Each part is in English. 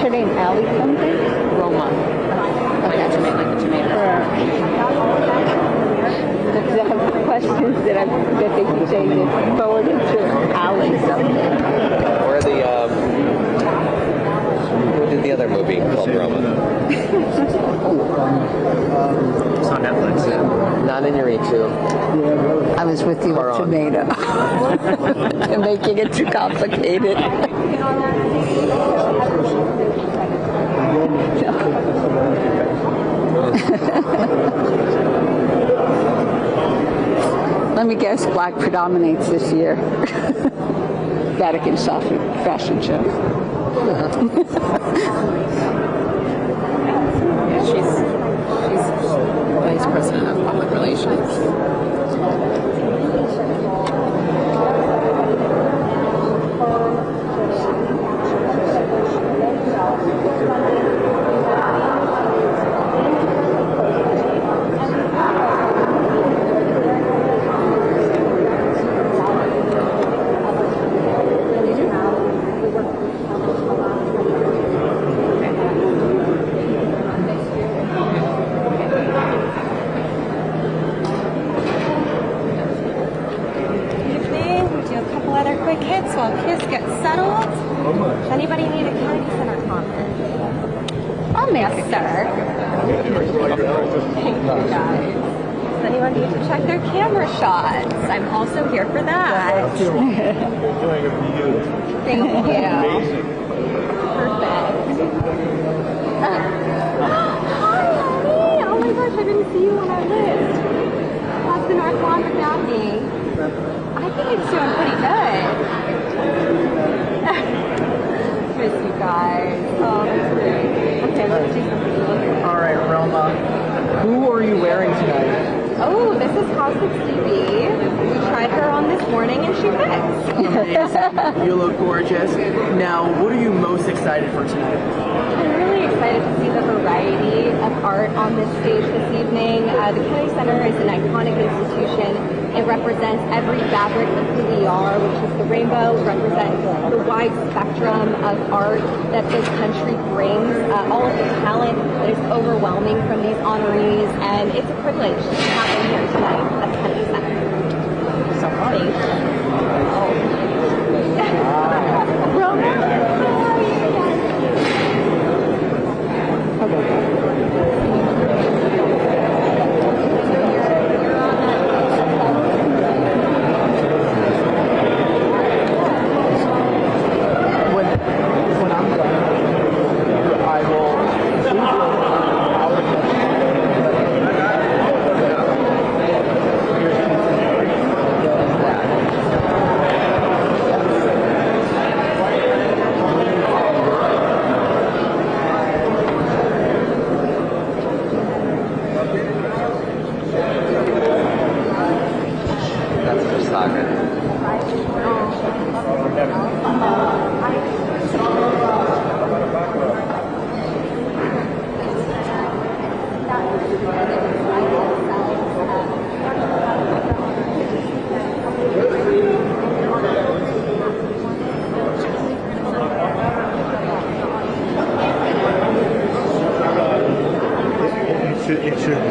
her name? Allie something? Roma. Like a tomato, like a tomato. Because I have questions that they keep saying is forwarded to Allie something. Or who did the other movie called Roma? It's on Netflix. Not Inarritu. I was with you with tomato. You're making it too complicated. Let me guess, black predominates this year. Vatican fashion show. Yeah, she's vice president of public relations. While kids get settled. Does anybody need a Kennedy Center comment? I'll make it, sir. Thank you, guys. Does anyone need to check their camera shots? I'm also here for that. Thank you. Perfect. Hi, Ellie. Oh my gosh, I didn't see you on our list. How's the North Lawn without me? I think it's doing pretty good. Miss you guys. Oh, that's great. Okay, let's do something. All right, Roma. Who are you wearing tonight? Oh, this is House of Stevie. We tried her on this morning and she fits. Amazing. You look gorgeous. Now, what are you most excited for tonight? I'm really excited to see the variety of art on this stage this evening. The Kennedy Center is an iconic institution. It represents every fabric of who we are, which is the rainbow. It represents the wide spectrum of art that this country brings, all of the talent that is overwhelming from these honorees, and it's a privilege to have them here tonight at the Kennedy Center. When I'm done, I will That's for soccer. It should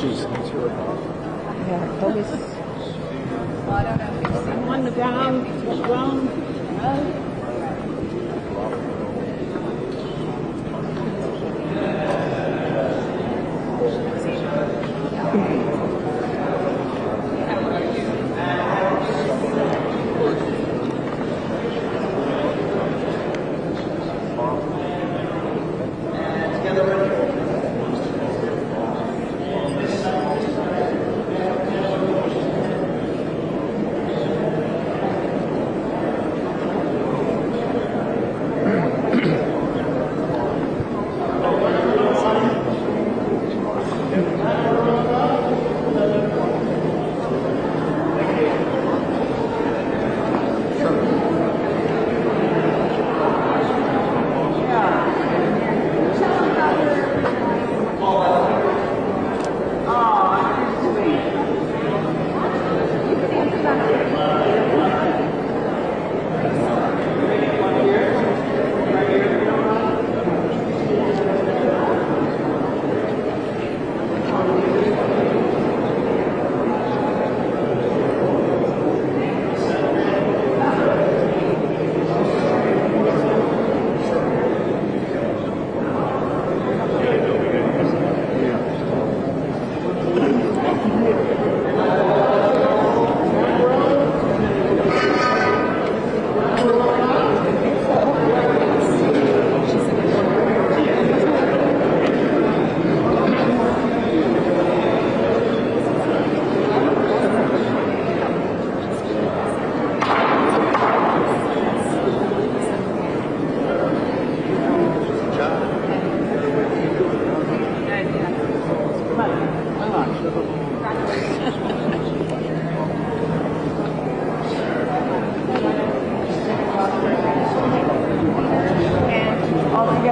Just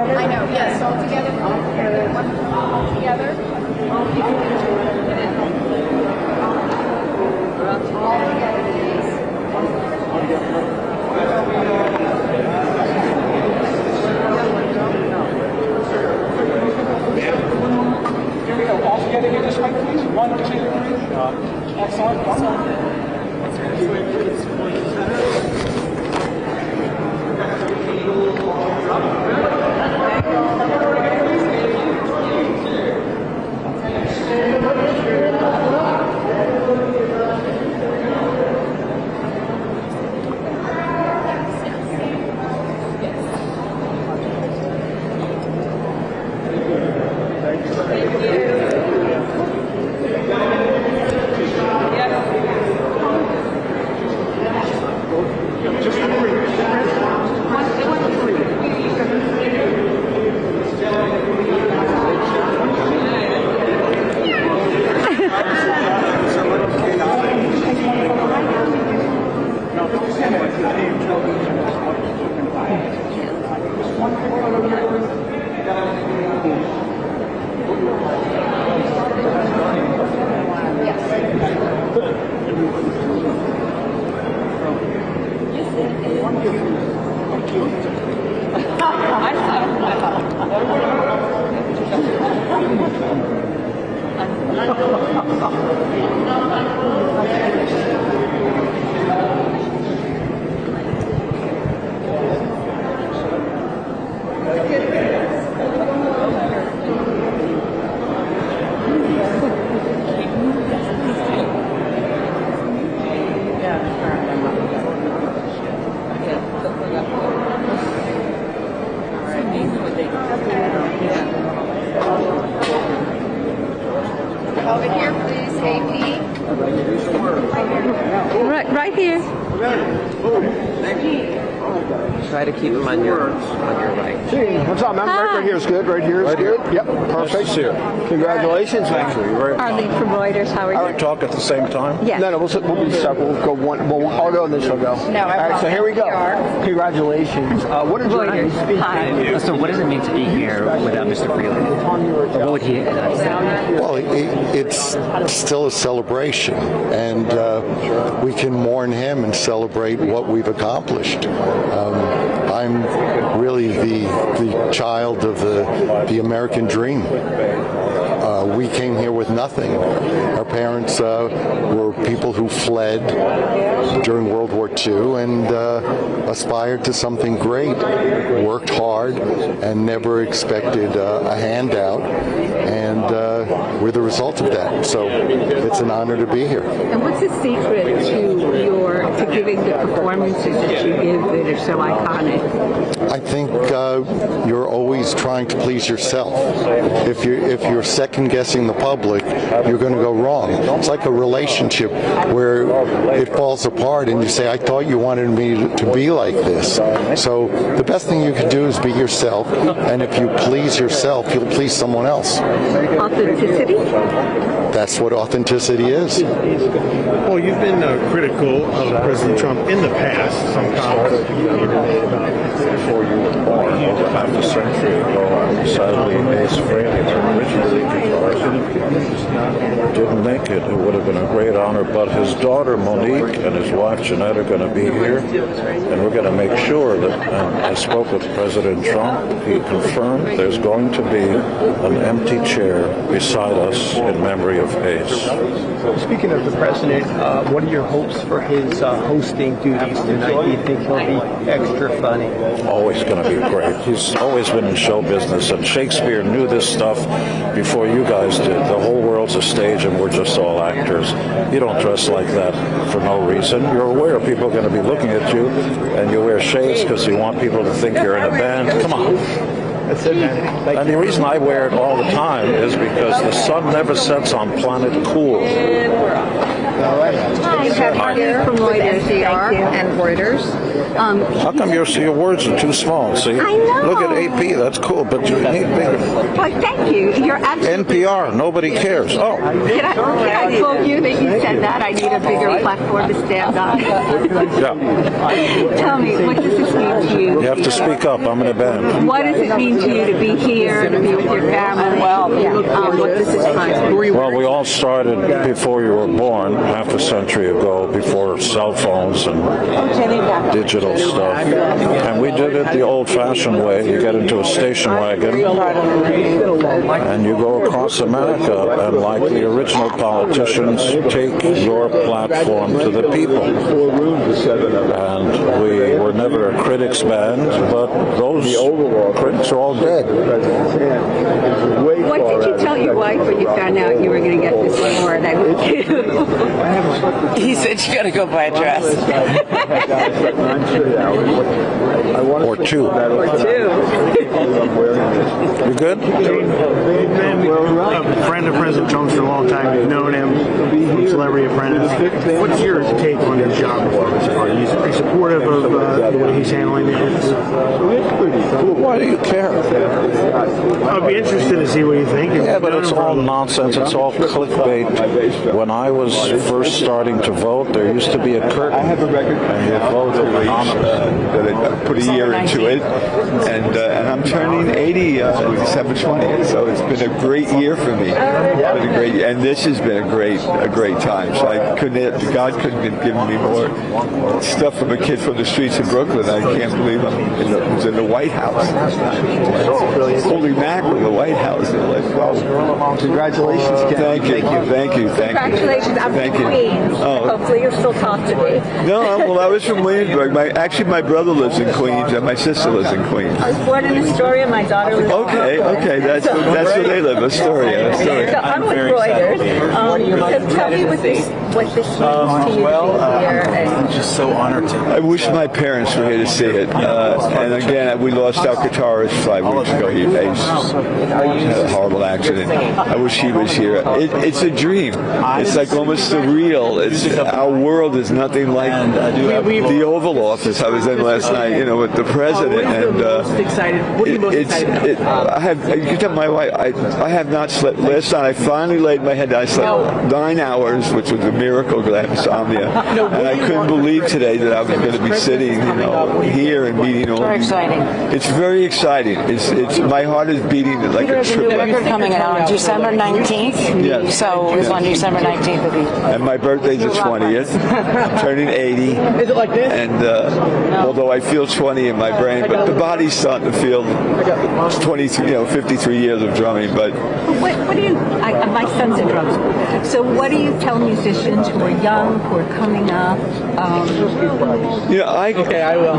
together? I know, yes, all together. All together. Here we go. All together here this way, please. 1, 2, 3. Excellent. Over here, please, AP. Right here. Try to keep them on your right. What's up, man? Right here is good. Right here is good. Yep, perfect. Congratulations, man. Arlene from Reuters. How are you? Talk at the same time? Yes. No, we'll be separate. We'll go one. Well, I'll go and then she'll go. No, I All right, so here we go. PR. Congratulations. What did your name speak? Hi. So what does it mean to be here without Mr. Freeland? What would he say? Well, it's still a celebration, and we can mourn him and celebrate what we've accomplished. I'm really the child of the American dream. We came here with nothing. Our parents were people who fled during World War II and aspired to something great, worked hard, and never expected a handout. And we're the result of that. So it's an honor to be here. And what's the secret to giving the performances that you give that are so iconic? I think you're always trying to please yourself. If you're second guessing the public, you're going to go wrong. It's like a relationship where it falls apart and you say, I thought you wanted me to be like this. So the best thing you can do is be yourself, and if you please yourself, you'll please someone else. Authenticity? That's what authenticity is. Well, you've been critical of President Trump in the past. Some comments that you made about Before you were born, over half a century ago, I sadly Ace Frehley, originally didn't make it. It would have been a great honor, but his daughter Monique and his wife Jeanette are going to be here, and we're going to make sure that, and I spoke with President Trump, he confirmed there's going to be an empty chair beside us in memory of Ace. Speaking of the president, what are your hopes for his hosting duties tonight? Do you think he'll be extra funny? Always going to be great. He's always been in show business, and Shakespeare knew this stuff before you guys did. The whole world's a stage, and we're just all actors. You don't dress like that for no reason. You're aware people are going to be looking at you, and you wear shades because you want people to think you're in a band. Come on. That's it, man. Thank And you. the reason I wear it all the time is because the sun never sets on planet cool. Hi, here from NPR and Reuters. How come your words are too small? See? I know. Look at AP, that's cool, but you need bigger. Well, thank you. You're absolutely... NPR, nobody cares. Oh. Can I quote you that you said that? I need a bigger platform to stand on. Yeah. Tell me, what does this mean to you? You have to speak up. I'm in a band. What does it mean to you to be here, to be with your family? Well, what this is like. Well, we all started before you were born, half a century ago, before cell phones and digital stuff. And we did it the old-fashioned way. You get into a station wagon and you go across America, and like the original politicians, take your platform to the people. And we were never a critics band, but those critics are all dead. What did you tell your wife when you found out you were going to get this award? He said you got to go buy a dress. Or two. You good? You've been a friend of President Trump's for a long time. You've known him from Celebrity Apprentice. What's your take on his job performance? Are you supportive of the way he's handling it? Why do you care? I'd be interested to see what you think. Yeah, but it's all nonsense. It's all clickbait. When I was first starting to vote, there used to be a curtain. I have a record and you vote that I put a year into it, and I'm turning 80 December 20th. So it's been a great year for me. It's been a great year, and this has been a great time. So God couldn't have given me more stuff from a kid from the streets of Brooklyn. I can't believe I was in the White House. Holy mackerel, the White House. Well, congratulations, Ken. Thank you. Congratulations. I'm from Queens. Hopefully you'll still talk to me. No, well, I was from Williamsburg. My brother lives in Queens, and my sister lives in Queens. I was born in Astoria. My daughter lives in Okay, that's where they live, Astoria. So I'm with Reuters. So tell me what this means to you here. I'm just so honored to. I wish my parents were here to see it. And again, we lost our guitarist 5 weeks ago. He had a horrible accident. I wish he was here. It's a dream. It's like almost surreal. Our world is nothing like the Oval Office I was in last night, with the president. And What are you most excited about? you can tell my wife, I have not slept. Last night I finally laid my head down. I slept 9 hours, which was a miracle because I have insomnia. And I couldn't believe today that I was going to be sitting, here and meeting all of you. It's very exciting. It's my heart is beating like a triple. Record coming out on December 19th. Yes. So it was on December 19th. And my birthday's the 20th. I'm turning 80. Is it like this? And although I feel 20 in my brain, but the body's starting to feel 53 years of drumming. But What do you? My son's in drum school. So what do you tell musicians who are young, who are coming up?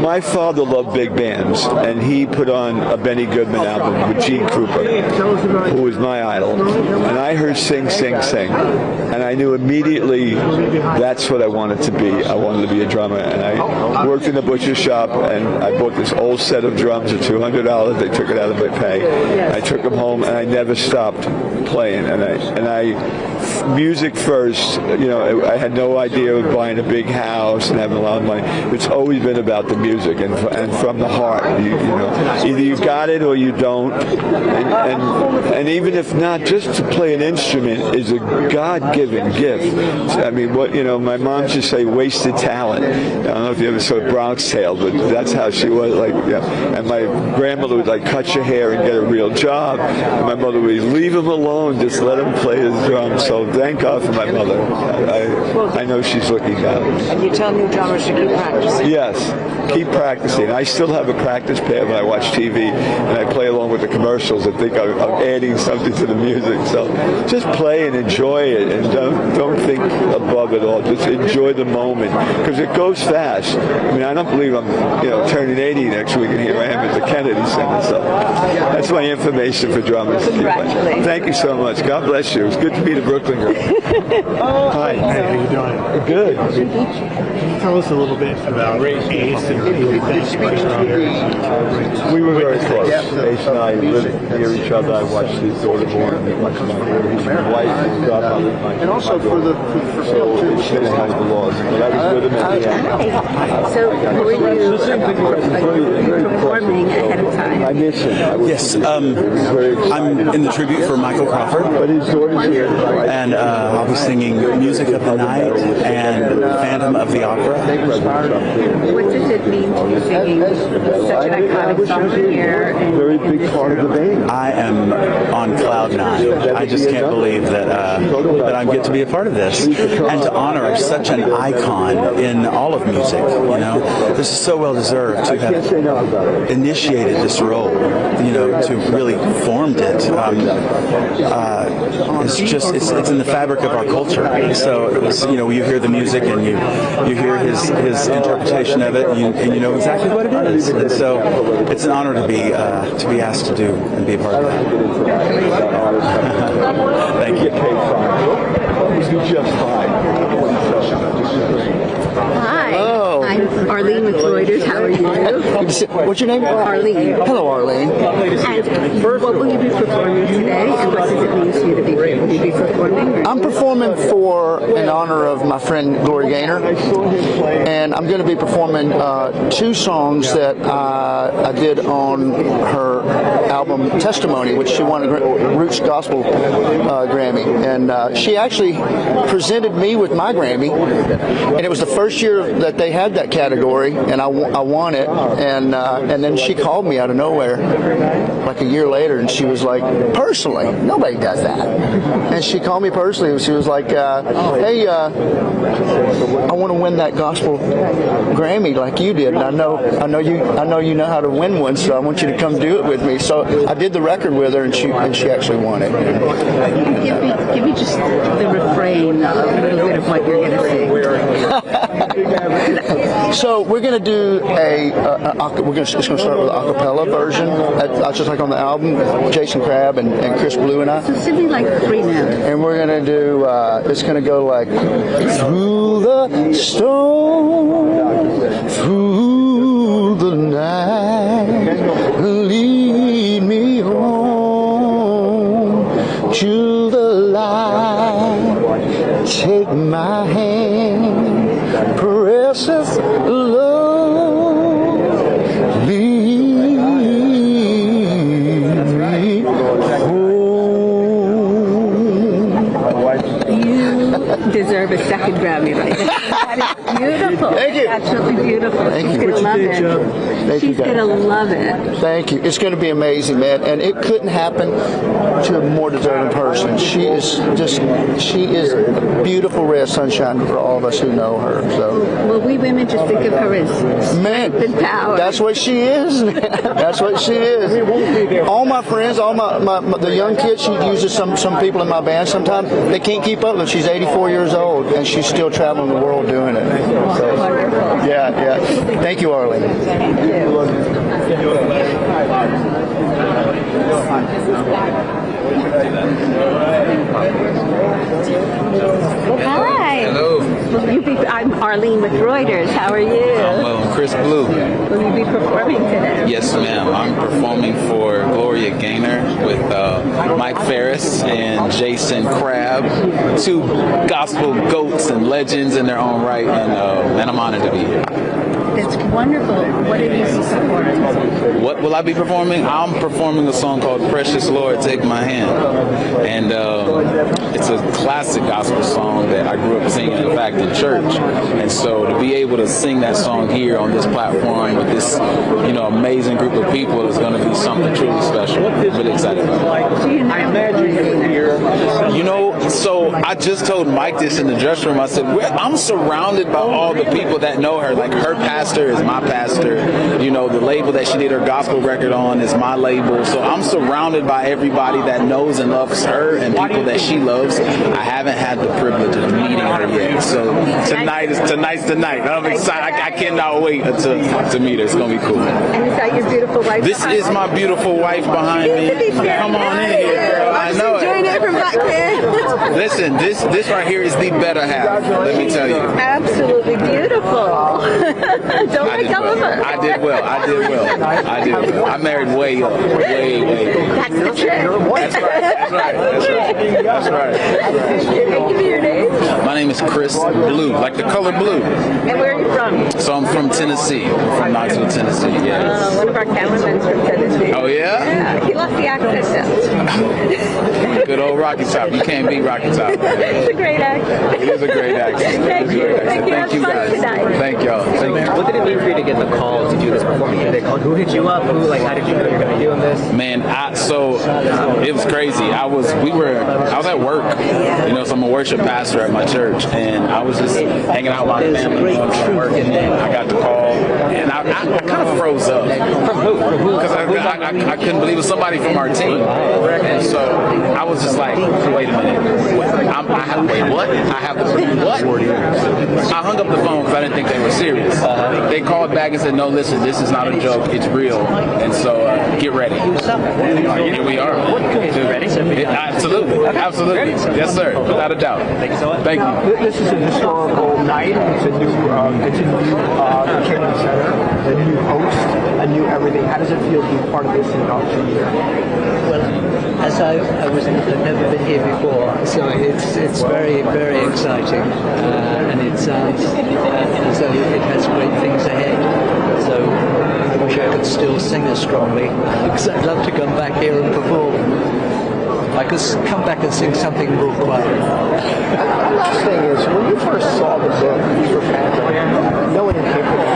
My father loved big bands, and he put on a Benny Goodman album with Gene Krupa, who was my idol. And I heard Sing, Sing, Sing, and I knew immediately that's what I wanted to be. I wanted to be a drummer, and I worked in a butcher shop, and I bought this old set of drums at $200. They took it out of my pay. I took them home, and I never stopped playing. And I music first. I had no idea of buying a big house and having a lot of money. It's always been about the music and from the heart. Either you got it or you don't. And even if not, just to play an instrument is a God-given gift. I mean, my mom used to say wasted talent. I don't know if you ever saw Bronx Tale, but that's how she was. And my grandmother would cut your hair and get a real job. And my mother would leave him alone, just let him play his drums. So thank God for my mother. I know she's looking down. And you tell new drummers to keep practicing. Yes, keep practicing. I still have a practice pad when I watch TV, and I play along with the commercials and think I'm adding something to the music. So just play and enjoy it, and don't think above it all. Just enjoy the moment, because it goes fast. I mean, I don't believe I'm turning 80 next week, and here I am at the Kennedy Center. So that's my information for drummers. Congratulations. Thank you so much. God bless you. It was good to meet a Brooklyn girl. Hi. How are you doing? Good. Can you tell us a little bit about Ace and who you think around here? We were very close. Ace and I lived near each other. I watched his daughter born, his wife, his godmother, And also for Phil too. it's been a hell of a loss. But I was with him at the end. So were you performing ahead of time? I miss him. I wish Yes, I'm in the tribute for Michael Crawford, and I'll be singing Music of the Night and Phantom of the Opera. What does it mean to you singing such an iconic song here? Very big part of the band. I am on cloud nine. I just can't believe that that I get to be a part of this, and to honor such an icon in all of music. You know, this is so well deserved to have initiated this role. You know, to really formed it. It's just it's in the fabric of our culture. So you know, you hear the music and you hear his interpretation of it, and you know exactly what it is. And so it's an honor to be asked to do and be a part of that. Thank you. Hi. I'm Arlene with Reuters. How are you? What's your name? Arlene. Hello, Arlene. And what will you be performing today? And what does it mean to you to be here? Will you be performing? I'm performing in honor of my friend Gloria Gaynor, and I'm going to be performing 2 songs that I did on her album Testimony, which she won a Roots Gospel Grammy, and she actually presented me with my Grammy, and it was the first year that they had that category, and I won it, and then she called me out of nowhere like a year later, and she was like, personally, nobody does that, and she called me personally, and she was like, hey, I want to win that gospel Grammy like you did, and I know you know how to win one, so I want you to come do it with me. So I did the record with her, and she actually won it. Give me just the refrain, a little bit of what you're going to sing. So we're going to do it's going to start with an a cappella version, just like on the album, Jason Crabb and Chris Blue and I. So sing me like 3 now. And we're going to do, it's going to go like, through the storm, through the night, lead me home to the light, take my hand, precious love, lead me home. You deserve a second Grammy right now. That is beautiful. Thank you. Absolutely beautiful. Thank She's you. going to love it. She's going to love it. Thank you. It's going to be amazing, man. And it couldn't happen to a more deserving person. She is a beautiful ray of sunshine for all of us who know her. So, well, we women just think of her as strength and power. That's what she is, man. That's what she is. All my friends, the young kids, she uses some people in my band sometimes, they can't keep up with her. She's 84 years old, and she's still traveling the world doing it. So, wonderful. Yeah. Thank you, Arlene. Thank you. Hi. Hello. I'm Arlene with Reuters. How are you? I'm Chris Blue. Will you be performing today? Yes, ma'am. I'm performing for Gloria Gaynor with Mike Ferris and Jason Crabb, 2 gospel goats and legends in their own right, and I'm honored to be here. That's wonderful. What are you performing? What will I be performing? I'm performing a song called Precious Lord, Take My Hand. And it's a classic gospel song that I grew up singing, in fact, in church. And so to be able to sing that song here on this platform with this, amazing group of people is going to be something truly special. I'm really excited about it. So I just told Mike this in the dressing room. I said, I'm surrounded by all the people that know her. Like, her pastor is my pastor. The label that she did her gospel record on is my label. So I'm surrounded by everybody that knows and loves her and people that she loves. I haven't had the privilege of meeting her yet. So tonight's the night. I'm excited. I cannot wait to meet her. It's going to be cool. And is that your beautiful wife? This is my beautiful wife behind me. Come on in here, girl. I know it. Join it from back there. Listen, this right here is the better half. Let me tell you. Absolutely beautiful. Don't let go of her. I did well. I married way up. Way. That's the trick. That's right. Give me your name. My name is Chris Blue, like the color blue. And where are you from? So I'm from Tennessee. I'm from Knoxville, Tennessee. Yes. One of our cameramen's from Tennessee. Oh yeah? Yeah, he lost the accent though. Good old Rocky Top. You can't beat Rocky Top. It's a great accent. It is a great accent. Thank you. Thank you. Thank you Have fun guys. tonight. Thank y'all. Thank you. What did it mean for you to get the call to do this performance? Did they call? Who hit you up? Who, like, how did you know you were going to be doing this? Man, so it was crazy. I was at work, you know, so I'm a worship pastor at my church, and I was just hanging out with my family, work, and then I got the call, and I kind of froze up. From who? Because I couldn't believe it was somebody from our team, and so I was just like, wait a minute, wait, what? I have the what? I hung up the phone because I didn't think they were serious. They called back and said, no, listen, this is not a joke, it's real, and so get ready. Here we are. You ready? Absolutely. Absolutely. Yes, sir. Without a doubt. Thank you so much. Thank you. This is a historical night. It's a new training center, a new host, a new everything. How does it feel to be part of this induction year? Well, as I've never been here before, so it's very, very exciting, and it sounds as though it has great things ahead. So I wish I could still sing as strongly, because I'd love to come back here and perform. I could come back and sing something more quiet. The last thing is, when you first saw the book, you were panicking. No one came from the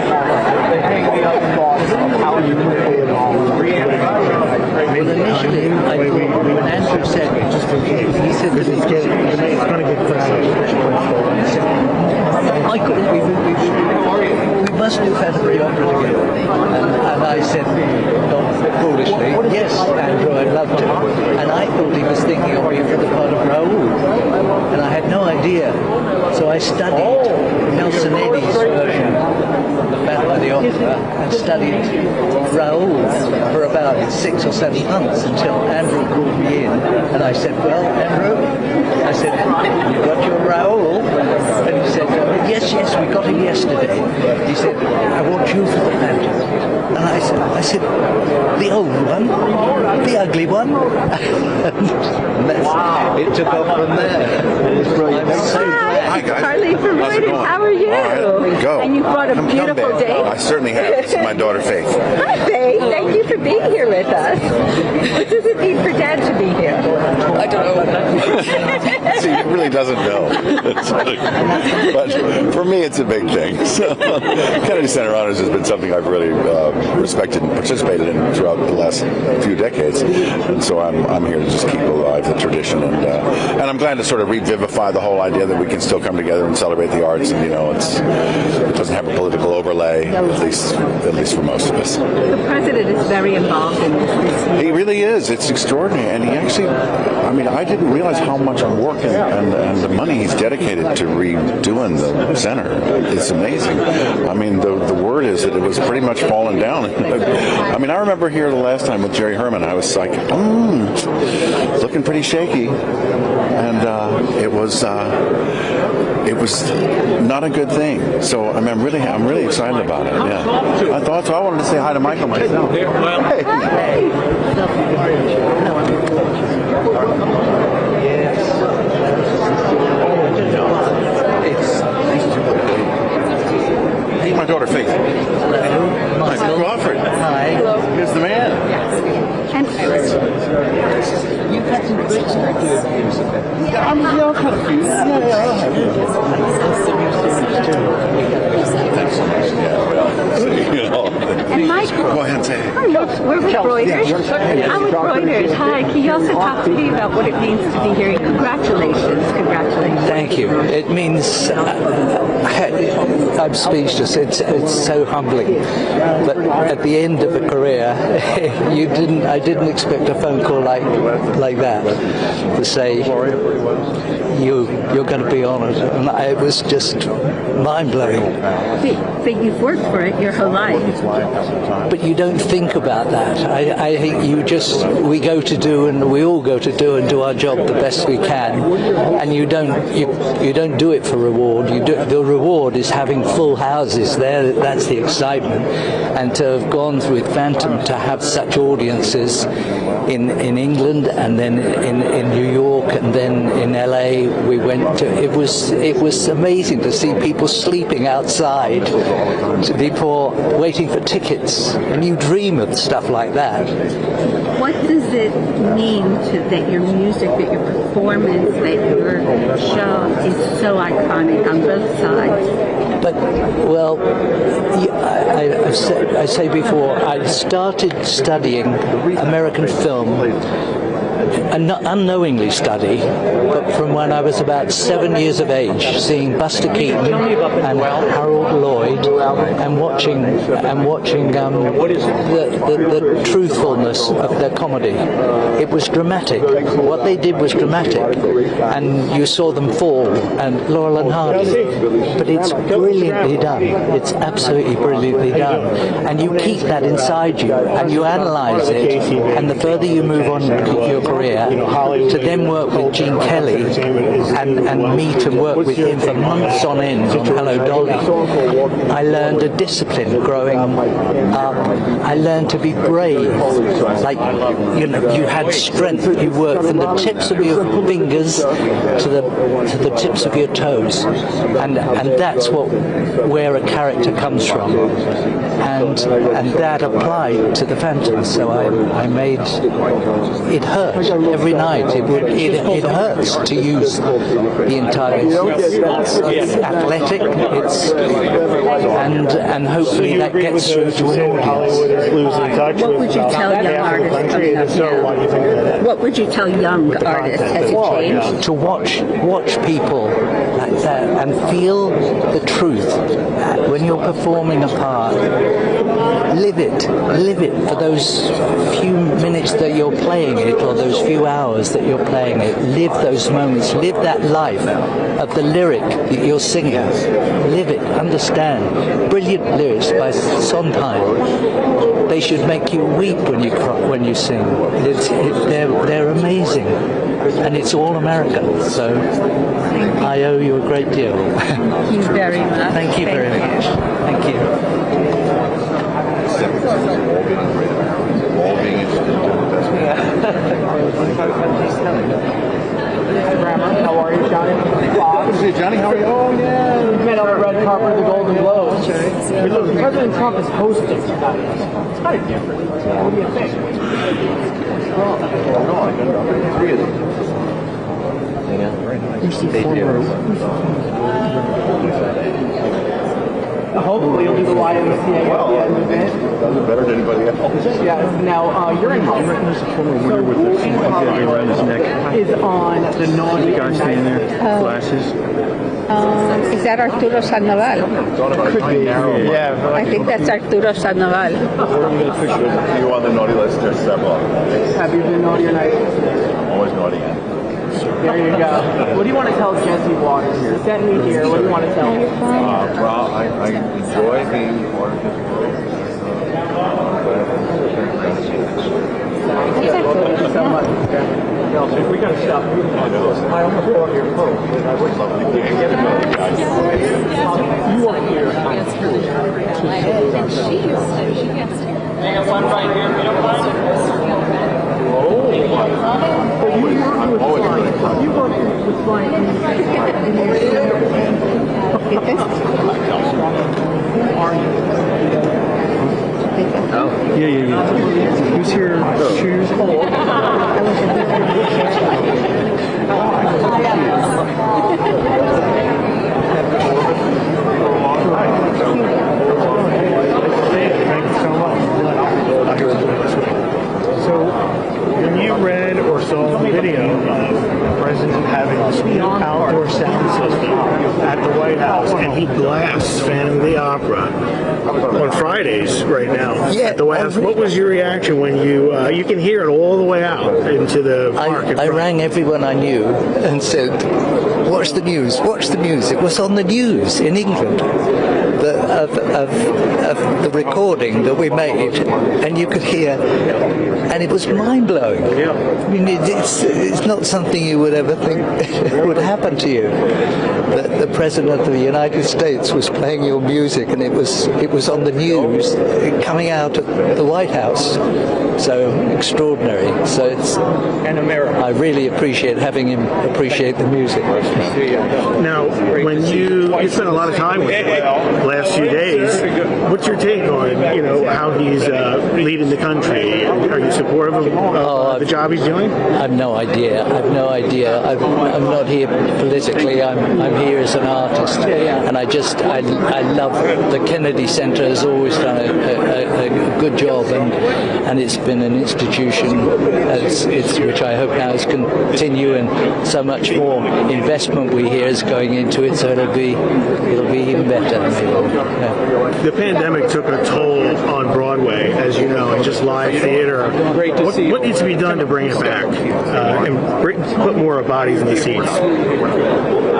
thoughts of how you would play it all. Well, initially, I thought when Andrew said, he said that it's going to get Michael, we must do Canterbury Opera together. And I said, not foolishly, yes, Andrew, I'd love to. And I thought he was thinking of me for the part of Raoul. And I had no idea. So I studied Nelson Eddy's version of the Phantom of the Opera and studied Raoul for about 6 or 7 months until Andrew called me in. And I said, well, Andrew, I said, you got your Raoul? And he said, yes, we got it yesterday. He said, I want you for the Phantom. And I said, the old one, the ugly one. And it took off from there. It was brilliant. I'm so glad. Hi guys. Harley from How's it Reuters, going? how are you? All right, go. And you brought a Come beautiful back. date. I certainly have. This is my daughter Faith. Hi, Faye. Thank you for being here with us. What does it mean for Dad to be here? I don't know. See, it really doesn't know. But for me, it's a big thing. So, Kennedy Center Honors has been something I've really respected and participated in throughout the last few decades. And so I'm here to just keep alive the tradition. And I'm glad to sort of revivify the whole idea that we can still come together and celebrate the arts. And, you know, it doesn't have a political overlay, at least for most of us. The president is very involved in this. He really is. It's extraordinary. And he actually, I mean, I didn't realize how much work and the money he's dedicated to redoing the center. It's amazing. I mean, the word is that it was pretty much falling down. I mean, I remember here the last time with Jerry Herman, I was like, looking pretty shaky. And it was not a good thing. So I mean, I'm really excited about it. Yeah, I thought so. I wanted to say hi to Michael myself. Hey. Meet my daughter Faith. Hello. Michael Crawford. Hi. Here's the man. And You've had some great stuff to do. Yeah, I'm kind of cute. Yeah, well, you know. And Michael. Go ahead and say it. We're with Reuters. I'm with Reuters. Hi. Can you also talk to me about what it means to be here? Congratulations. Thank you. It means I'm speechless. It's so humbling. But at the end of a career, I didn't expect a phone call like that to say you're going to be honoured, and it was just mind blowing. But you've worked for it your whole life. But you don't think about that. I think we go to do, and we all go to do and do our job the best we can, and you don't do it for reward. The reward is having full houses there. That's the excitement, and to have gone with Phantom to have such audiences in England and then in New York, and then in LA we went to. It was amazing to see people sleeping outside before waiting for tickets, and you dream of stuff like that. What does it mean that your music, that your performance, that your show is so iconic on both sides? But, well, I say before, I started studying American film, unknowingly study, but from when I was about 7 years of age, seeing Buster Keaton and Harold Lloyd, and watching the truthfulness of their comedy. It was dramatic. What they did was dramatic, and you saw them fall, and Laurel and Hardy. But it's brilliantly done. It's absolutely brilliantly done, and you keep that inside you, and you analyze it, and the further you move on your career, to then work with Gene Kelly and me to work with him for months on end on Hello Dolly. I learned a discipline growing up. I learned to be brave. Like, you had strength. You worked from the tips of your fingers to the tips of your toes, and that's where a character comes from. And that applied to the Phantom. So I made it hurt every night. It hurts to use the entire. It's athletic. And hopefully that gets through to an audience. What would you tell young artists coming up now? What would you tell young artists? Has it changed? To watch people like that and feel the truth when you're performing a part. Live it for those few minutes that you're playing it, or those few hours that you're playing it. Live those moments, live that life of the lyric that you're singing. Live it, understand. Brilliant lyrics by Sondheim. They should make you weep when you sing. They're amazing, and it's all American. So I owe you a great deal. Thank you very much. Thank you very much. Thank you. All being interested Grandma, how are you, Johnny? Johnny, how are you? Oh, yeah. We met on the red carpet of the Golden Globes. Look, President Trump is hosting tonight. It's kind of different. What do you think? Three of them. Hopefully you'll do the YMCA at the end of it. Does it better than anybody else. Yeah, now you're in Hollywood. So Wolf in Hollywood is on the Naughty Guy standing there, glasses. Is that Arturo Sandoval? Could be. Yeah. I think that's Arturo Sandoval. You on the naughty list? There's several. Have you been naughty or nice? Always naughty. There you go. What do you want to tell Jesse Waters? You sent me here. What do you want to tell him? Well, I enjoy being part of this world. Thank you so much. We got to stop. I almost brought your phone. I would love to get it. You are here. She gets to. Hang one right here. You don't mind? I'm always really You work with flying. Yeah. Who's here? Shoes. Thank you so much. So, when you read or saw the video of the president having this new outdoor sound system at the White House, and he blasts Phantom of the Opera on Fridays right now at the White House, what was your reaction when you can hear it all the way out into the park? I rang everyone I knew and said, watch the news, watch the news. It was on the news in England. of the recording that we made, and you could hear, and it was mind-blowing. I mean, it's not something you would ever think would happen to you. That the President of the United States was playing your music, and it was on the news coming out of the White House. So extraordinary. So it's, I really appreciate having him appreciate the music. Now, when you spent a lot of time with him the last few days, what's your take on how he's leading the country? Are you supportive of the job he's doing? I've no idea. I'm not here politically. I'm here as an artist, and I love the Kennedy Center. Has always done a good job, and it's been an institution which I hope now is continue, and so much more investment we hear is going into it. So it'll be even better. Yeah. The pandemic took a toll on Broadway, as you know, and just live theater. What needs to be done to bring it back and put more bodies in the seats?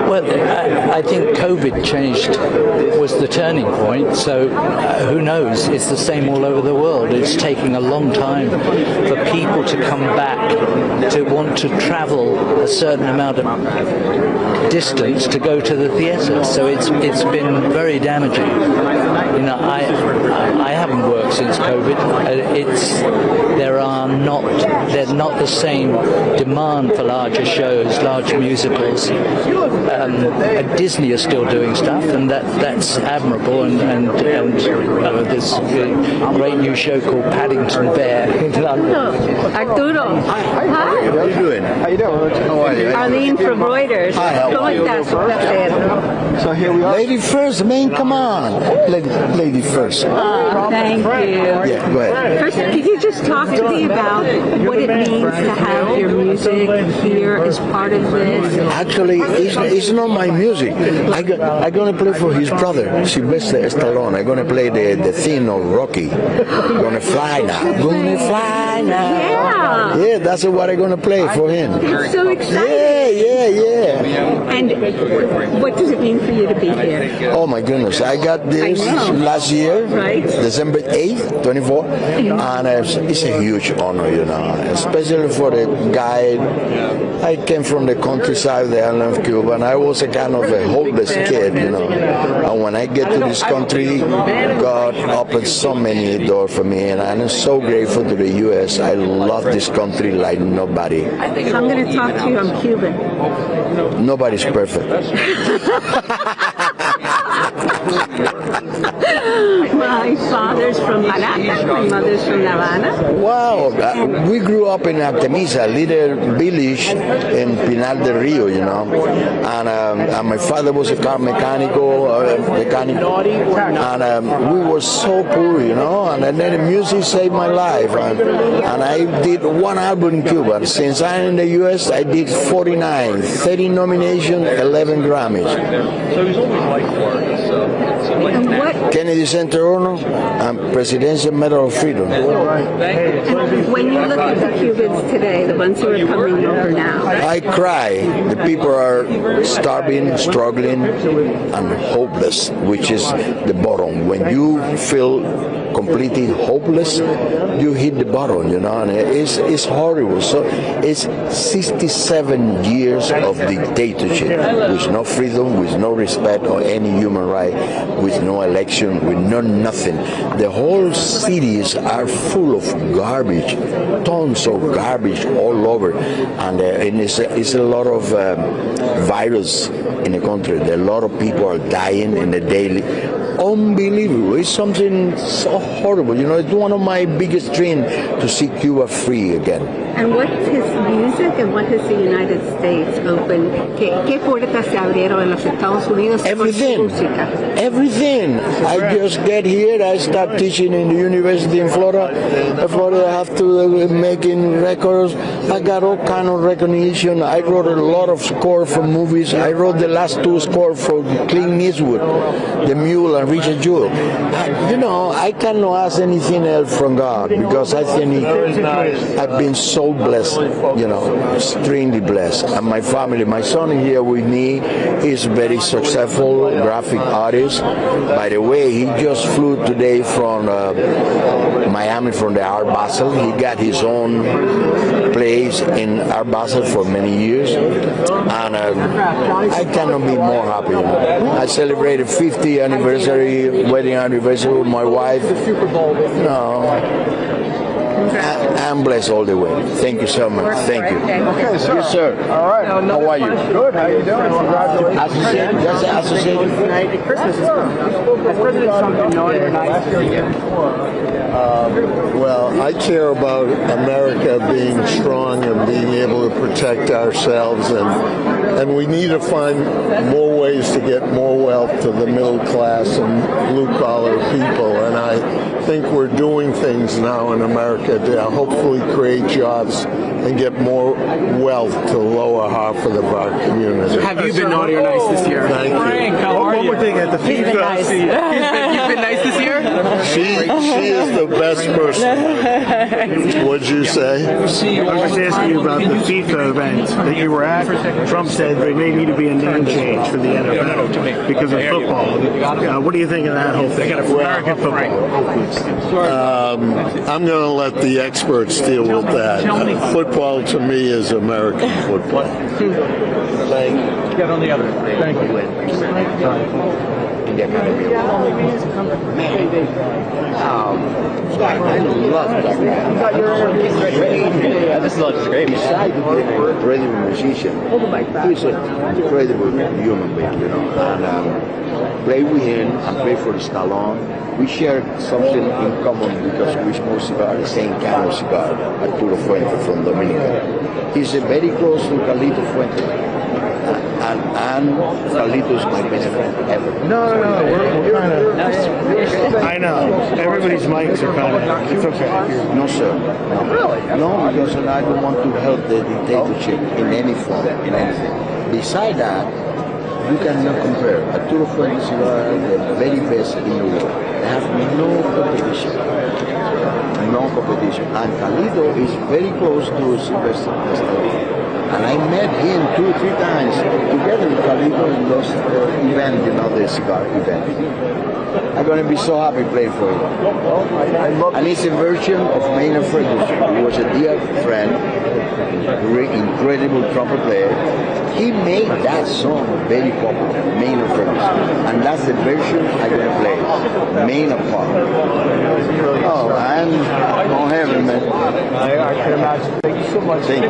Well, I think COVID was the turning point, so who knows? It's the same all over the world. It's taking a long time for people to come back, to want to travel a certain amount of distance to go to the theatre. So it's been very damaging. I haven't worked since COVID. There's not the same demand for larger shows, large musicals. Disney are still doing stuff, and that's admirable. And there's a great new show called Paddington Bear in London. Arturo. Hi. How you doing? How you doing? How are you? Arlene from Reuters. Hi, how are you? So here we are. Lady first, man, come on. Lady first. Thank you. Yeah, go ahead. First, could you just talk to me about what it means to have your music here as part of this? Actually, it's not my music. I'm going to play for his brother, Sylvester Stallone. I'm going to play the theme of Rocky. Gonna fly now. Gonna fly now. Yeah. Yeah, that's what I'm going to play for him. It's so exciting. Yeah. And what does it mean for you to be here? Oh my goodness, I got this last year, right? December 8th, 24, and it's a huge honor, especially for the guy. I came from the countryside of the island of Cuba, and I was a kind of a hopeless kid, and when I get to this country, God opened so many doors for me, and I'm so grateful to the U.S. I love this country like nobody. I'm going to talk to you. I'm Cuban. Nobody's perfect. My father's from Caracas, my mother's from La Habana. Wow, we grew up in Artemisa, a little village in Pinal del Rio, and my father was a car mechanic, and we were so poor, and then the music saved my life, and I did one album in Cuba. Since I'm in the U.S., I did 49, 30 nominations, 11 Grammys. So he's always liked art. Kennedy Center Honor and Presidential Medal of Freedom. When you look at the Cubans today, the ones who are coming over now, I cry. The people are starving, struggling, and hopeless, which is the bottom. When you feel completely hopeless, you hit the bottom, and it's horrible. So it's 67 years of dictatorship, with no freedom, with no respect or any human right, with no election, with no nothing. The whole cities are full of garbage, tons of garbage all over, and it's a lot of virus in the country. A lot of people are dying in the daily. Unbelievable. It's something so horrible. It's one of my biggest dreams to see Cuba free again. And what his music and what has the United States opened? ¿Qué puertas se abrieron en los Estados Unidos? Everything. Everything. I just get here. I start teaching in the university in Florida. I have to making records. I got all kind of recognition. I wrote a lot of score for movies. I wrote the last 2 scores for Clint Eastwood, The Mule and Richard Jewell. I cannot ask anything else from God, because I think I've been so so blessed, extremely blessed. And my family, my son here with me is very successful graphic artist. By the way, he just flew today from Miami from the Art Basel. He got his own place in Art Basel for many years, and I cannot be more happy. I celebrated 50th anniversary, wedding anniversary with my wife. I'm blessed all the way. Thank you so much. Thank you. Okay, sir. Yes, sir. All right. How are you? Good. How you doing? Congratulations. Associated. Just associated. Christmas is coming. Has President Trump been naughty or nice to you? Well, I care about America being strong and being able to protect ourselves, and we need to find more ways to get more wealth to the middle class and blue-collar people, and I think we're doing things now in America to hopefully create jobs and get more wealth to the lower half of our community. Have you been naughty or nice this year? Thank you. Frank, how are you? One more thing at the FIFA. You've been nice this year? She is the best person. What'd you say? I was just asking you about the FIFA event that you were at. Trump said there may need to be a name change for the NFL because of football. What do you think of that whole thing? American football. I'm going to let the experts deal with that. Football to me is American football. Get on the other. Thank you. I love that guy. This looks great. Besides being an incredible musician, he's an incredible human being, and play with him and play for Stallone. We share something in common because we smoke cigar, the same kind of cigar, Arturo Fuente from Dominica. He's very close to Carlito Fuente. And Carlito's my best friend ever. No, we're kind of. I know. Everybody's mics are kind of. It's okay. No, sir. No. Really? No, because I don't want to help the dictatorship in any form, in anything. Besides that, you cannot compare. Arturo Fuente cigar, the very best in the world. They have no competition. No competition. And Carlito is very close to Sylvester Stallone. And I met him 2 or 3 times together with Carlito in those events, the cigar event. I'm going to be so happy playing for him. And it's a version of Maynard Ferguson, who was a dear friend, incredible trumpet player. He made that song very popular, Maynard Ferguson. And that's the version I'm going to play, Maynard Park. Oh, I'm on heaven, man. I can imagine. Thank you so much. Thank you.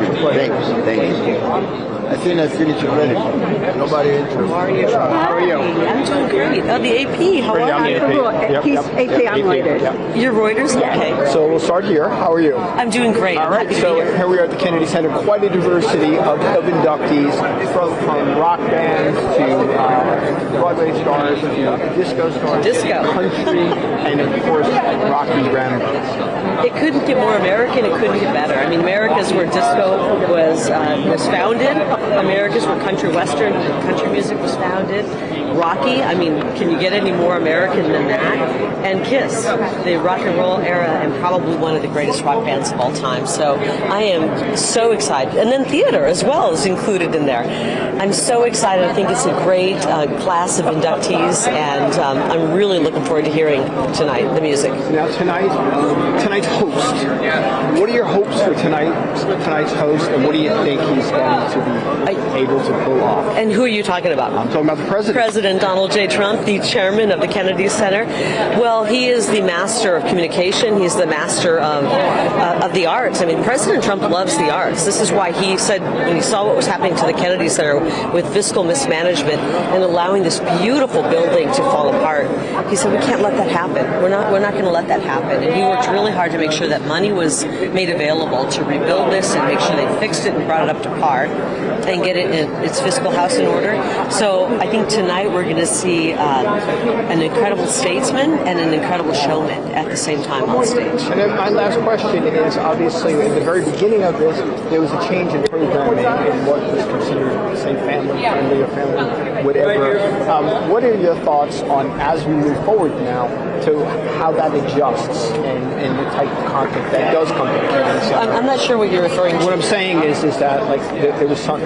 Thank you. I think I finished already. Nobody interested. How are you? I'm doing great. Oh, the AP. How are you? He's AP. I'm Reuters. You're Reuters? Okay. So we'll start here. How are you? I'm doing great. All right. So here we are at the Kennedy Center. Quite a diversity of inductees from rock bands to Broadway stars to disco stars, country, and of course Rocky Rambo. It couldn't get more American. It couldn't get better. I mean, America's where disco was founded. America's where country western country music was founded. Rocky, I mean, can you get any more American than that? And Kiss, the rock and roll era, and probably one of the greatest rock bands of all time. So I am so excited. And then theater as well is included in there. I'm so excited. I think it's a great class of inductees, and I'm really looking forward to hearing tonight the music. Now tonight's host. What are your hopes for tonight's host, and what do you think he's going to be able to pull off? And who are you talking about? I'm talking about the president. President Donald J. Trump, the chairman of the Kennedy Center. Well, he is the master of communication. He's the master of the arts. I mean, President Trump loves the arts. This is why he said, when he saw what was happening to the Kennedy Center with fiscal mismanagement and allowing this beautiful building to fall apart, he said, we can't let that happen. We're not going to let that happen. And he worked really hard to make sure that money was made available to rebuild this and make sure they fixed it and brought it up to par and get it in its fiscal house in order. So I think tonight we're going to see an incredible statesman and an incredible showman at the same time on stage. And then my last question is, obviously, at the very beginning of this, there was a change in programming in what was considered, say, family-friendly or family whatever. What are your thoughts on, as we move forward now, to how that adjusts and the type of content that does come to the Kennedy Center. I'm not sure what you're referring to. What I'm saying is that like there was some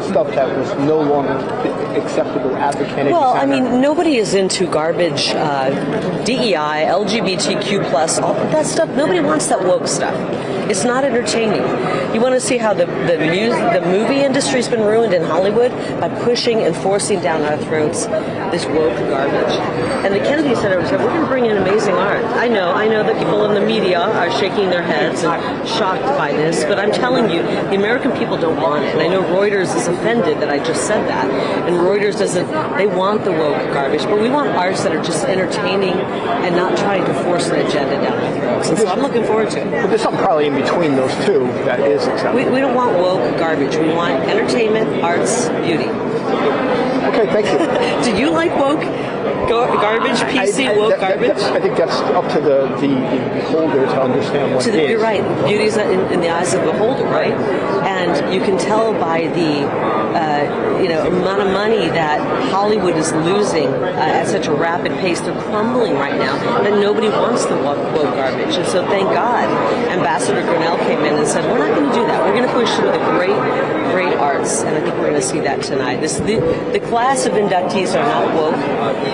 stuff that was no longer acceptable at the Kennedy Well, Center. I mean, nobody is into garbage, DEI, LGBTQ+, all that stuff. Nobody wants that woke stuff. It's not entertaining. You want to see how the movie industry's been ruined in Hollywood by pushing and forcing down our throats this woke garbage. And the Kennedy Center said, we're going to bring in amazing art. I know that people in the media are shaking their heads and shocked by this, but I'm telling you, the American people don't want it. And I know Reuters is offended that I just said that. And Reuters doesn't, they want the woke garbage, but we want arts that are just entertaining and not trying to force an agenda down our throats. And so I'm looking forward to it. But there's something probably in between those two that is acceptable. We don't want woke garbage. We want entertainment, arts, beauty. Okay, thank you. Do you like woke garbage, PC, woke garbage? I think that's up to the beholder to understand what it is. You're right. Beauty's in the eyes of the beholder, right? And you can tell by the amount of money that Hollywood is losing at such a rapid pace. They're crumbling right now, that nobody wants the woke garbage. And so thank God Ambassador Grinnell came in and said, we're not going to do that. We're going to push through the great arts, and I think we're going to see that tonight. The class of inductees are not woke.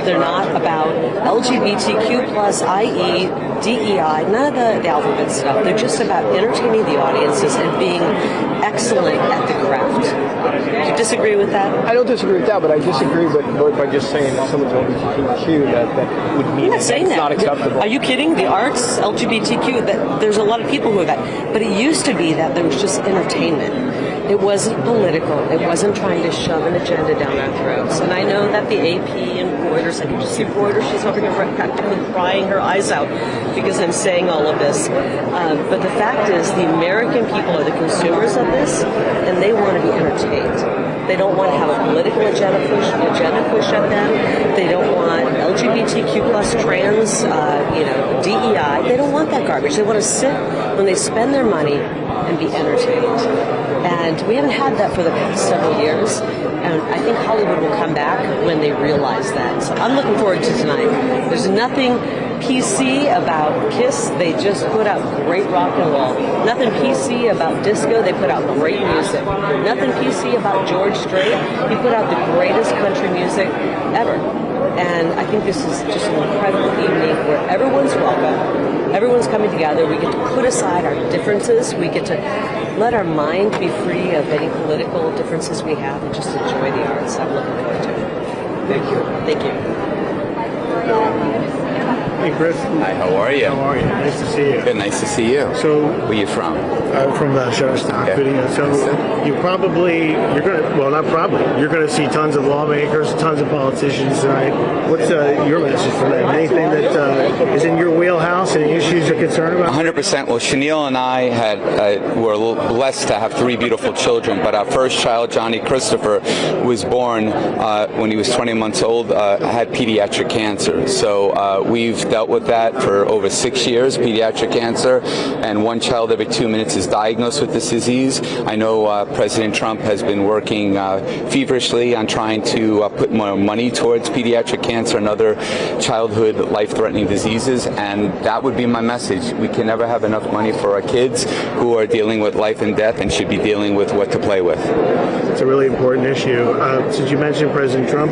They're not about LGBTQ+, i.e., DEI, none of the alphabet stuff. They're just about entertaining the audiences and being excellent at the craft. Do you disagree with that? I don't disagree with that, but I disagree by just saying that someone's LGBTQ, that would mean that's not acceptable. Are you kidding? The arts, LGBTQ, there's a lot of people who are that. But it used to be that there was just entertainment. It wasn't political. It wasn't trying to shove an agenda down our throats. And I know that the AP and Reuters, I can just see Reuters, she's over here practically crying her eyes out because I'm saying all of this. But the fact is, the American people are the consumers of this, and they want to be entertained. They don't want to have a political agenda push at them. They don't want LGBTQ+, trans, DEI. They don't want that garbage. They want to sit when they spend their money and be entertained. And we haven't had that for the past several years. And I think Hollywood will come back when they realize that. So I'm looking forward to tonight. There's nothing PC about Kiss. They just put out great rock and roll. Nothing PC about disco. They put out great music. Nothing PC about George Strait. He put out the greatest country music ever. And I think this is just an incredible evening where everyone's welcome. Everyone's coming together. We get to put aside our differences. We get to let our mind be free of any political differences we have and just enjoy the arts. I'm looking forward to it. Thank you. Thank you. Hey, Chris. Hi, how are you? How are you? Nice to see you. Good, nice to see you. So, where are you from? I'm from Shutterstock Video. So you're gonna see tons of lawmakers, tons of politicians tonight. What's your message for them? Anything that is in your wheelhouse? Any issues you're concerned about? 100%. Well, Chenille and I were blessed to have 3 beautiful children, but our first child, Johnny Christopher, was born when he was 20 months old, had pediatric cancer. So we've dealt with that for over 6 years, pediatric cancer, and 1 child every 2 minutes is diagnosed with this disease. I know President Trump has been working feverishly on trying to put more money towards pediatric cancer and other childhood life-threatening diseases, and that would be my message. We can never have enough money for our kids who are dealing with life and death and should be dealing with what to play with. It's a really important issue. Since you mentioned President Trump,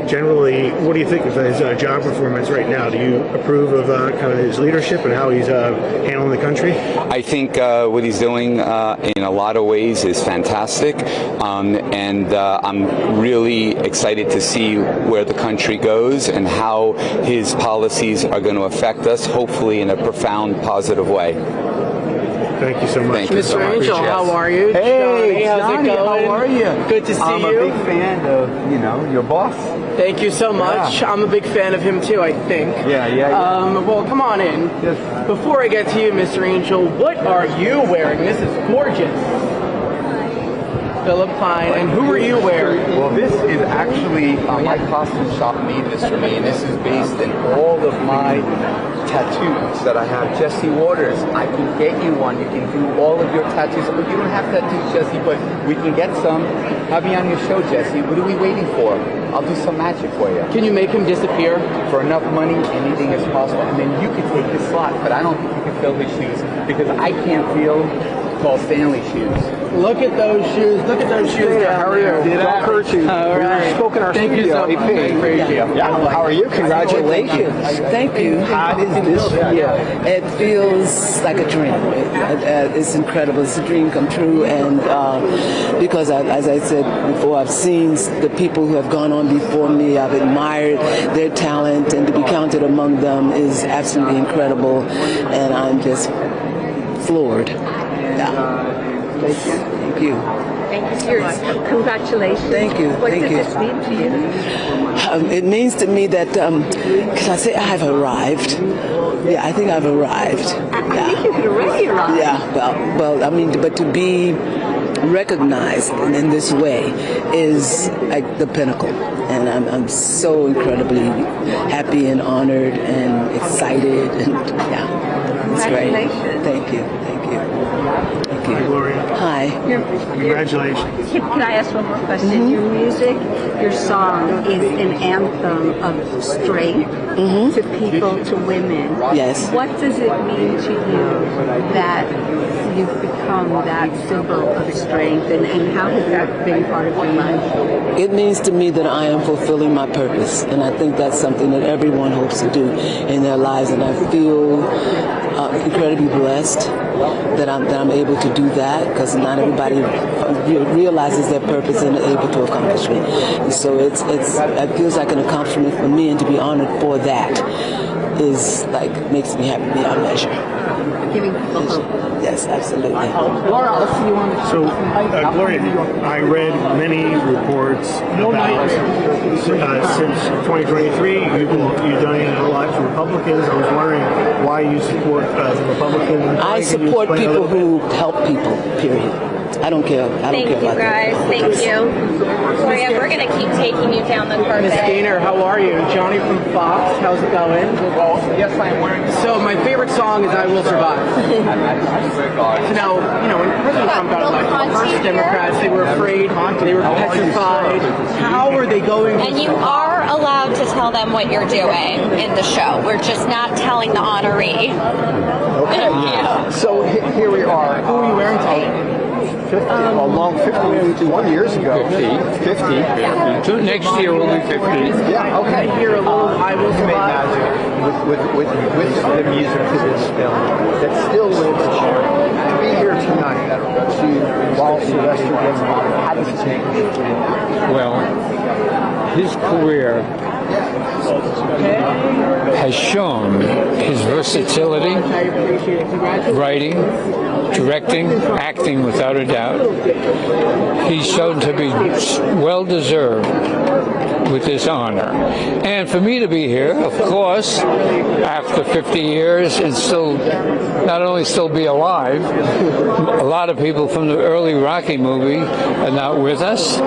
generally, what do you think of his job performance right now? Do you approve of kind of his leadership and how he's handling the country? I think what he's doing in a lot of ways is fantastic, and I'm really excited to see where the country goes and how his policies are going to affect us, hopefully in a profound, positive way. Thank you so much. Mr. Angel, how are you? Hey, Johnny, how's it going? How are you? Good to see I'm you. a big fan of, your boss. Thank you so much. Yeah. I'm a big fan of him too, I think. Yeah. Well, come on in. Yes. Before I get to you, Mr. Angel, what are you wearing? This is gorgeous. Philip Klein. And who are you wearing? Well, this is actually my costume shop made this for me, and this is based in all of my tattoos that I have. Jesse Waters, I can get you one. You can do all of your tattoos. Oh, you don't have tattoos, Jesse, but we can get some. Have me on your show, Jesse. What are we waiting for? I'll do some magic for you. Can you make him disappear? For enough money, anything is possible. And then you can take the slot, but I don't think you can fill his shoes because I can't feel Paul Stanley shoes. Look at those shoes. Look at those shoes. How are you? John Curtis. All right. We spoke in our Thank you studio. so much. AP. Yeah. How are you? Congratulations. Thank you. How does this feel? It feels like a dream. It's incredible. It's a dream come true. And because, as I said before, I've seen the people who have gone on before me. I've admired their talent, and to be counted among them is absolutely incredible. And I'm just floored. Yeah. Thank you. Thank you. Congratulations. Thank you. What Thank does you. this mean to you? It means to me that, can I say I've arrived? Yeah, I think I've arrived. I think you've already arrived. Yeah, well, I mean, but to be recognized in this way is like the pinnacle. And I'm so incredibly happy and honored and excited. And yeah, it's great. Congratulations. Thank you. Thank you. Thank you. Hi, Gloria. Hi. Congratulations. Can I ask one more question? Your music, your song is an anthem of strength to people, to women. Yes. What does it mean to you that you've become that symbol of strength, and how has that been part of your life? It means to me that I am fulfilling my purpose, and I think that's something that everyone hopes to do in their lives, and I feel incredibly blessed that I'm able to do that, because not everybody realizes their purpose and are able to accomplish it. So it feels like an accomplishment for me, and to be honored for that is like makes me happy beyond measure. Giving people hope. Yes, absolutely. Laura, I'll see you on the So, Gloria, I read many reports about since 2023, you've donated a lot to Republicans. I was wondering why you support the Republicans. I support people who help people, period. I don't care. I don't care about that. Thank you. Gloria, we're going to keep taking you down the carpet. Miss Gaynor, how are you? Johnny from Fox, how's it going? Well, yes, I am wearing. So my favorite song is "I Will Survive." So now, when President Trump got elected, the first Democrats, they were afraid, they were petrified. How are they going? And you are allowed to tell them what you're doing in the show. We're just not telling the honoree. Okay. So here we are. Who are you wearing today? 50, along 51 years ago. 50. So next year will be 50. Yeah, okay. Here a little "I Will Survive." With the music to this film that still lives to be here tonight to while Sylvester gets on. How does it change? Well, his career has shown his versatility, writing, directing, acting without a doubt. He's shown to be well-deserved with this honor. And for me to be here, of course, after 50 years and still, not only still be alive, a lot of people from the early Rocky movie are not with us.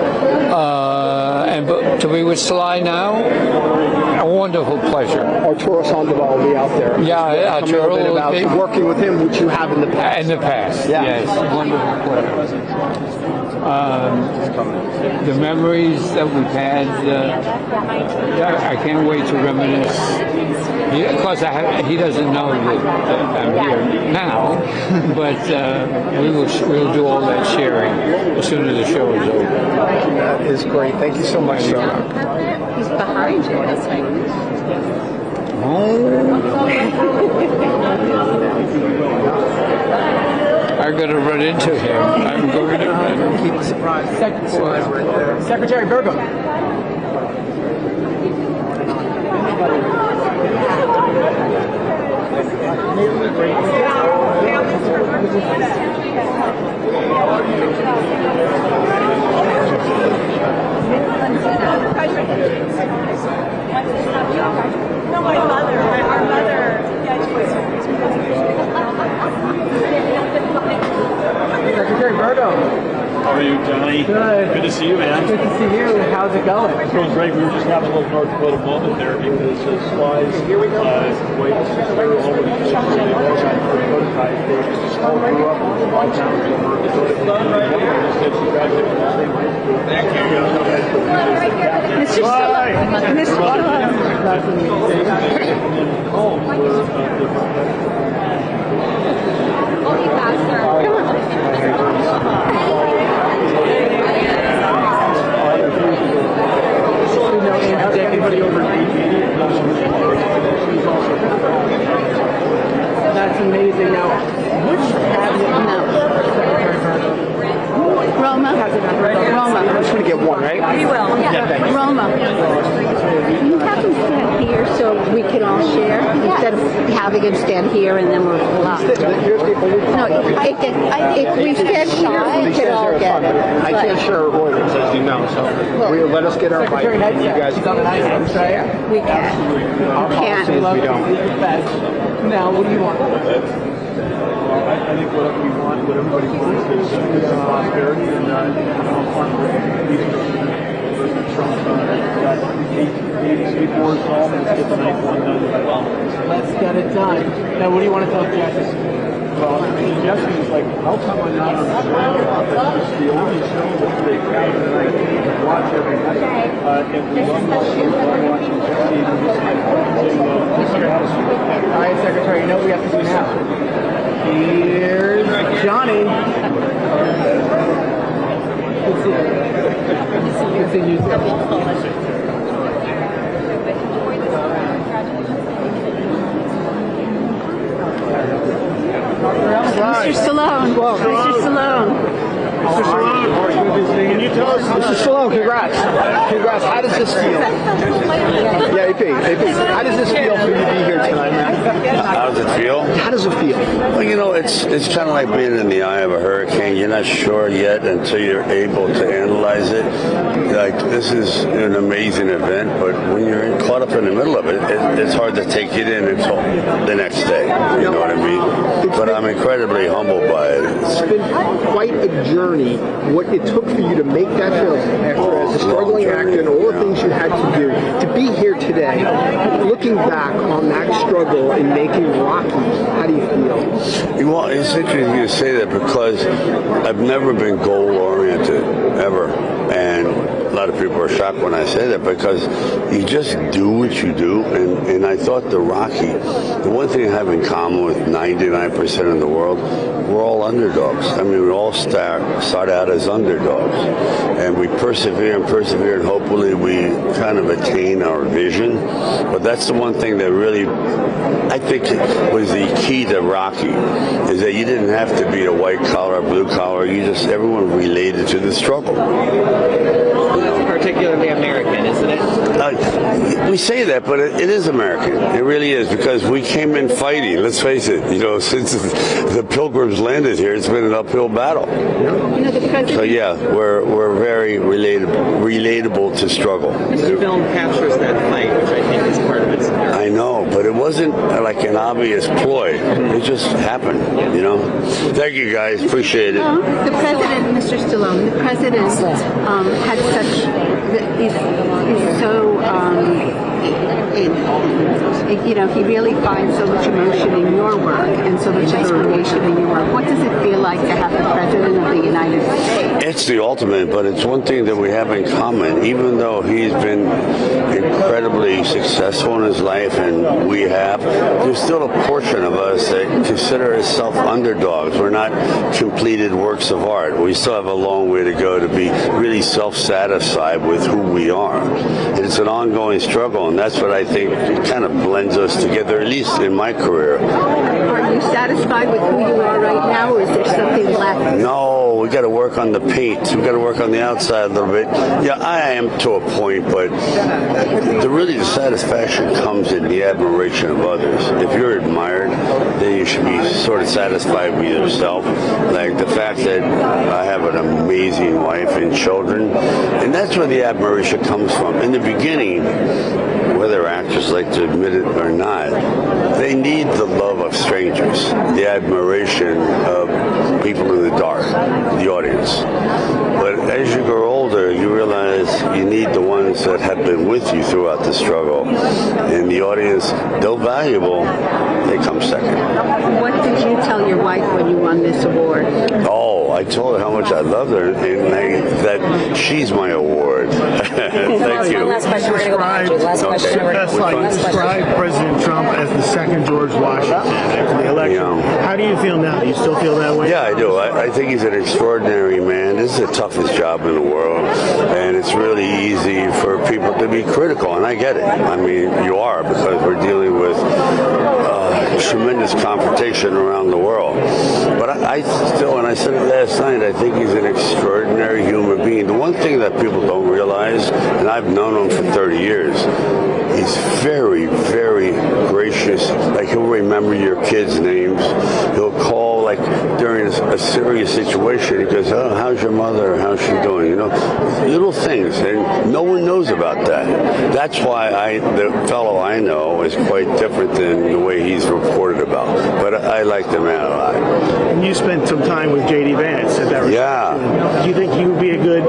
But to be with Sly now, a wonderful pleasure. Arturo Sandoval will be out there. Yeah, Tell me a little bit about working with him, which you have in the past. In the past, yeah. Yes, wonderful pleasure. The memories that we've had, I can't wait to reminisce. Of course, he doesn't know that I'm here now, but we'll do all that sharing as soon as the show is over. That is great. Thank you so much, sir. He's behind you. That's I'm going to run into him. I'm going to run. Keep it surprised. Secretary Burgum. No, my mother. Our mother. Secretary Burgum. How are you, Johnny? Good. Good to see you, man. Good to see you. How's it going? It's going great. We were just having a little North Dakota moment there because his slides, way all over the prototype. They just all grew up in small towns over Mr. Stallone. Mr. Stallone. That's amazing. Now, which cabinet? Roma. Roma. I'm just going to get one, right? We will. Yeah, thank you. Roma. You have them stand here so we can all share instead of having them stand here and then we're blocked. No, if we stand here, we can all get it. I can't share orders, as you know, so let us get our bite. You guys She's on an ice tray. We can. Our policy is we don't. Now, what do you want? I think what we want, what everybody wants is prosperity and Trump got 8 more solved. Let's get the ninth one done. Let's get it done. Now, what do you want to tell Justice? Well, the suggestion is like, how come I'm not on the board? It's the only show that they have that I can watch every night. And we love watching TV. All right, Secretary, you know what we have to do now. Here's Johnny. Good seeing you. Mr. Stallone. Mr. Stallone. Mr. Stallone, can you tell us, Mr. Stallone, congrats. Congrats. How does this feel? Yeah, AP. How does this feel for you to be here tonight, man? How does it feel? How does it feel? Well, you know, it's kind of like being in the eye of a hurricane. You're not sure yet until you're able to analyze it. Like, this is an amazing event, but when you're caught up in the middle of it, it's hard to take it in until the next day. You know what I mean? But I'm incredibly humbled by it. It's been quite a journey, what it took for you to make that film after as a struggling actor and all the things you had to do. To be here today, looking back on that struggle in making Rocky, how do you feel? Well, it's interesting you say that because I've never been goal-oriented, ever. And a lot of people are shocked when I say that because you just do what you do. And I thought the one thing I have in common with 99% of the world, we're all underdogs. I mean, we all start out as underdogs. And we persevere and hopefully we kind of attain our vision. But that's the one thing that really, I think, was the key to Rocky, is that you didn't have to be a white collar, blue collar. Everyone related to the struggle. It's particularly American, isn't it? We say that, but it is American. It really is, because we came in fighting. Let's face it. You know, since the Pilgrims landed here, it's been an uphill battle. So yeah, we're very relatable to struggle. The film captures that fight, which I think is part of its. I know, but it wasn't like an obvious ploy. It just happened. You know. Thank you guys. Appreciate it. The president, Mr. Stallone, the president had such, is so, he really finds so much emotion in your work and so much inspiration in your work. What does it feel like to have the president of the United States? It's the ultimate, but it's one thing that we have in common. Even though he's been incredibly successful in his life, and we have, there's still a portion of us that consider ourselves underdogs. We're not completed works of art. We still have a long way to go to be really self-satisfied with who we are. And it's an ongoing struggle, and that's what I think kind of blends us together, at least in my career. Are you satisfied with who you are right now, or is there something left? No, we got to work on the paint. We got to work on the outside a little bit. Yeah, I am to a point, but the satisfaction comes in the admiration of others. If you're admired, then you should be sort of satisfied with yourself. Like the fact that I have an amazing wife and children, and that's where the admiration comes from. In the beginning, whether actors like to admit it or not, they need the love of strangers, the admiration of people in the dark, the audience. But as you grow older, you realize you need the ones that have been with you throughout the struggle. And the audience, though valuable, they come second. What did you tell your wife when you won this award? Oh, I told her how much I loved her and that she's my award. Thank you. Last question. We're going to go back to you. Last question. Describe President Trump as the second George Washington after the election. Yeah. How do you feel now? Do you still feel that way? Yeah, I do. I think he's an extraordinary man. This is the toughest job in the world, and it's really easy for people to be critical, and I get it. I mean, you are, because we're dealing with tremendous confrontation around the world. But I still, and I said it last night, I think he's an extraordinary human being. The one thing that people don't realize, and I've known him for 30 years, he's very, very gracious. Like, he'll remember your kids' names. He'll call, like, during a serious situation. He goes, oh, how's your mother? How's she doing? You know, little things. And no one knows about that. That's why the fellow I know is quite different than the way he's reported about. But I like the man a lot. And you spent some time with J.D. Vance at that reception. Yeah. Do you think he would be a good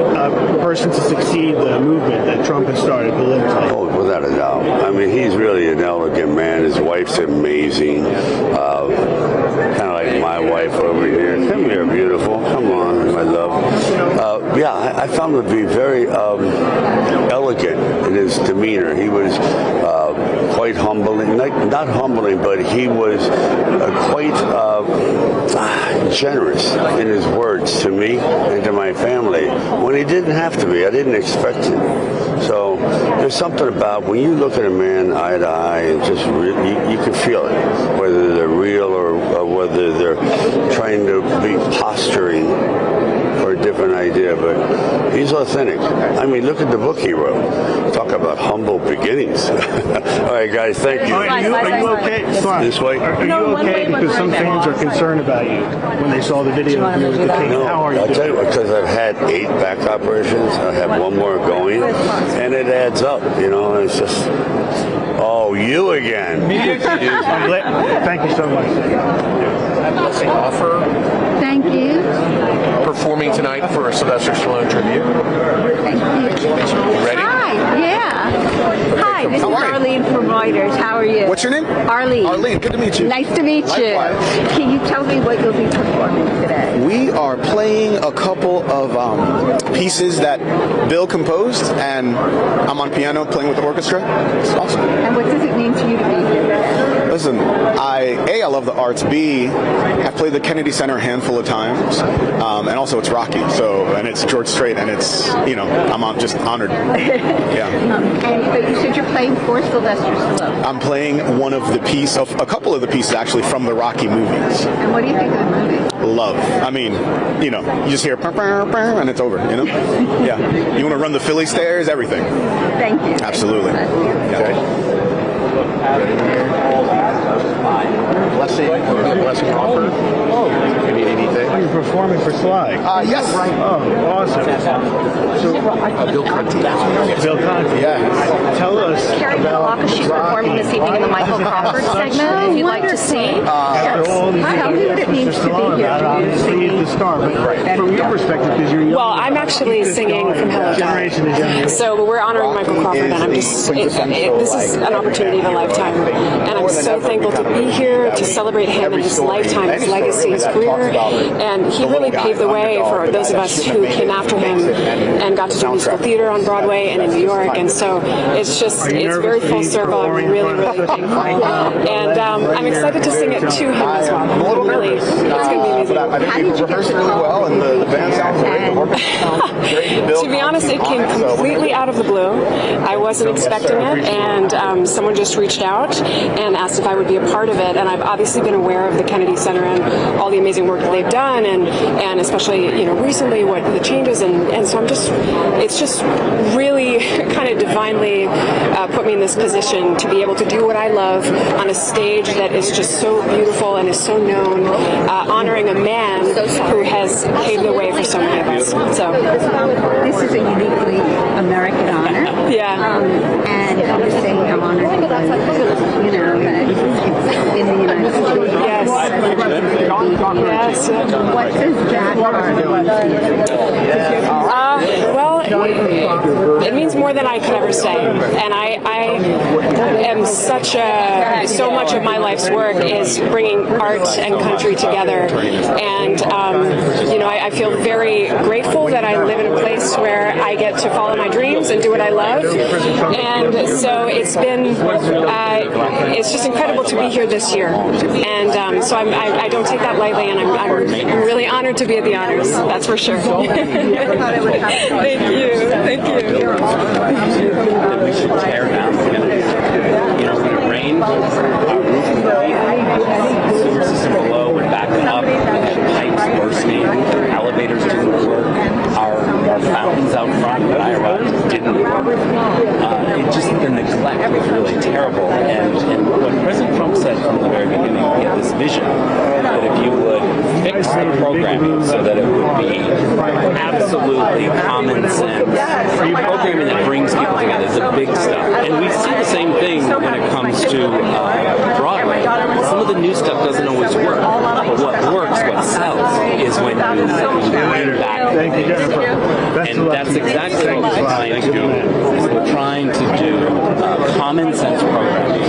person to succeed the movement that Trump has started politically? Oh, without a doubt. I mean, he's really an elegant man. His wife's amazing. Kind of like my wife over here. Come here, beautiful. Come on, my love. Yeah, I found him to be very elegant in his demeanor. He was quite humbling. Not humbling, but he was quite generous in his words to me and to my family when he didn't have to be. I didn't expect it. So there's something about when you look at a man eye to eye, and just you can feel it, whether they're real or whether they're trying to be posturing for a different idea. But he's authentic. I mean, look at the book he wrote. Talk about humble beginnings. All right, guys, thank you. Are you okay? This way? Are you okay? Because some fans are concerned about you when they saw the video of you with the king. No, How are you I'll doing? tell you, because I've had 8 back operations. I have 1 more going, and it adds up, you know. It's just, oh, you again. Thank you so much. Blessing offer. Thank you. Performing tonight for a Sylvester Stallone tribute. Thank you. Ready? Hi, yeah. Hi, this is Arlene from Reuters. How are you? What's your name? Arlene. Arlene, good to meet you. Nice to meet you. Likewise. Can you tell me what you'll be performing today? We are playing a couple of pieces that Bill composed, and I'm on piano playing with the orchestra. It's awesome. And what does it mean to you to be here? Listen, I love the arts. B, I've played the Kennedy Center a handful of times, and also it's Rocky. And it's George Strait, and it's, you know, I'm just honored. Yeah. But you said you're playing for Sylvester Stallone. I'm playing a couple of the pieces actually from the Rocky movies. And what do you think of the movie? Love. I mean, you know, you just hear and it's over, you know? Yeah. You want to run the Philly stairs, everything. Thank you. Absolutely. Yeah. Blessing offer. You need anything? You're performing for Sly. Yes. Oh, awesome. So, Bill Conti. Bill Conti. Yeah. Tell us Carrie about Milwaukee, she's performing this evening in the Michael Crawford segment, if you'd like to see. After all these Tell me what it means to be here. Obviously, it's the star, but from your perspective, because you're young. Well, I'm actually singing from Hello Generation to generation. So we're honoring Michael Crawford, and I'm just, this is an opportunity of a lifetime. And I'm so thankful to be here to celebrate him and his lifetime, his legacy, his career. And he really paved the way for those of us who came after him and got to do musical theater on Broadway and in New York. And so it's very full circle. I'm really, really thankful. And I'm excited to sing it to him as well. Really, it's going to be amazing. How did you get the call? To be honest, it came completely out of the blue. I wasn't expecting it, and someone just reached out and asked if I would be a part of it. And I've obviously been aware of the Kennedy Center and all the amazing work that they've done, and especially, you know, recently what the changes, and so it's just really kind of divinely put me in this position to be able to do what I love on a stage that is just so beautiful and is so known, honoring a man who has paved the way for so many of us. So this is a uniquely American honor. Yeah. And I'm just saying I'm honored because, you know, that it's in the United States. Yes. Yes. What does that part of it? more than I could ever say. And I am so much of my life's work is bringing art and country together. And, I feel very grateful that I live in a place where I get to follow my dreams and do what I love. And so it's been, it's just incredible to be here this year. And so I don't take that lightly, and I'm really honored to be at the honors. That's for sure. Thank you. Thank you. That we should tear down the Kennedy Center. You know, when it rained, our roof would leak, the sewer system below would back up, we had pipes bursting, elevators didn't work, our fountains out front when I arrived didn't work. The neglect was really terrible. And what President Trump said from the very beginning, he had this vision that if you would fix the programming so that it would be absolutely common sense, programming that brings people together, the big stuff. And we see the same thing when it comes to Broadway. Some of the new stuff doesn't always work, but what works, what sells, is when you bring back. Thank you, Jennifer. And that's exactly what we're trying to do. We're trying to do common sense programming.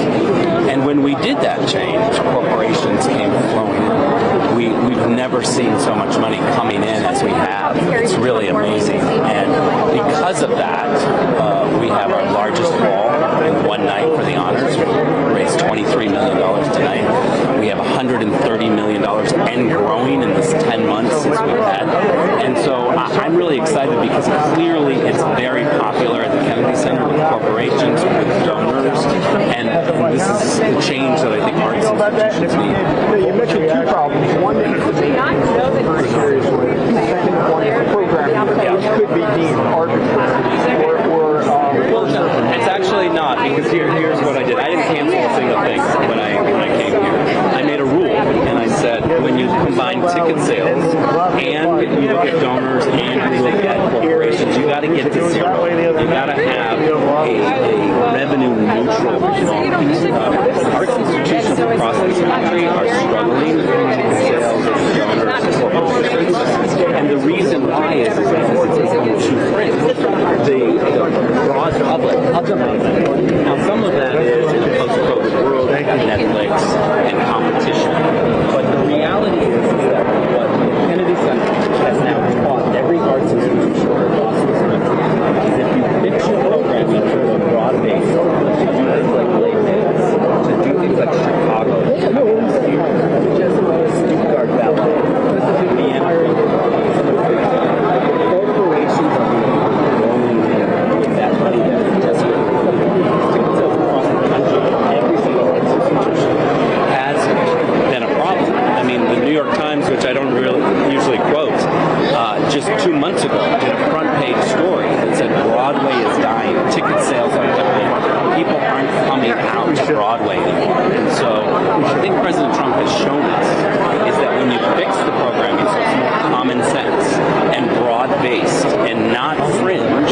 And when we did that change, corporations came flowing in. We've never seen so much money coming in as we have. It's really amazing. And because of that, we have our largest ball in one night for the honors. We raised $23 million tonight. We have $130 million and growing in this 10 months since we've had. And so I'm really excited because clearly it's very popular at the Kennedy Center with corporations, with donors, and this is the change that I think arts institutions need. You mentioned two problems. One is the very serious one. The second one is programming, which could be deemed arbitrary Well, no, it's actually not, because here's what I did. I didn't cancel a single thing when I came here. I made a rule, and I said when you combine ticket sales and you look at donors and you look at corporations, you got to get to zero. You got to have a revenue neutral model. Arts institutions across this country are struggling with ticket sales, donors, and corporations. And the reason why is because it's too fringe. The broad public. Now, some of that is in the post-COVID world, Netflix and competition. But the reality is that what the Kennedy Center has now taught every arts institution across this country is if you fix your programming to a broad base, to do things like Les Mis, to do things like Chicago, to Stuttgart Ballet, Vienna, corporations are rolling in with that money that is desperately across the country. Every single arts institution has been a problem. I mean, the New York Times, which I don't really usually quote, just 2 months ago did a front page story that said Broadway is dying, ticket sales are dying, people aren't coming out to Broadway anymore. And so I think President Trump has shown us is that when you fix the programming so it's more common sense and broad-based and not fringe,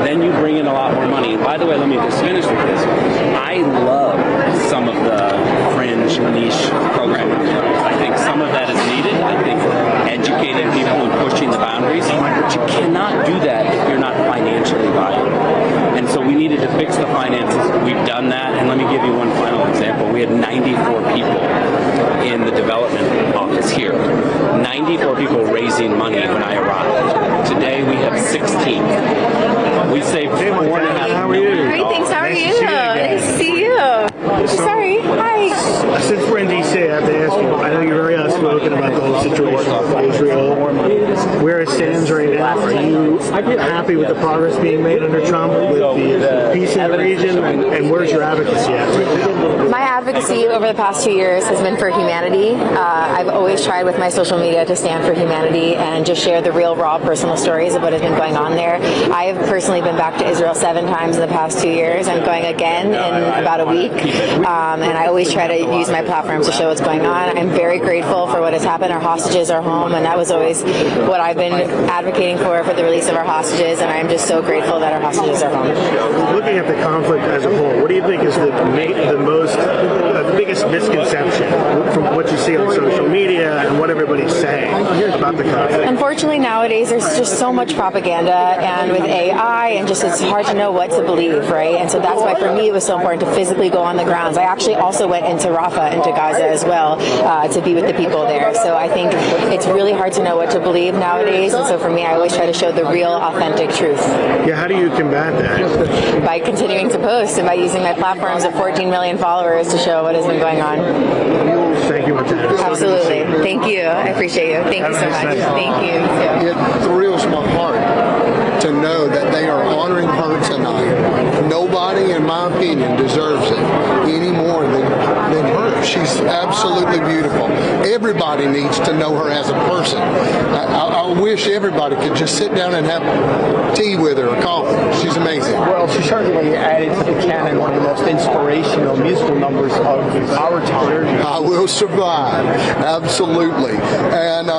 then you bring in a lot more money. And by the way, let me just finish with this. I love some of the fringe niche programming. I think some of that is needed. I think educating people and pushing the boundaries, but you cannot do that if you're not financially viable. And so we needed to fix the finances. We've done that. And let me give you one final example. We had 94 people in the development office here. 94 people raising money when I arrived. Today we have 16. We saved $4.5 million. Great, thanks. How are you? Nice to see you. Sorry. Hi. Since we're in D.C., I have to ask you, I know you're very outspoken about the whole situation with Israel, where it stands right now. Are you happy with the progress being made under Trump with the peace in the region, and where's your advocacy at right now? My advocacy over the past 2 years has been for humanity. I've always tried with my social media to stand for humanity and just share the real, raw, personal stories of what has been going on there. I have personally been back to Israel 7 times in the past 2 years. I'm going again in about a week, and I always try to use my platform to show what's going on. I'm very grateful for what has happened. Our hostages are home, and that was always what I've been advocating for the release of our hostages, and I'm just so grateful that our hostages are home. Looking at the conflict as a whole, what do you think is the biggest misconception from what you see on social media and what everybody's saying about the conflict? Unfortunately, nowadays there's just so much propaganda, and with AI, and just it's hard to know what to believe, right? And so that's why for me it was so important to physically go on the grounds. I actually also went into Rafah, into Gaza as well, to be with the people there. So I think it's really hard to know what to believe nowadays, and so for me I always try to show the real, authentic truth. Yeah, how do you combat that? By continuing to post and by using my platforms of 14 million followers to show what has been going on. Thank you, Martina. Absolutely. Thank you. I appreciate you. Thank you so much. Thank you. It thrills my heart to know that they are honoring her tonight. Nobody, in my opinion, deserves it any more than her. She's absolutely beautiful. Everybody needs to know her as a person. I wish everybody could just sit down and have tea with her or coffee. She's amazing. Well, she certainly added to the canon one of the most inspirational musical numbers of our time. I Will Survive. Absolutely. And,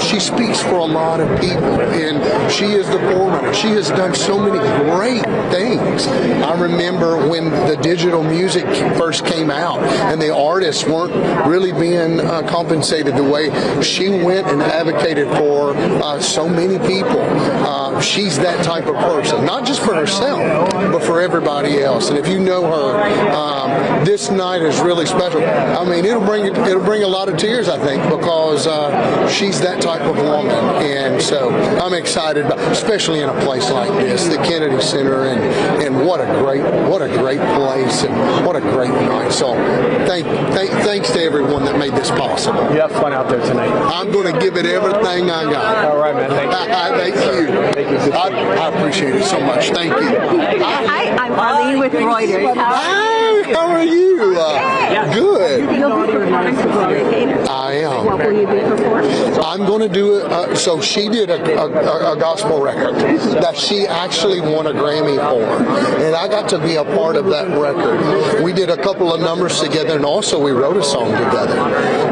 she speaks for a lot of people, and she is the forerunner. She has done so many great things. I remember when the digital music first came out and the artists weren't really being compensated the way she went and advocated for so many people. She's that type of person, not just for herself, but for everybody else. And if you know her, this night is really special. I mean, it'll bring a lot of tears, I think, because she's that type of woman. And so I'm excited, especially in a place like this, the Kennedy Center, and what a great place, and what a great night. So thanks to everyone that made this possible. You have fun out there tonight. I'm going to give it everything I got. All right, man. Thank you. Thank you. I appreciate it so much. Thank you. Hi, I'm Arlene with Reuters. Hi, how are you? Good. You'll be performing for Gloria Gaynor. I am. What will you be performing? I'm going to do it. So she did a gospel record that she actually won a Grammy for, and I got to be a part of that record. We did a couple of numbers together, and also we wrote a song together.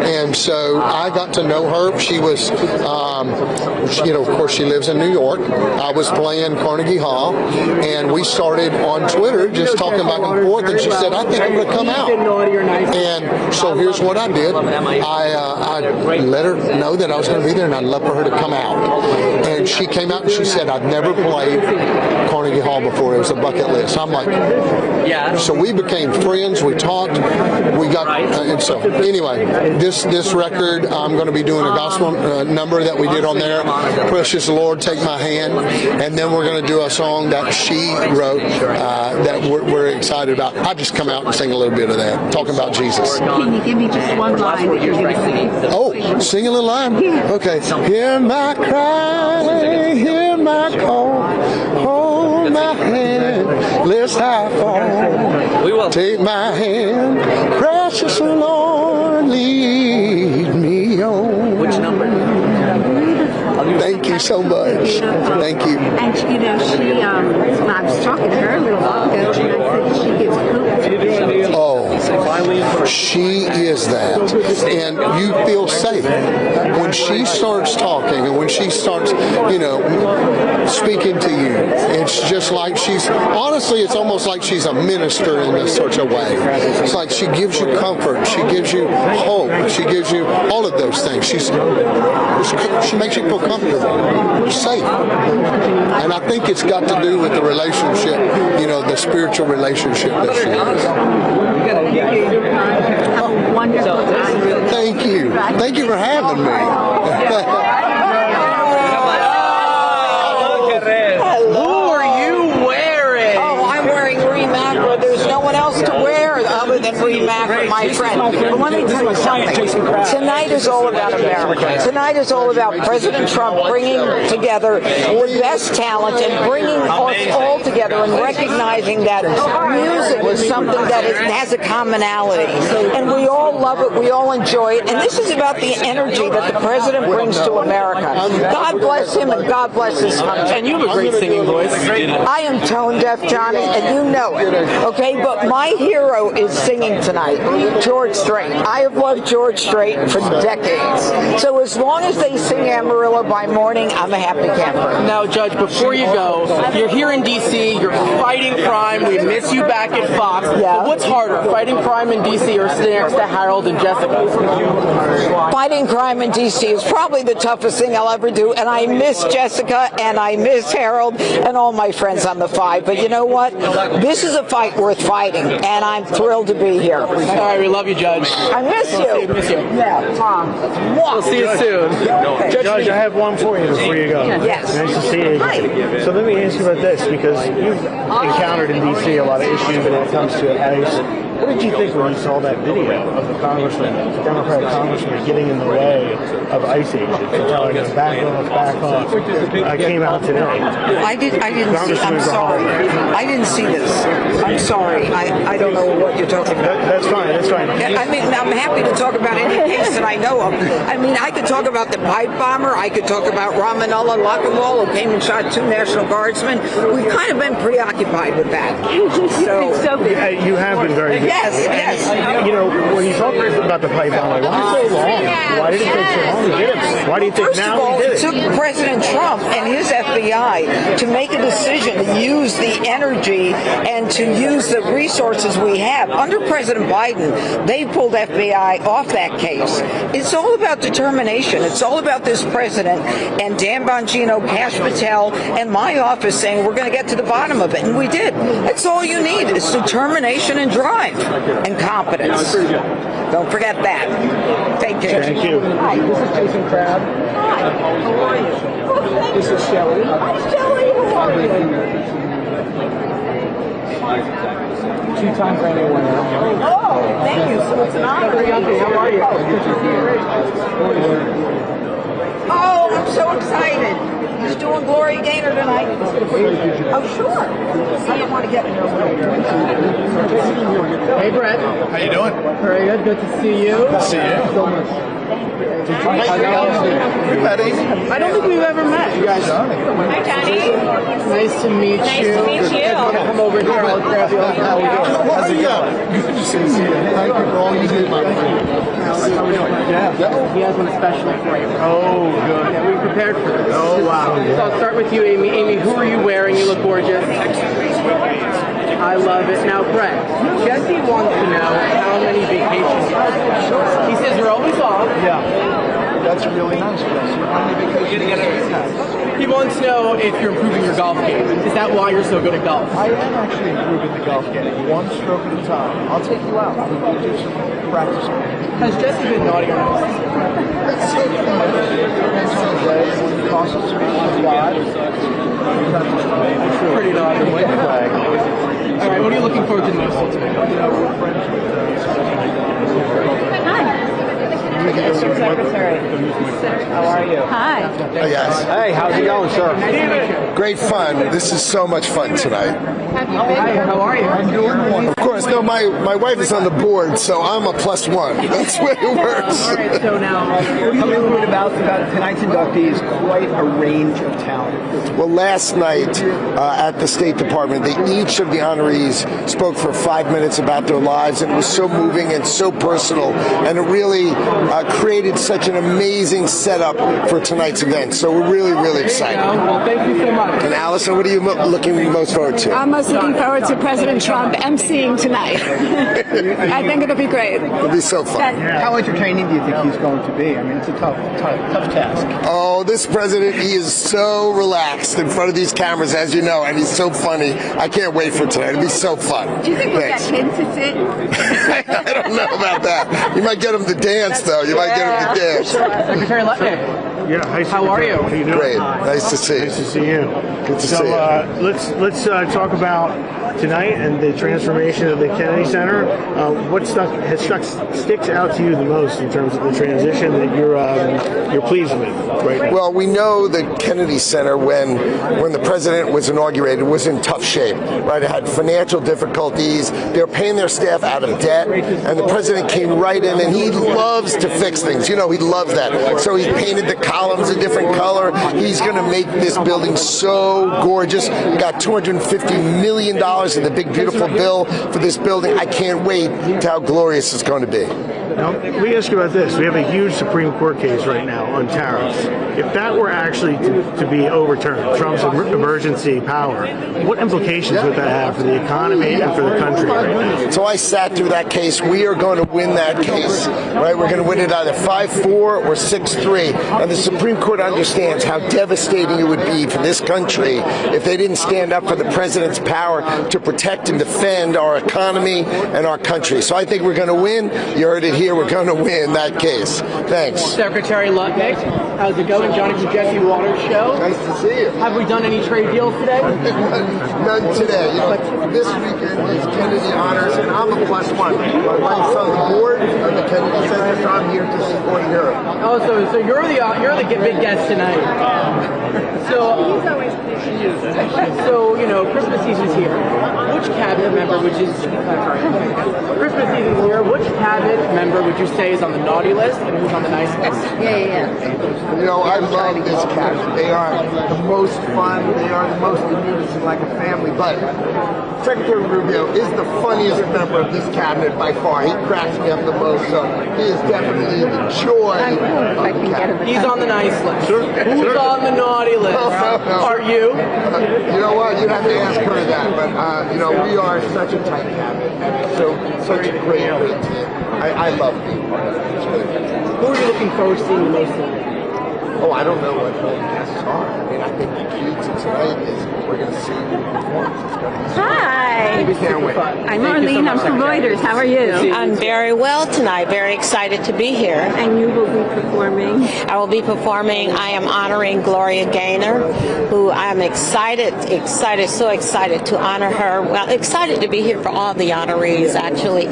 And so I got to know her. She was, of course, she lives in New York. I was playing Carnegie Hall, and we started on Twitter just talking back and forth, and she said, I think I'm going to come out. And so here's what I did. I let her know that I was going to be there, and I'd love for her to come out. And she came out and she said, I've never played Carnegie Hall before. It was a bucket list. I'm like, yeah. So we became friends. We talked. We got, and so anyway, this record, I'm going to be doing a gospel number that we did on there, Precious Lord, Take My Hand, and then we're going to do a song that she wrote that we're excited about. I'll just come out and sing a little bit of that, talking about Jesus. Can you give me just one line that you're going to sing? Oh, sing a little line? Okay. Hear my cry, hear my call, hold my hand, lest I fall. We will. Take my hand, precious Lord, lead me on. Which number? Thank you so much. Thank you. And I was talking to her a little while ago, and I said she gives hope to people. Oh, she is that. And you feel safe. When she starts talking and when she starts, speaking to you, it's just like honestly, it's almost like she's a minister in such a way. It's like she gives you comfort. She gives you hope. She gives you all of those things. She makes you feel comfortable, safe. And I think it's got to do with the relationship, the spiritual relationship that she has. Wonderful. Thank you. Thank you for having me. Who are you wearing? Oh, I'm wearing Remac. There's no one else to wear other than Remac, my friend. But let me tell you something. Tonight is all about America. Tonight is all about President Trump bringing together the best talent and bringing us all together and recognizing that music is something that has a commonality. And we all love it. We all enjoy it. And this is about the energy that the president brings to America. God bless him and God bless his country. And you have a great singing voice. I am tone deaf, Johnny, and you know it. Okay, but my hero is singing tonight. George Strait. I have loved George Strait for decades. So as long as they sing Amarillo by morning, I'm a happy camper. Now, Judge, before you go, you're here in D.C., you're fighting crime, we miss you back at Fox. Yeah. But what's harder, fighting crime in D.C. or sitting next to Harold and Jessica? Fighting crime in D.C. is probably the toughest thing I'll ever do, and I miss Jessica, and I miss Harold, and all my friends on the 5. But you know what? This is a fight worth fighting, and I'm thrilled to be here. All right, we love you, Judge. I miss you. Miss you. Yeah. We'll see you soon. Judge, I have one for you before you go. Yes. Nice to see you. Hi. So let me ask you about this, because you've encountered in D.C. a lot of issues when it comes to ICE. What did you think when you saw that video of the congressman, the Democratic congressman, getting in the way of ICE agents and telling them back off? Came out today. I didn't see. I'm sorry. I didn't see this. I'm sorry. I don't know what you're talking about. That's fine. That's fine. I mean, I'm happy to talk about any case that I know of. I mean, I could talk about the pipe bomber. I could talk about Ramanullah Lakawal, who came and shot 2 National Guardsmen. We've kind of been preoccupied with that. So you have been very good. Yes. You know, when you talk about the pipe bomber, why so long? Why did it take so long to get it? Why do you think First now of all, we did it took President Trump and his FBI to make a decision to use the energy and to use the resources we have. Under President Biden, they pulled FBI off that case. It's all about determination. It's all about this president and Dan Bongino, Kash Patel, and my office saying we're going to get to the bottom of it. And we did. That's all you need. It's determination and drive and competence. Don't forget that. Take care. Thank you. Hi, this is Jason Crabb. Hi, how are you? This is Shelley. Hi, Shelley. How are you? 2-time Grammy winner. Oh, thank you. So it's an honor. How are you? Oh, I'm so excited. He's doing Gloria Gaynor tonight. Oh, sure. I don't want to get in your way. Hey, Brett. How you doing? Very good. Good to see you. Good to see you. So much. I don't think we've ever met, you guys. Hi, Johnny. Nice to meet Nice you. to meet you. Come over here. I'll grab you. How's it going? Good to see you. Thank you for all you did, my friend. How we doing? Yeah. He has one especially for you. Oh, good. Yeah, we prepared for this. Oh, wow. So I'll start with you, Amy. Amy, who are you wearing? You look gorgeous. I love it. Now, Brett, Jesse wants to know how many vacations you have. He says you're always off. Yeah. That's really nice, Chris. How many vacations do you have? He wants to know if you're improving your golf game. Is that why you're so good at golf? I am actually improving the golf game, one stroke at a time. I'll take you out. We'll do some practice. Has Jesse been naughty or nice? Depends on the day. When it costs us a lot, Pretty naughty. All right, what are you looking forward to the most today? How are you? Hi. Hey, guys. Hey, how's it going, sir? Great fun. This is so much fun tonight. Hi, how are you? Of course, no, my wife is on the board, so I'm a +1. That's the way it works. All right, so now, What do you know about tonight's inductees? Quite a range of talent. Well, last night at the State Department, each of the honorees spoke for 5 minutes about their lives, and it was so moving and so personal, and it really created such an amazing setup for tonight's event. So we're really, really excited. well, thank you so much. And Allison, what are you looking most forward to? I'm most looking forward to President Trump emceeing tonight. I think it'll be great. It'll be so fun. How entertaining do you think he's going to be? I mean, it's a tough task. Oh, this president, he is so relaxed in front of these cameras, as you know, and he's so funny. I can't wait for tonight. It'll be so fun. Do you think we'll get Thanks. him to sit? I don't know about that. You might get him to dance, though. You might get him to dance. Secretary Letnick. Yeah, hi, How are you? How you doing? Great. Nice to see you. Nice to see you. Good to so, see you. Let's talk about tonight and the transformation of the Kennedy Center. What sticks out to you the most in terms of the transition that you're pleased with right now? Well, we know the Kennedy Center, when the president was inaugurated, was in tough shape. Right, it had financial difficulties. They were paying their staff out of debt, and the president came right in, and he loves to fix things. You know, he loves that. So he painted the columns a different color. He's going to make this building so gorgeous. We got $250 million in the big, beautiful bill for this building. I can't wait to how glorious it's going to be. Now, let me ask you about this. We have a huge Supreme Court case right now on tariffs. If that were actually to be overturned, Trump's emergency power, what implications would that have for the economy and for the country right now? So I sat through that case. We are going to win that case, right? We're going to win it either 5-4 or 6-3. And the Supreme Court understands how devastating it would be for this country if they didn't stand up for the president's power to protect and defend our economy and our country. So I think we're going to win. You heard it here. We're going to win that case. Thanks. Secretary Lutnick, how's it going? Johnny from Jesse Waters Show. Nice to see you. Have we done any trade deals today? None today. You know, this weekend is Kennedy Honors, and I'm a +1. My wife's on the board of the Kennedy Center, so I'm here to support her. Oh, so you're the big guest tonight. So you know, Christmas season's here. Which cabinet member would you? Christmas season's here. Which cabinet member would you say is on the naughty list and who's on the nice list? Yeah. You know, I love this cabinet. They are the most fun. They are the most amusing, like a family. But Secretary Rubio is the funniest member of this cabinet by far. He cracks me up the most. So he is definitely the joy of the cabinet. He's on the nice list. Who's on the naughty list? Are you? You know what? You have to ask her that. But you know, we are such a tight cabinet, and so such a great team. I love being part of it. It's really fantastic. Who are you looking forward to seeing the most tonight? Oh, I don't know what the guests are. I mean, I think the key to tonight is we're going to see who performs. It's going to be Hi. We can't wait. I'm Arlene. I'm from Reuters. How are you? I'm very well tonight. Very excited to be here. And you will be performing? I will be performing. I am honoring Gloria Gaynor, who I'm excited, so excited to honor her. Well, excited to be here for all the honorees, actually.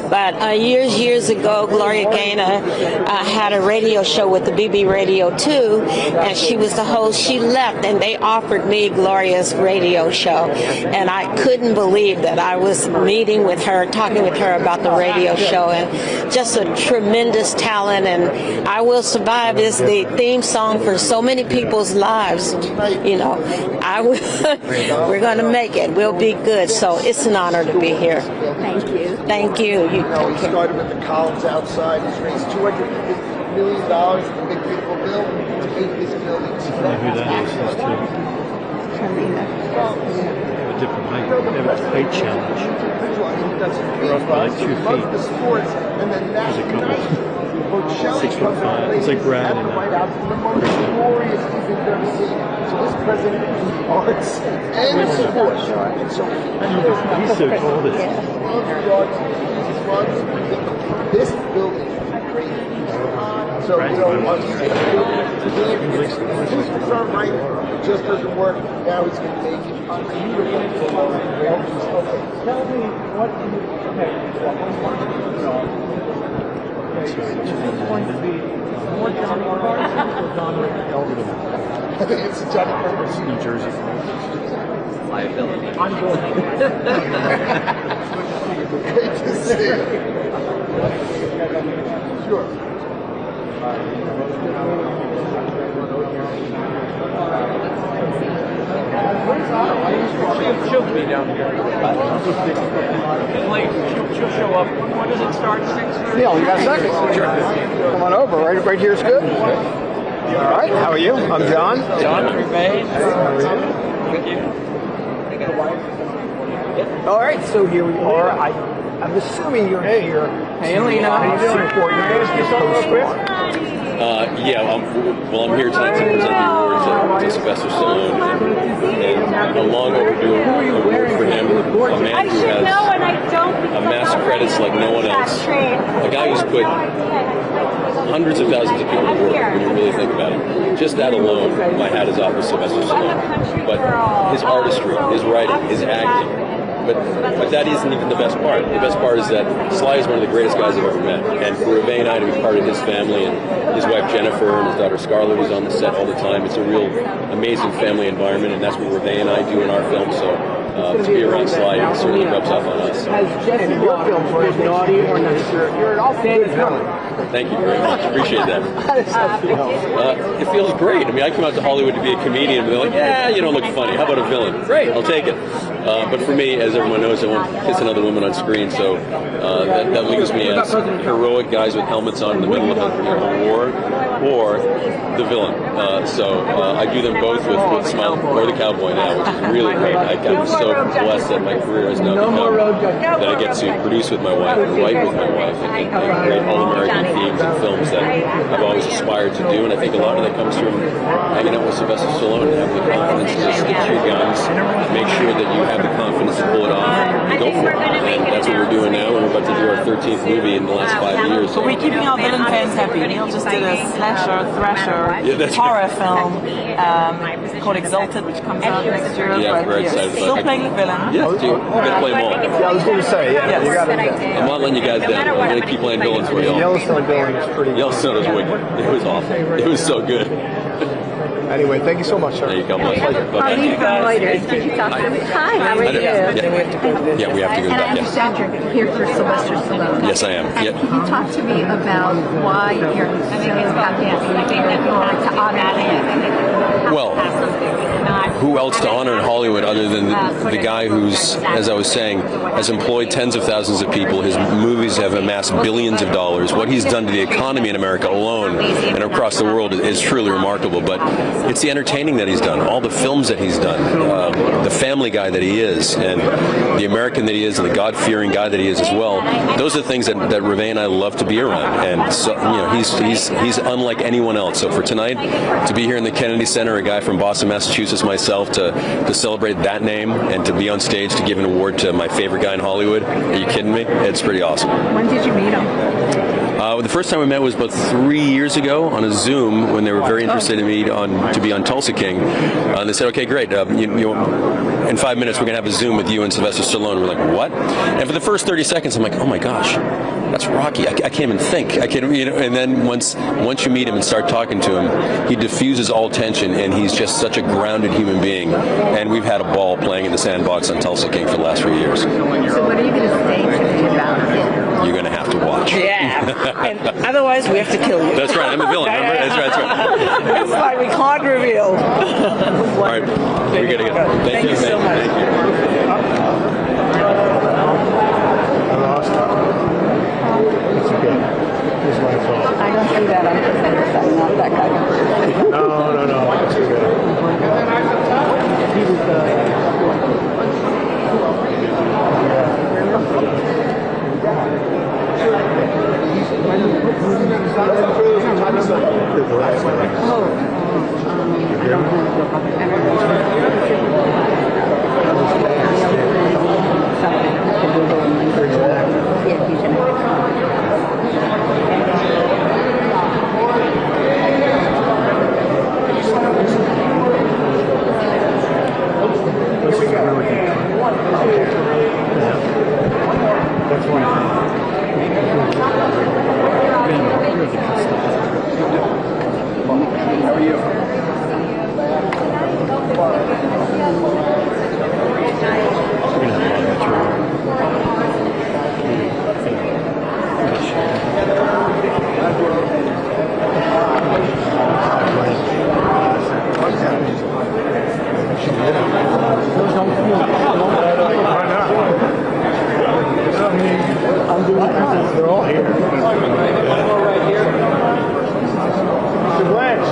But years ago, Gloria Gaynor had a radio show with the BB Radio 2, and she was the host. She left, and they offered me Gloria's radio show, and I couldn't believe that I was meeting with her, talking with her about the radio show, and just a tremendous talent. And I Will Survive is the theme song for so many people's lives. You know, we're going to make it. We'll be good. So it's an honor to be here. Thank you. Thank you. You know, he started with the columns outside. He's raised $250 million in the big, beautiful bill to make this building. Who that is too. A different height. They have a height challenge. They're up by like 2 feet. There's a couple. 6'5". It's like Brad and the most glorious thing you've ever seen. So this president is arts and sports. And so he's so cold. This building is crazy. So you know, his front right just doesn't work. Now he's going to make it. Tell me what it's going to be more Johnny Carson or Don Elderman. I think it's Johnny Carson. New Jersey. Liability. I'm going. Great to see you. Sure. She'll be down here. She'll show up. When does it start? 6:30? Neil, you got a second? Sure. Come on over. Right here is good. All right. How are you? I'm John. John McVeigh. Thank you. All right. So here we are. I'm assuming you're here. Hey, Alina. How you doing? Introduce yourself real quick. I'm here tonight to present the awards to Sylvester Stallone, and a long overdue award for him, a man who has amassed credits like no one else, a guy who's put hundreds of thousands of people to work when you really think about it. Just that alone, my hat is off to Sylvester Stallone. But his artistry, his writing, his acting, but that isn't even the best part. The best part is that Sly is one of the greatest guys I've ever met. And for Reve and I to be part of his family, and his wife Jennifer and his daughter Scarlett is on the set all the time, it's a real amazing family environment, and that's what Reve and I do in our film. So to be around Sly certainly rubs off on us. Has Jesse your films been naughty or nice? You're an awful good villain. Thank you very much. Appreciate that. How does that feel? It feels great. I mean, I come out to Hollywood to be a comedian, but they're like, yeah, you don't look funny. How about a villain? Great, I'll take it. But for me, as everyone knows, I won't kiss another woman on screen, so that leaves me as heroic guys with helmets on in the middle of a war, or the villain. So I do them both with Smile or the Cowboy now, which is really great. I'm so blessed that my career has now become that I get to produce with my wife, and write with my wife, and create all-American themes and films that I've always aspired to do. And I think a lot of that comes from hanging out with Sylvester Stallone and having the confidence to just stick to your guns, make sure that you have the confidence to pull it off, and go for it. And that's what we're doing now, and we're about to do our 13th movie in the last 5 years. But we're keeping our villain fans happy. Neil just did a slasher, thrasher, horror film called Exalted, which comes out next year. Yeah, very excited. Still playing the villain. Yeah, dude, you gotta play them all. Yeah, I was going to say, yeah, you got to. I'm not letting you guys down. I'm going to keep playing villains for y'all. Yellowstone villain is pretty. Yellowstone was wicked. It was awful. It was so good. Anyway, thank you so much, sir. There you go. My pleasure. Arlene from Reuters. Did you talk to me? Hi, how are you? Yeah, we have to go And I back. Yeah. understand you're here for Sylvester Stallone. Yes, I am. And Yep. can you talk to me about why you're so happy to honor him? Well, who else to honor in Hollywood other than the guy who's, as I was saying, has employed tens of thousands of people. His movies have amassed billions of dollars. What he's done to the economy in America alone and across the world is truly remarkable. But it's the entertaining that he's done, all the films that he's done, the family guy that he is, and the American that he is, and the God-fearing guy that he is as well. Those are the things that Reve and I love to be around. And so, he's unlike anyone else. So for tonight, to be here in the Kennedy Center, a guy from Boston, Massachusetts, myself, to celebrate that name and to be on stage to give an award to my favorite guy in Hollywood. Are you kidding me? It's pretty awesome. When did you meet him? The first time we met was about 3 years ago on a Zoom when they were very interested in me to be on Tulsa King. And they said, okay, great. In 5 minutes, we're going to have a Zoom with you and Sylvester Stallone. We're like, what? And for the first 30 seconds, I'm like, oh my gosh, that's Rocky. I can't even think. I can't, and then once you meet him and start talking to him, he diffuses all tension, and he's just such a grounded human being. And we've had a ball playing in the sandbox on Tulsa King for the last few years. So what are you going to say to me about it? You're going to have to watch. Yeah. And otherwise, we have to kill you. That's right. I'm a villain. Remember? That's right. It's like we can't reveal. All right. We got to go. Thank you so much. Thank you. I lost it. It's okay. It's my fault. I don't do that. I'm just I'm not that kind of person. No. It's okay. He was They're all here. Mr. Blanche.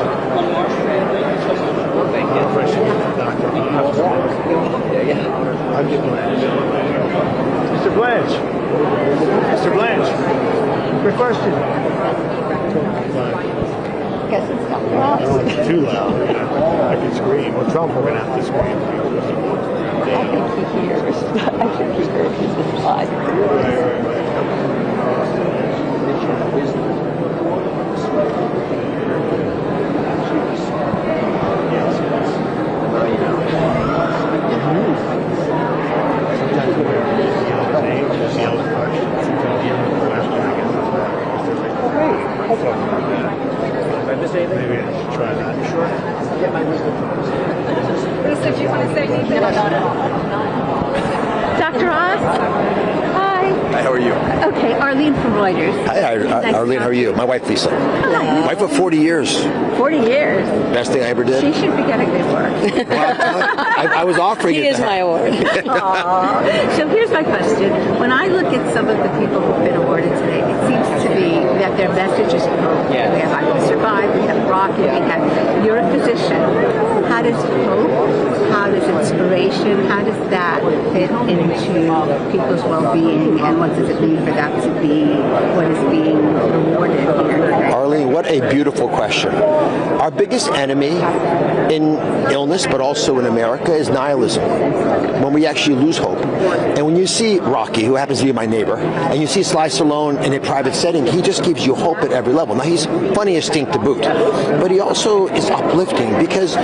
I'm just Blanche. Mr. Blanche. Mr. Blanche. Quick question. Guess it's not I don't want it too loud. I can scream. Well, Trump, we're going to have to scream. I think he hears. I think he heard his reply. Maybe I should try that. Sure. Bruce, did you want to say Dr. Oz? Hi. Hi, how are you? Okay, Arlene from Reuters. Hi, Arlene, how are you? My wife, Lisa. Hi. Wife of 40 years. 40 years. Best thing I ever did. She should be getting this work. I was offering it. He is my award. So here's my question. When I look at some of the people who've been awarded today, it seems to be that their message is hope. Yeah. We have I Will Survive, we have Rocky, we have, you're a physician. How does hope, how does inspiration, how does that fit into people's well-being, and what does it mean for that to be what is being rewarded here today? Arlene, what a beautiful question. Our biggest enemy in illness, but also in America, is nihilism. When we actually lose hope. And when you see Rocky, who happens to be my neighbor, and you see Sly Stallone in a private setting, he just gives you hope at every level. Now, he's funny as stink to boot, but he also is uplifting because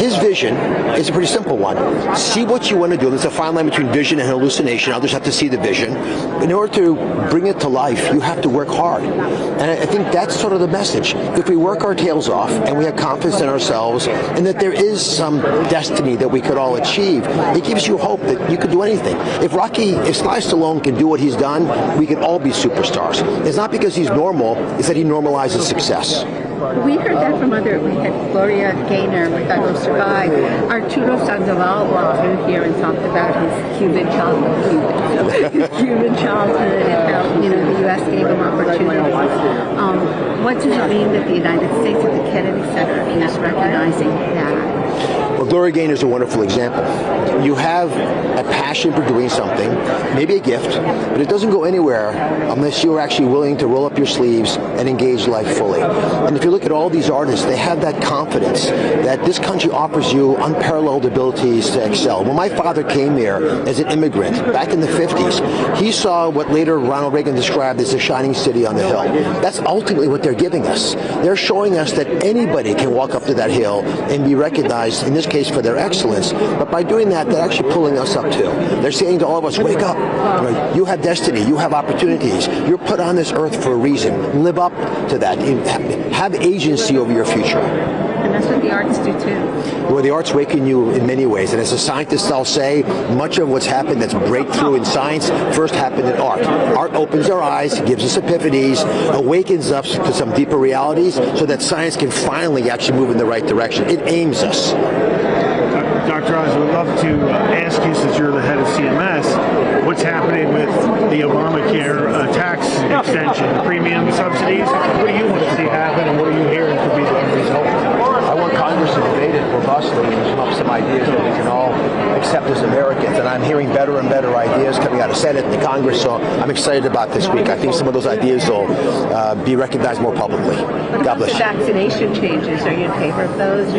his vision is a pretty simple one. See what you want to do. There's a fine line between vision and hallucination. Others have to see the vision. In order to bring it to life, you have to work hard. And I think that's sort of the message. If we work our tails off and we have confidence in ourselves and that there is some destiny that we could all achieve, it gives you hope that you could do anything. If Sly Stallone can do what he's done, we can all be superstars. It's not because he's normal, it's that he normalizes success. We heard that from we had Gloria Gaynor with I Will Survive. Arturo Sandoval walked through here and talked about his Cuban childhood and how, the U.S. gave him opportunities. What does it mean that the United States at the Kennedy Center is recognizing that? Well, Gloria Gaynor is a wonderful example. You have a passion for doing something, maybe a gift, but it doesn't go anywhere unless you're actually willing to roll up your sleeves and engage life fully. And if you look at all these artists, they have that confidence that this country offers you unparalleled abilities to excel. When my father came here as an immigrant back in the 50s, he saw what later Ronald Reagan described as the shining city on the hill. That's ultimately what they're giving us. They're showing us that anybody can walk up to that hill and be recognized, in this case for their excellence, but by doing that, they're actually pulling us up too. They're saying to all of us, wake up. You have destiny. You have opportunities. You're put on this earth for a reason. Live up to that. Have agency over your future. And that's what the arts do too. Well, the arts awaken you in many ways. And as a scientist, I'll say much of what's happened that's breakthrough in science first happened in art. Art opens our eyes, gives us epiphanies, awakens us to some deeper realities so that science can finally actually move in the right direction. It aims us. Dr. Oz, we'd love to ask you, since you're the head of CMS, what's happening with the Obamacare tax extension, premium subsidies? What do you want to see happen, and what are you hearing to be the result? I want Congress to debate it robustly and come up with some ideas that we can all accept as Americans. And I'm hearing better and better ideas coming out of Senate and the Congress, so I'm excited about this week. I think some of those ideas will be recognized more publicly. God bless you. Vaccination changes, are you in favor of those?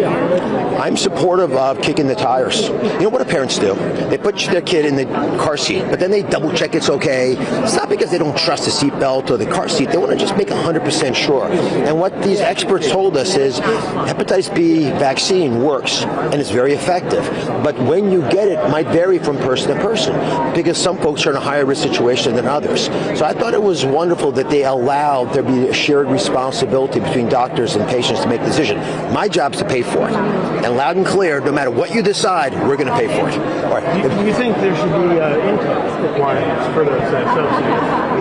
I'm supportive of kicking the tires. You know what do parents do? They put their kid in the car seat, but then they double check it's okay. It's not because they don't trust the seat belt or the car seat. They want to just make 100% sure. And what these experts told us is hepatitis B vaccine works and it's very effective. But when you get it might vary from person to person because some folks are in a higher risk situation than others. So I thought it was wonderful that they allowed there be a shared responsibility between doctors and patients to make the decision. My job is to pay for it. And loud and clear, no matter what you decide, we're going to pay for it. All right. Do you think there should be income requirements for those subsidies?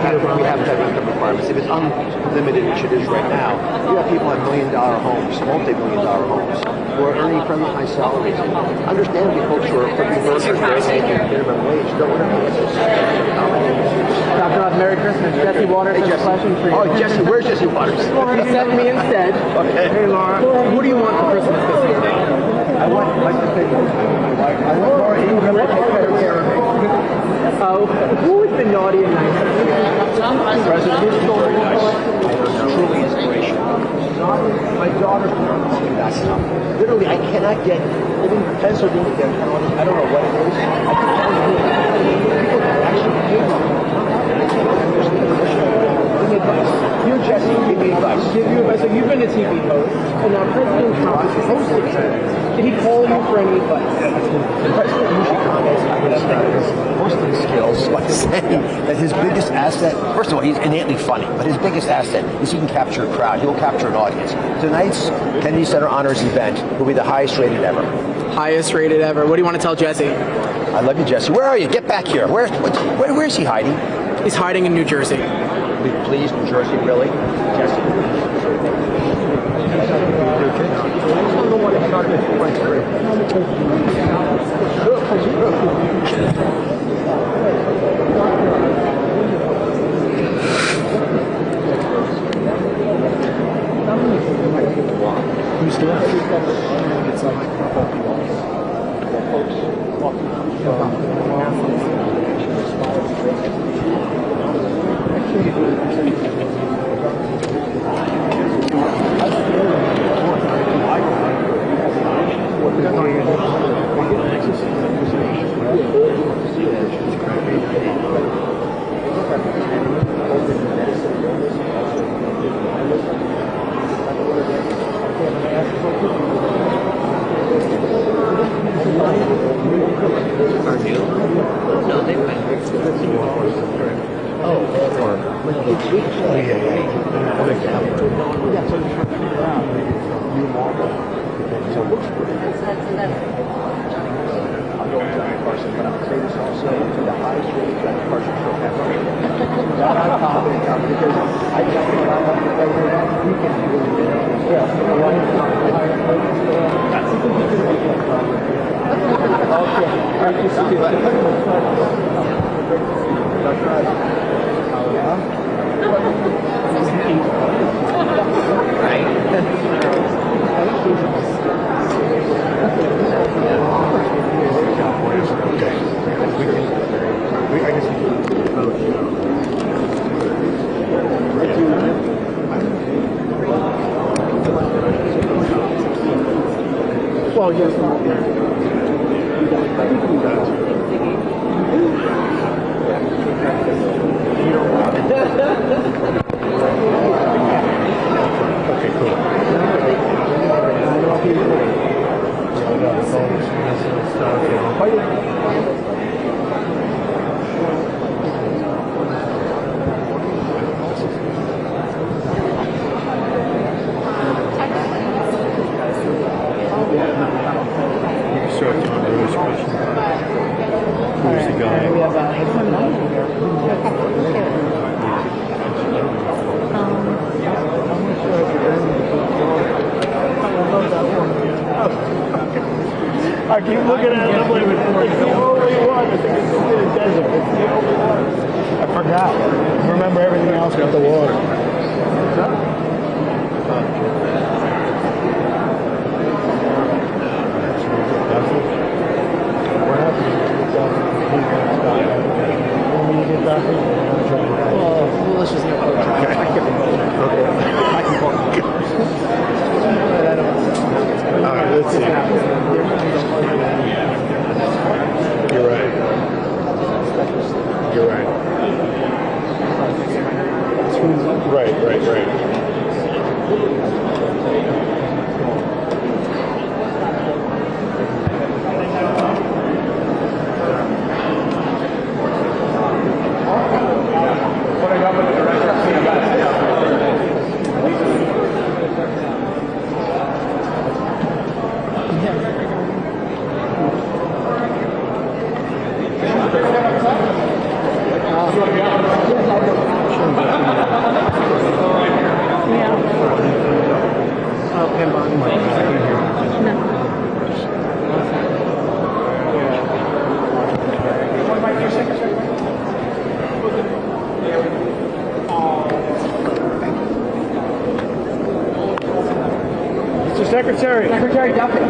We have to have income requirements. If it's unlimited, which it is right now, you have people in million-dollar homes, multi-million-dollar homes, who are earning fairly high salaries. Understandably, folks who are putting burgers, they're making minimum wage, don't want to pay this. Dr. Oz, Merry Christmas. Jesse Waters has a question for you. Oh, Jesse, where's Jesse Waters? He sent me instead. Okay. Hey, Laura. What do you want for Christmas this year? I want my wife. I want Laura Ingraham to take better care of me. Who has been naughty and nice? President is very nice. Truly inspirational. My daughter's that's literally, I cannot get, living in Pennsylvania, I don't know what it is. I can't actually pay them. Give me advice. You, Jesse, give me advice. Give you advice. So you've been a TV host, and now President Trump is hosting it. Did he call you for any advice? The president usually comments on his hosting skills by saying that his biggest asset, first of all, he's innately funny, but his biggest asset is he can capture a crowd. He'll capture an audience. Tonight's Kennedy Center Honors event will be the highest rated ever. Highest rated ever. What do you want to tell Jesse? I love you, Jesse. Where are you? Get back here. Where's he hiding? He's hiding in New Jersey. Please, New Jersey, really? Jesse? Who's Well, yes. Okay, cool. Who's the guy? I keep looking at it, I'm like, it's the only one. It's in the desert. It's the only one. I forgot. I remember everything else but the water. What happened? When you get back, well, let's just get I can call. All right, let's see. You're right. You're right. Right. What I got with the director, Mr. Secretary. Secretary Duffy.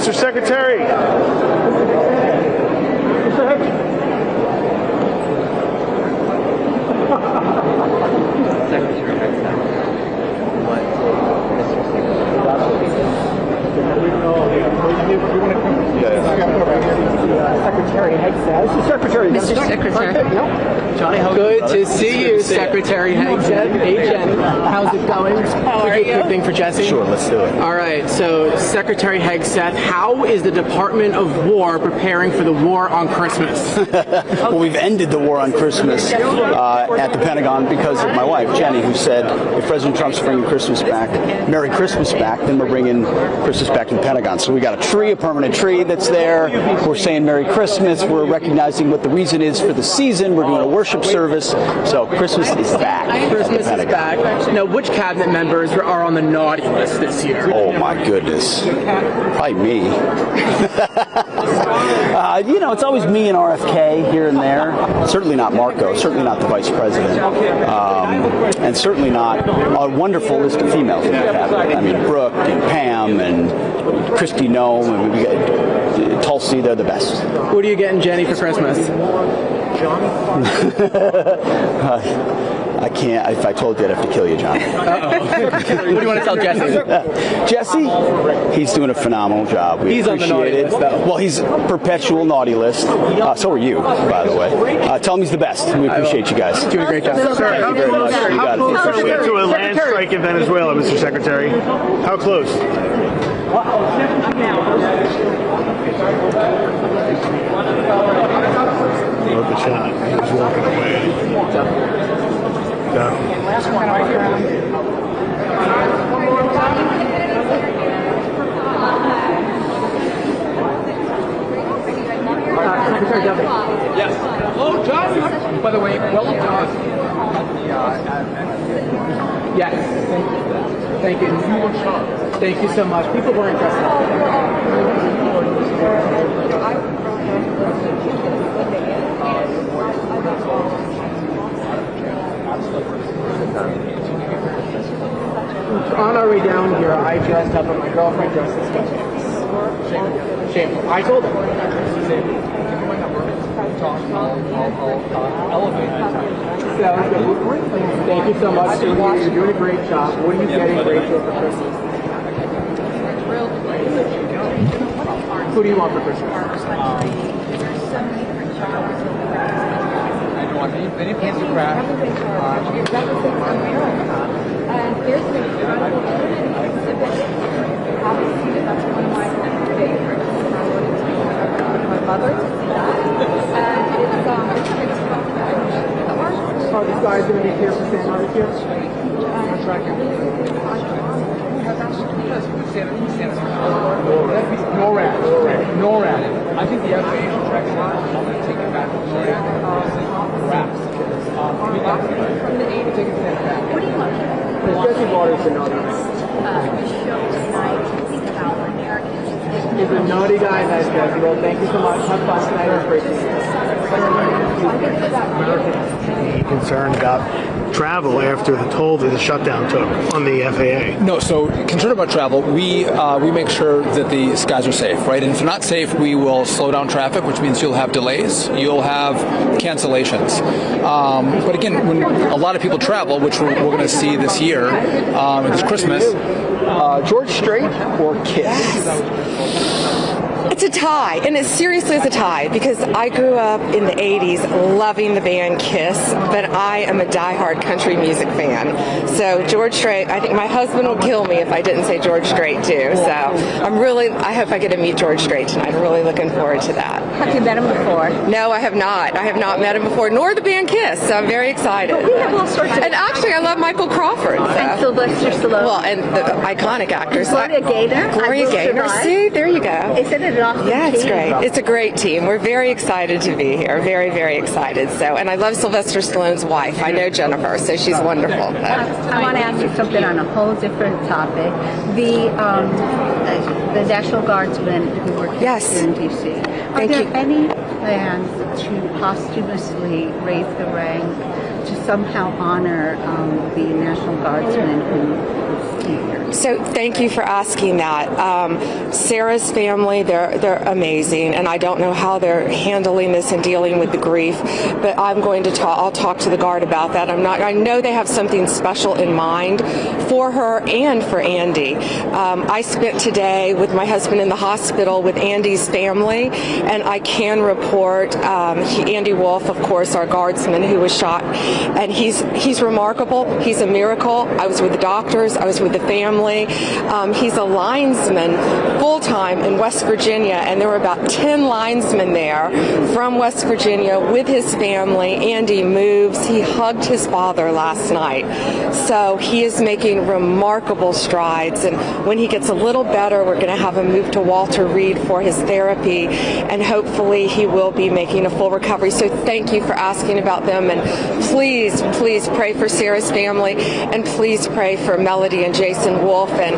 Mr. Secretary. Secretary Hegseth. Mr. Secretary. Johnny, good to see you, Secretary Hegseth. Hey, Jen. How's it going? How are you? Quick thing for Jesse? Sure, let's do it. All right, so Secretary Hegseth, how is the Department of War preparing for the war on Christmas? Well, we've ended the war on Christmas at the Pentagon because of my wife, Jenny, who said, if President Trump's bringing Christmas back, Merry Christmas back, then we're bringing Christmas back to the Pentagon. So we got a tree, a permanent tree that's there. We're saying Merry Christmas. We're recognizing what the reason is for the season. We're doing a worship service. So Christmas is back. Christmas is back. Now, which cabinet members are on the naughty list this year? Oh, my goodness. Probably me. It's always me and RFK here and there. Certainly not Marco. Certainly not the vice president. And certainly not a wonderful list of females in the cabinet. I mean, Brooke and Pam and Kristi Noem, and we got Tulsi. They're the best. What are you getting Jenny for Christmas? I can't. If I told you, I'd have to kill you, John. What do you want to tell Jesse? Jesse? He's doing a phenomenal job. He's on the naughty list, though. Well, he's perpetual naughty list. So are you, by the way. Tell him he's the best. We appreciate you guys. Doing a great job. Sir, how close are we to a land strike in Venezuela, Mr. Secretary? How close? Look at shot. He was walking away. Last one right here. Secretary Duffy. Yes. Hello, John. By the way, well done. Yes. Thank you. Thank you so much. People were impressed. On our way down here, I dressed up and my girlfriend dressed as Scarface. Shameful. I told her. Thank you so much. You're doing a great job. What are you getting Rachel for Christmas? Who do you want for Christmas? Many fancy crafts. And there's an incredible exhibit. Obviously, that's one of my favorites. My mother to see that. And it's Are these guys going to be here for San Marcos here? NORAD. I think the FAA should track it down. I'm going to take it back to NORAD. Wraps. from the 80s. What do you want? Drinking water is a naughty. The show tonight is about Americans. He's a naughty guy, nice guy. Well, thank you so much. Have fun tonight. It was great to see you. Concerned about travel after the toll that the shutdown took on the FAA? No, so concerned about travel, we make sure that the skies are safe, right? And if they're not safe, we will slow down traffic, which means you'll have delays, you'll have cancellations. But again, when a lot of people travel, which we're going to see this year, this Christmas. George Strait or Kiss? It's a tie, and it seriously is a tie, because I grew up in the 80s loving the band Kiss, but I am a diehard country music fan. So George Strait, I think my husband will kill me if I didn't say George Strait too. So I hope I get to meet George Strait tonight. I'm really looking forward to that. Have you met him before? No, I have not. I have not met him before, nor the band Kiss, so I'm very excited. But we have all sorts of... And actually, I love Michael Crawford. So. And Sylvester Stallone. Well, and the iconic actors. Gloria Gaynor. Gloria Gaynor. See, there you go. Isn't it an awesome Yeah, it's team? great. It's a great team. We're very excited to be here. Very, very excited. So, and I love Sylvester Stallone's wife. I know Jennifer, so she's wonderful. I want to ask you something on a whole different topic. The National Guardsmen who were here in D.C. Are there any plans to posthumously raise the rank to somehow honor the National Guardsmen who was here? So thank you for asking that. Sarah's family, they're amazing, and I don't know how they're handling this and dealing with the grief, but I'm going to I'll talk to the Guard about that. I know they have something special in mind for her and for Andy. I spent today with my husband in the hospital with Andy's family, and I can report Andy Wolf, of course, our guardsman who was shot, and he's remarkable. He's a miracle. I was with the doctors. I was with the family. He's a linesman full-time in West Virginia, and there were about 10 linesmen there from West Virginia with his family. Andy moves. He hugged his father last night. So he is making remarkable strides, and when he gets a little better, we're going to have him move to Walter Reed for his therapy, and hopefully he will be making a full recovery. So thank you for asking about them, and please pray for Sarah's family, and please pray for Melody and Jason Wolf and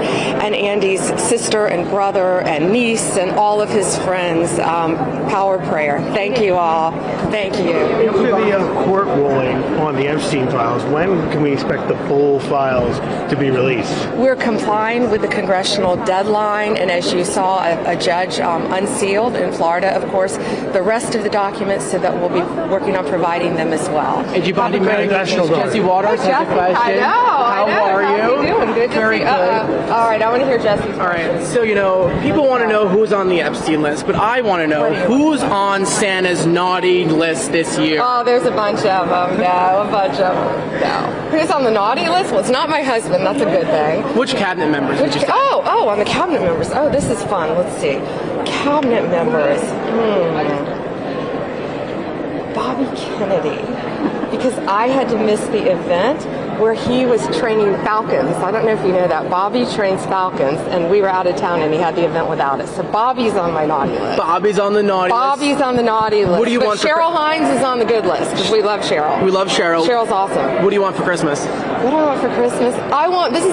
Andy's sister and brother and niece and all of his friends. Power prayer. Thank you all. Thank you. After the court ruling on the Epstein files, when can we expect the full files to be released? We're complying with the congressional deadline, and as you saw, a judge unsealed in Florida, of course, the rest of the documents, so that we'll be working on providing them as well. And you brought Jesse Waters has a question. I know. How are you? How you doing? Good to Very see good. All right, I want to hear Jesse's. All right, so people want to know who's on the Epstein list, but I want to know who's on Santa's naughty list this year. Oh, there's a bunch of them. No, a bunch of them. No. Who's on the naughty list? Well, it's not my husband. That's a good thing. Which cabinet members would you say? Oh, on the cabinet members. Oh, this is fun. Let's see. Cabinet members. Bobby Kennedy. Because I had to miss the event where he was training falcons. I don't know if you know that. Bobby trains falcons, and we were out of town, and he had the event without us. So Bobby's on my naughty list. Bobby's on the naughty list. Bobby's on the naughty list. What do you want? Cheryl Hines is on the good list, because we love Cheryl. We love Cheryl. Cheryl's awesome. What do you want for Christmas? What do I want for Christmas?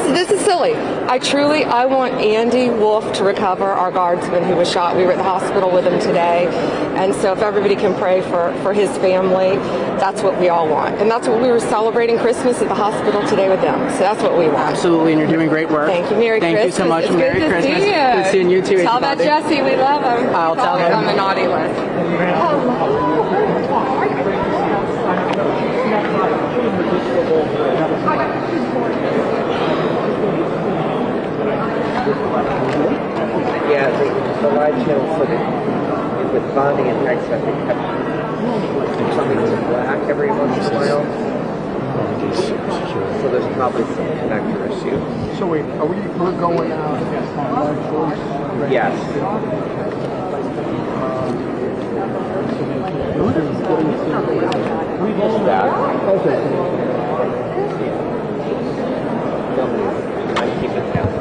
This is silly. I want Andy Wolf to recover, our guardsman who was shot. We were at the hospital with him today. And so if everybody can pray for his family, that's what we all want. And that's what we were celebrating Christmas at the hospital today with them. So that's what we want. Absolutely, and you're doing great work. Thank you. Merry Christmas. Thank you so much. It's Merry good to Christmas. see you. Good seeing you too. Tell that Jesse we love him. I'll tell him. On the naughty list. Yeah, the live channel footage with Bonnie and Rex, I think, have something to black every once in a while. So there's probably some connector issue. So wait, we're going out? Yes. I keep it down.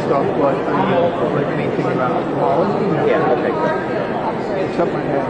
Stuff, but like anything about quality. Yeah, okay. Except my head.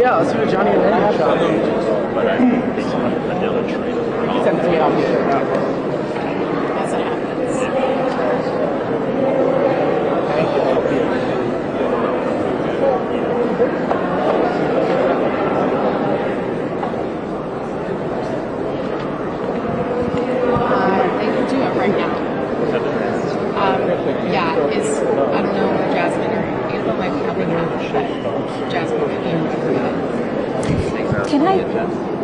Yeah, let's do a Johnny and Randy shot. He sent it to me off here. As it happens. Thank you.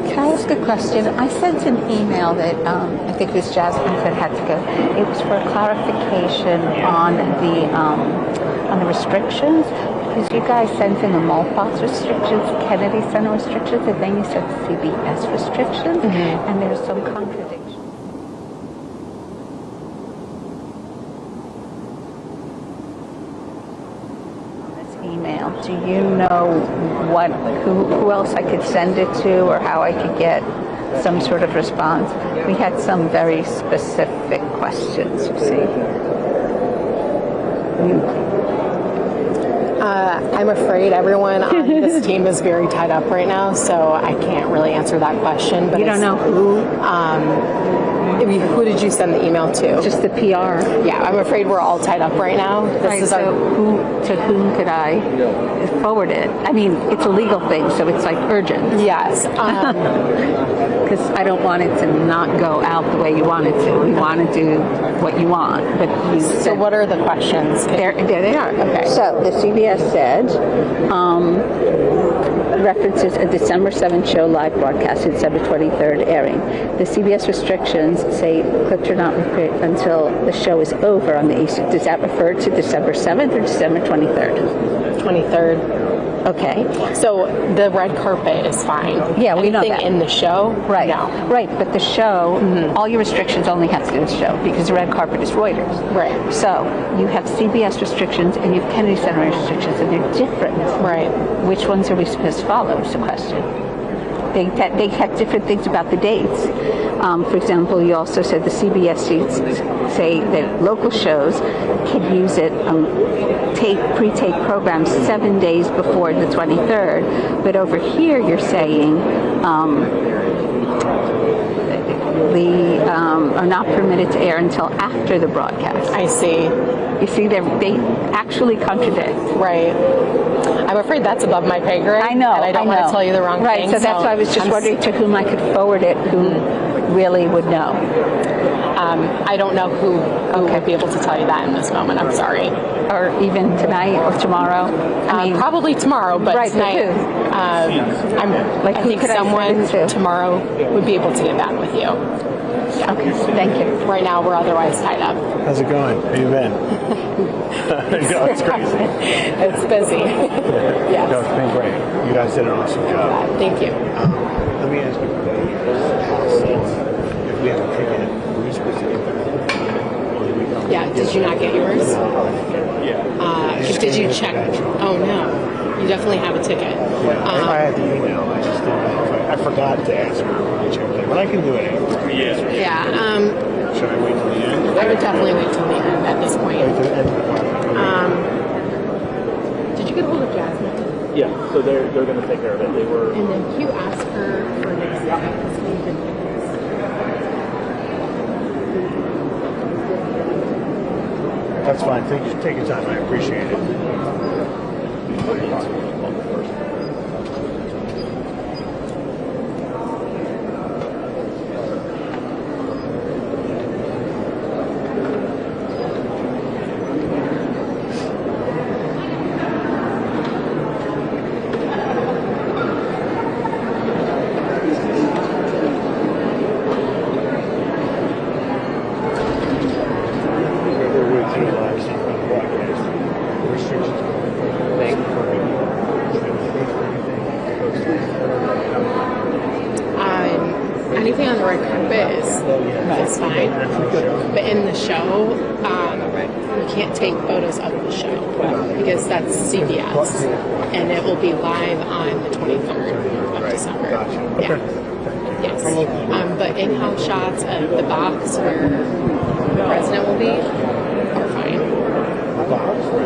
Can I ask a question? I sent an email that I think it was Jasmine that had to go. It was for clarification on the restrictions, because you guys sent in the Maltbox restrictions, Kennedy Center restrictions, and then you said CBS restrictions, and there's some contradiction. Email. Do you know who else I could send it to, or how I could get some sort of response? We had some very specific questions, you see. I'm afraid everyone on this team is very tied up right now, so I can't really answer that question. But you don't know who? Who did you send the email to? Just the PR. Yeah, I'm afraid we're all tied up right now. To whom could I forward it? I mean, it's a legal thing, so it's like urgent. Yes. Because I don't want it to not go out the way you want it to. We want to do what you want. But so what are the questions? There they are. Okay. So the CBS said, references a December 7th show live broadcast, December 23rd airing. The CBS restrictions say clips are not recorded until the show is over on the 18th. Does that refer to December 7th or December 23rd? 23rd. Okay. So the red carpet is fine. Yeah, we know that. Anything in the show? Right. No. Right, but the show, all your restrictions only have to do with the show, because the red carpet is Reuters. Right. So you have CBS restrictions and you have Kennedy Center restrictions, and they're different. Right. Which ones are we supposed to follow is the question. They have different things about the dates. For example, you also said the CBS say that local shows can use it, pre-tape programs 7 days before the 23rd. But over here you're saying are not permitted to air until after the broadcast. I see. You see, they actually contradict. Right. I'm afraid that's above my pay grade. I know. And I don't want to tell you the wrong right, thing. Right, so that's why I was just wondering to whom I could forward it, who really would know. I don't know who would be able to tell you that in this moment. I'm sorry. Or even tonight or tomorrow? I mean, probably tomorrow, but right, tonight, I think someone tomorrow would be able to get back with you. Yeah. Okay, thank you. Right now, we're otherwise tied up. How's it going? How you been? It's crazy. It's busy. Yes. No, it's been great. You guys did an awesome job. Thank you. Let me ask you, if we have a ticket, we're supposed to get that. Yeah, did you not get yours? Yeah. Did you check? Oh, no. You definitely have a ticket. I had the email. I just didn't know if I forgot to ask her when I checked it. But I can do it after. Yeah. Should I wait till the end? I would definitely wait till the end at this point. Did you get a hold of Jasmine? Yeah, so they're going to take care of it. They were. And then can you ask her for next steps? That's fine. Take your time. I appreciate it. Anything on the red carpet is fine, but in the show, we can't take photos of the show because that's CBS, and it will be live on the 23rd of December. Yeah. Yes. But in-house shots of the box where the president will be are fine.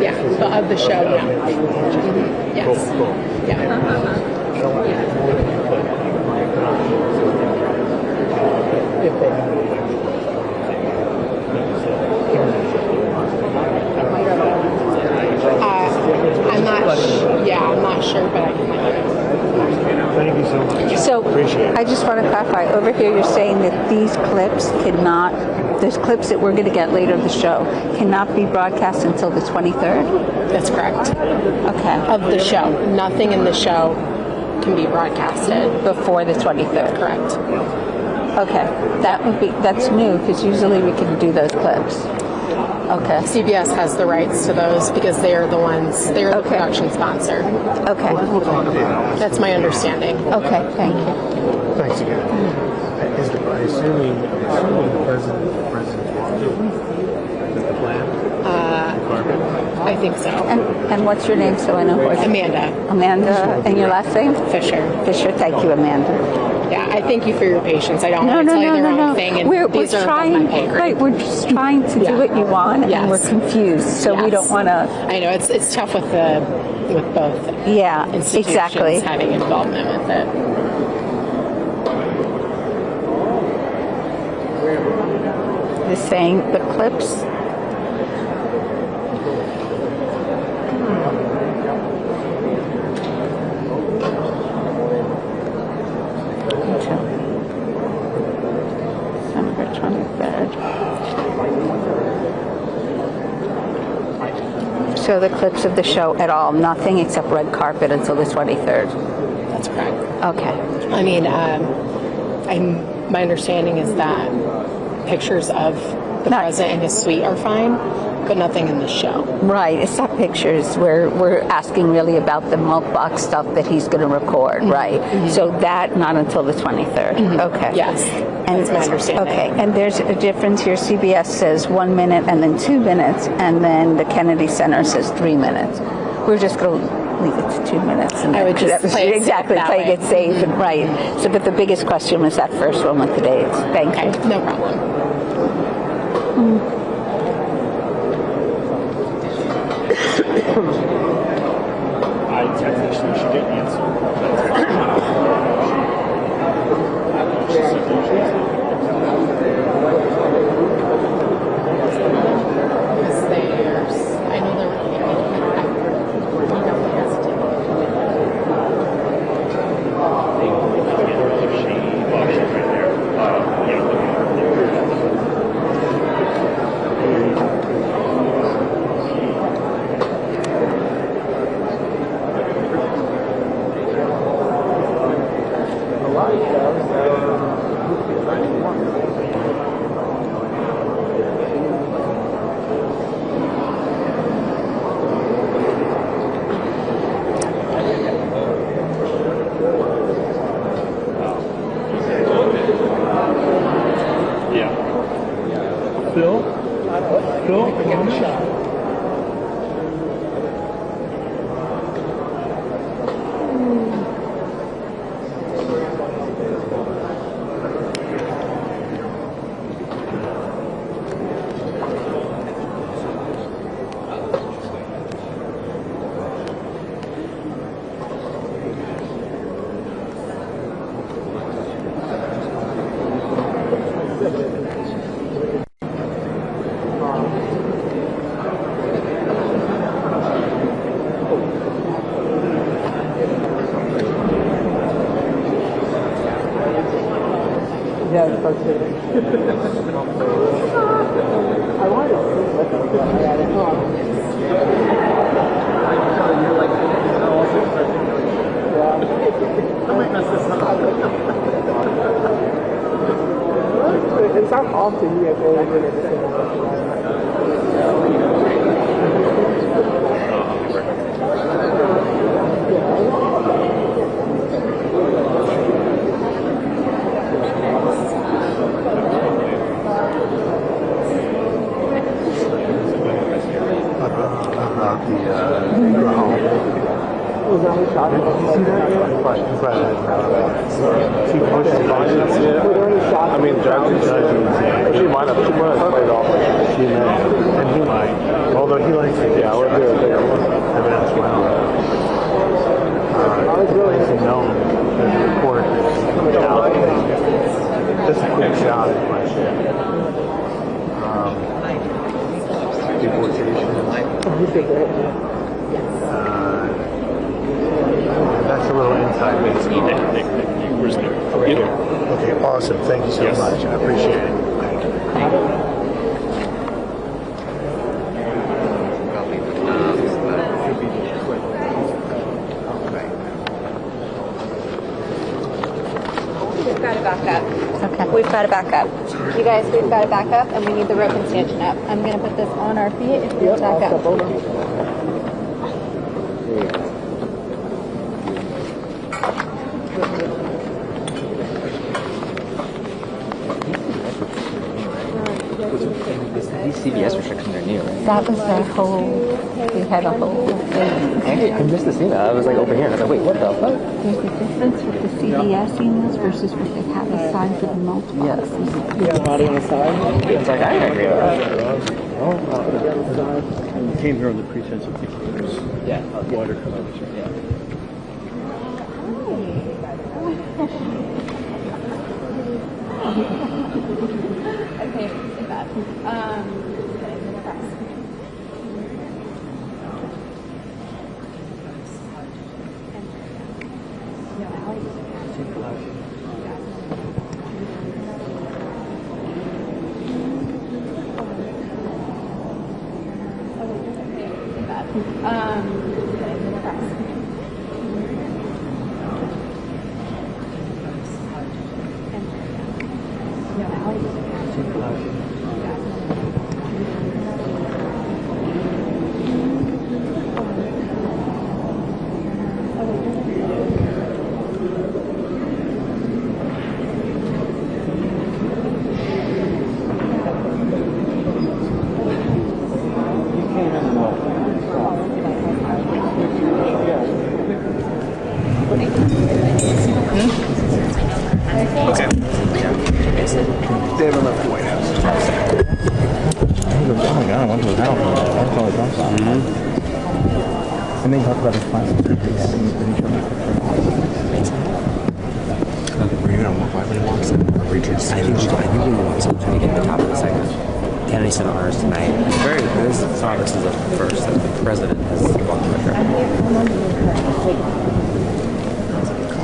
Yeah, but of the show, yeah. Mm-hmm. Yes. Yeah. I'm not sure, but I can let you know. Thank you so much. So Appreciate it. I just want to clarify, over here you're saying that these clips cannot, there's clips that we're going to get later in the show, cannot be broadcast until the 23rd? That's correct. Okay. Of the show. Nothing in the show can be broadcasted. Before the 23rd. Correct. Okay, that's new because usually we can do those clips. Okay. CBS has the rights to those because they're the production sponsor. Okay. That's my understanding. Okay, thank you. Thanks again. Assuming the president is the plan? I think so. And what's your name so I know? Amanda. Amanda, and your last name? Fisher. Fisher, thank you, Amanda. Yeah, I thank you for your patience. I don't want to tell you the wrong thing. And We're these are trying, my pay grade. right? We're just trying to do what you want, and we're confused, so we don't want to. I know it's tough with both. Yeah, institutions exactly. having involvement with it. Just saying the clips. December 23rd. So the clips of the show at all, nothing except red carpet until the 23rd. That's correct. Okay. I mean, my understanding is that pictures of the president and his suite are fine, but nothing in the show. Right, it's not pictures. We're asking really about the milk box stuff that he's going to record, right? So that not until the 23rd. Okay. Yes, that's my understanding. Okay, and there's a difference here. CBS says 1 minute and then 2 minutes, and then the Kennedy Center says 3 minutes. We're just going to leave it to 2 minutes. And I would just play it exactly that playing way. it safe and right. So, but the biggest question was that first one with the dates. Thank you. No problem. I think she should answer. I know there Phil, come on the shot. Yeah, it's frustrating. I wanted to I might mess this up. It's not often you get really good at this. I mean, she might have played off and he might. Although he likes it, yeah, we'll do a bigger one. And that's well. I was really known to record out. Just a quick shot of my shit. Deportation. That's a little inside baseball. Okay, awesome. Thank you so much. I appreciate it. Thank you. backup. Okay. We've got a backup. You guys, we've got a backup, and we need the rope and stanchion up. I'm going to put this on our feet if you'll back up. These CBS restrictions are new, right? That was our whole, we had a whole thing. Actually, I missed the scene. I was like over here, and I was like, wait, what the fuck? There's a difference with the CBS emails versus what they have assigned for the multiple. Yeah, body on the side. It's like, I agree with that. You came here on the pretense of thinking there's water coming. Yeah. Okay, sit back. Okay. They haven't left the White House. Oh my god, I went to his house. That's all he talks about. And then he talked about his plans. Are you gonna walk by when he walks in? Or Regis? I think when he walks up to me at the top of the segment. Kennedy Center honors tonight. This is the first that the president has walked by her.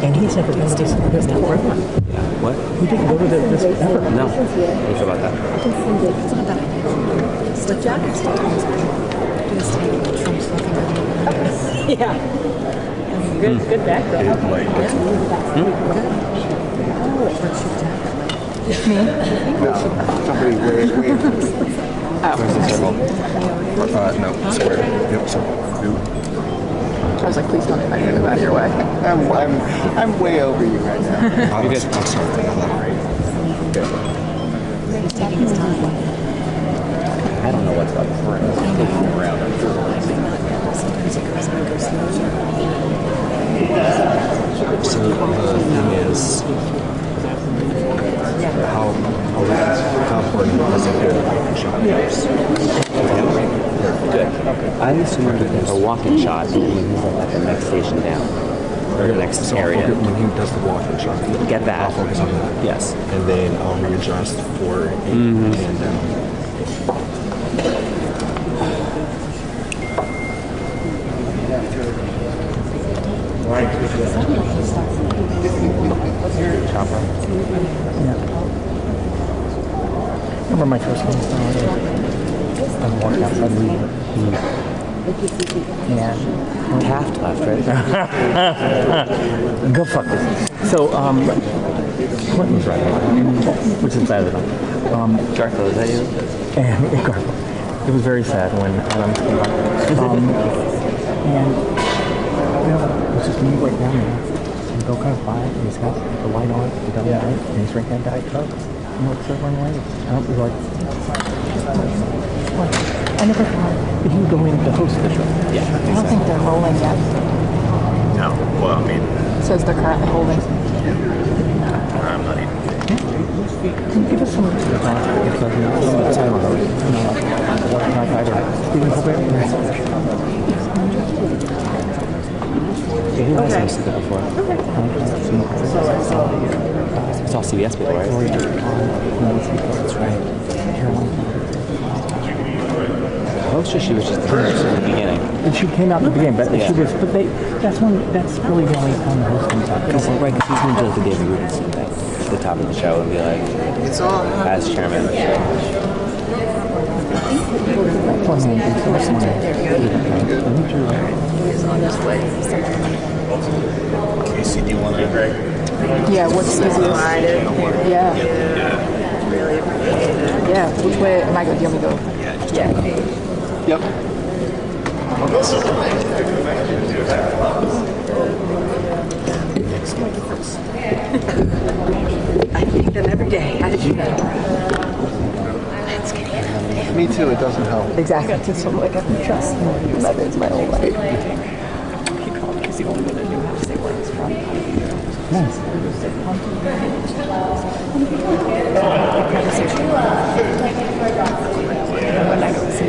And he's never been to this network. Yeah. What? He didn't go to this ever. No. What do you feel about that? It's not a bad idea. Slip jackets. Trump's looking at Yeah. Good background. Me? No, somebody wave. Where's the circle? No, square. Yep, circle. I was like, please don't invite me to out of your way. I'm way over you right now. You guys, I'm sorry. He's taking his time. I don't know what's up front. Taking around. Sometimes it goes slow. So the thing is, how important is it good Good. I assume a walk-in shot and he moves at the next station down. Or the next area. When he does the walk-in shot, get that. I'll focus on that. Yes. And then I'll readjust for a pan down. Remember my first one? I walked outside and yeah. Taft left, right? Go fuck this. So, Clinton's right. Which inside of them. Garfield, is that you? And Garfield. It was very sad when Adam came back. And, it's just me right down there. And Bill comes by, and he's got the light on, the double light, and he's drinking a Diet Coke. And what's the one way? I was like, what? I never thought that he would go in to host the show. Yeah. I don't think they're rolling yet. No. Well, I mean, Says they're currently holding. I'm not even. Can you give us some Stephen Colbert? Yeah, he has hosted it before. It's all CBS people, right? That's right. I was sure she was just the host in the beginning. And she came out in the beginning, but she was. But that's really the only time the host comes out. Right, because he's going to do like the David Rubenstein thing at the top of the show and be like, It's on. as chairman of the show. He is on his way. Casey, do you want to? Yeah, what's easiest? Yeah. Really appreciate it. Yeah, which way am I going? Do you want me to go? Yeah. Yep. I think them every day. How did you know? Me too, it doesn't help. Exactly. So I'm like, I can trust methods my whole life. He called because the only one that knew how to say where he's from. When I go see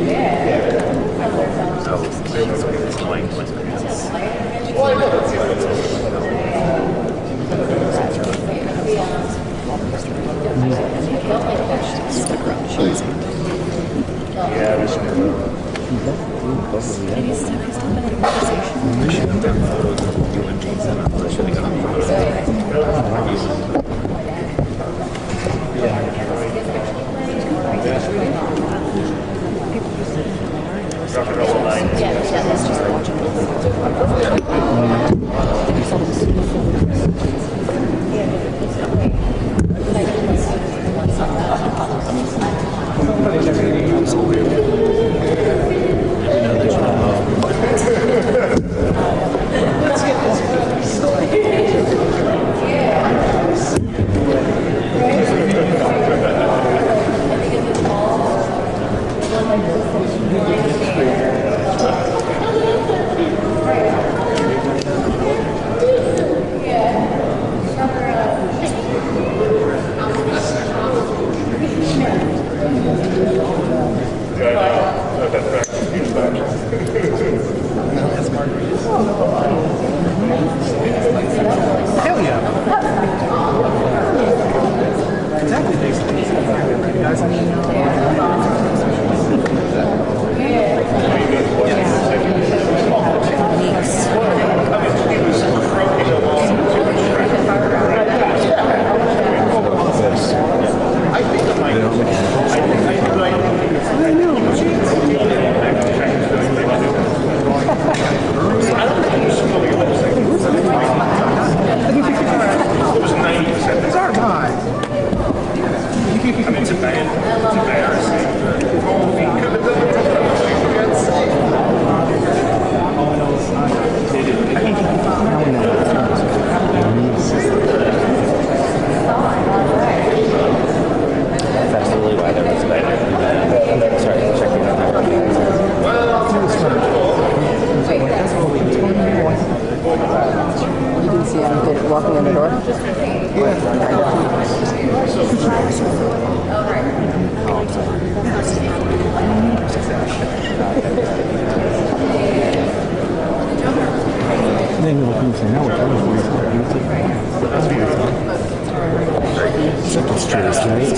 walking in the door?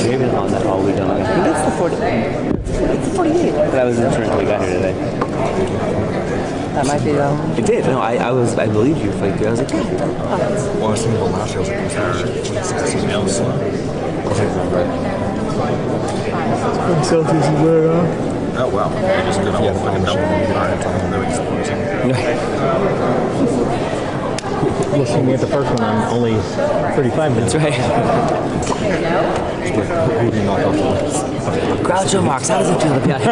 Maybe on that all we done. That's the 40. It's the 48. But I was insurance when we got here today. That might be It did. No, I believed you. Like, I was like, yeah. Well, I was thinking about last year. I was like, something else. Celtics is where, Oh, wow. I just got all fucking You'll see me at the first one. I'm only 35 minutes. That's right. Groucho Marx, how does it feel to be out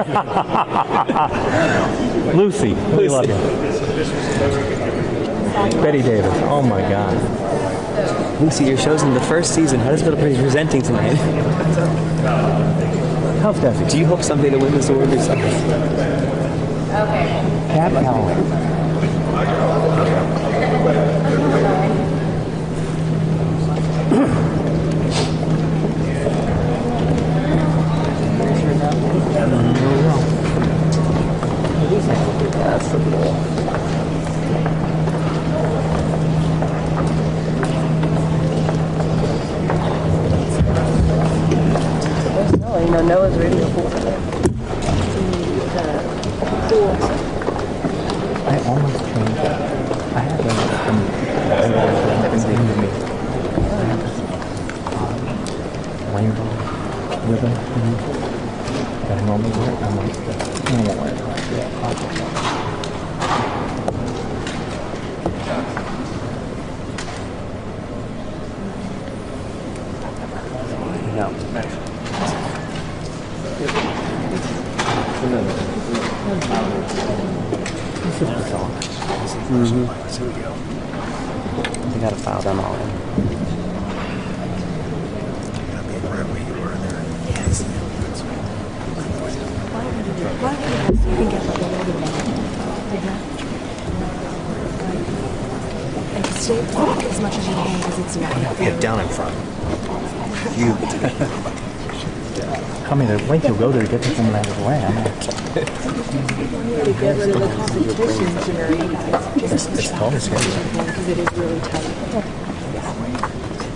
here? Lucy, we love you. Betty Davis, oh my God. Lucy, your show's in the first season. How does it feel to be presenting tonight? How's that? Do you hope someday to win this award yourself? Cat Power. That's the goal. No, Noah's really cool. I almost changed. I had rainbow ribbon that I normally wear. I'm like, I won't wear it. We gotta file them all in. And stay back as much as you can because it's not. Head down in front. You. I mean, the length you'll go there to get to someone out of the way. To get rid of the competition, It's tall as hell. because it is really tight.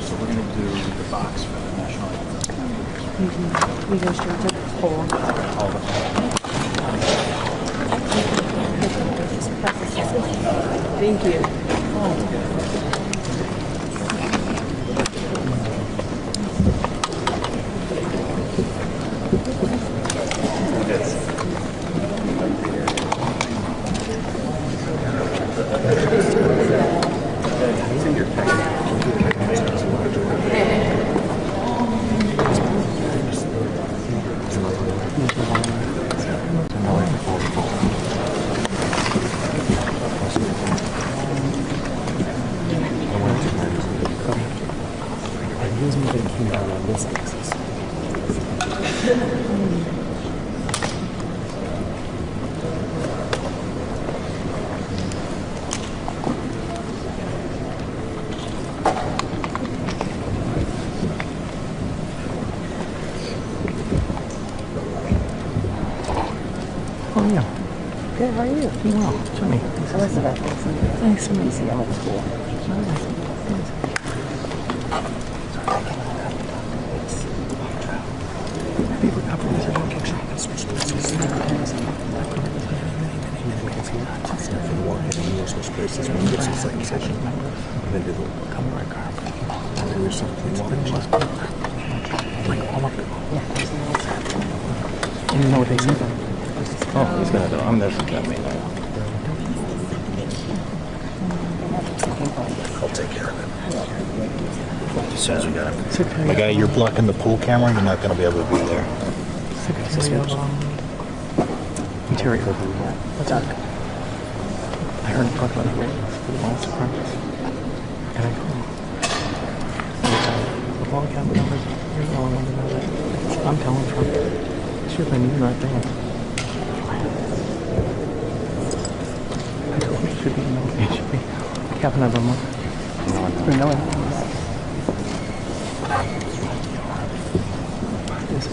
So we're going to do the box for the national anthem. We go straight to the pole. Thank you. Oh, yeah. Good, how are you? Doing well. Jimmy. Elizabeth. Nice to meet you. I'm at school. You know what they said? Oh, he's gonna do. I'm there for me now. I'll take care of it. As soon as we got him. My guy, you're blocking the pool camera. You're not going to be able to be there. Interior. What's up? I heard him talk about it for the last practice. And I called him. The ball cap number. You're the only one to know that. I'm telling Trump. Should have been you right there. I told him it should be no. It should be cap number one. For no one. This is.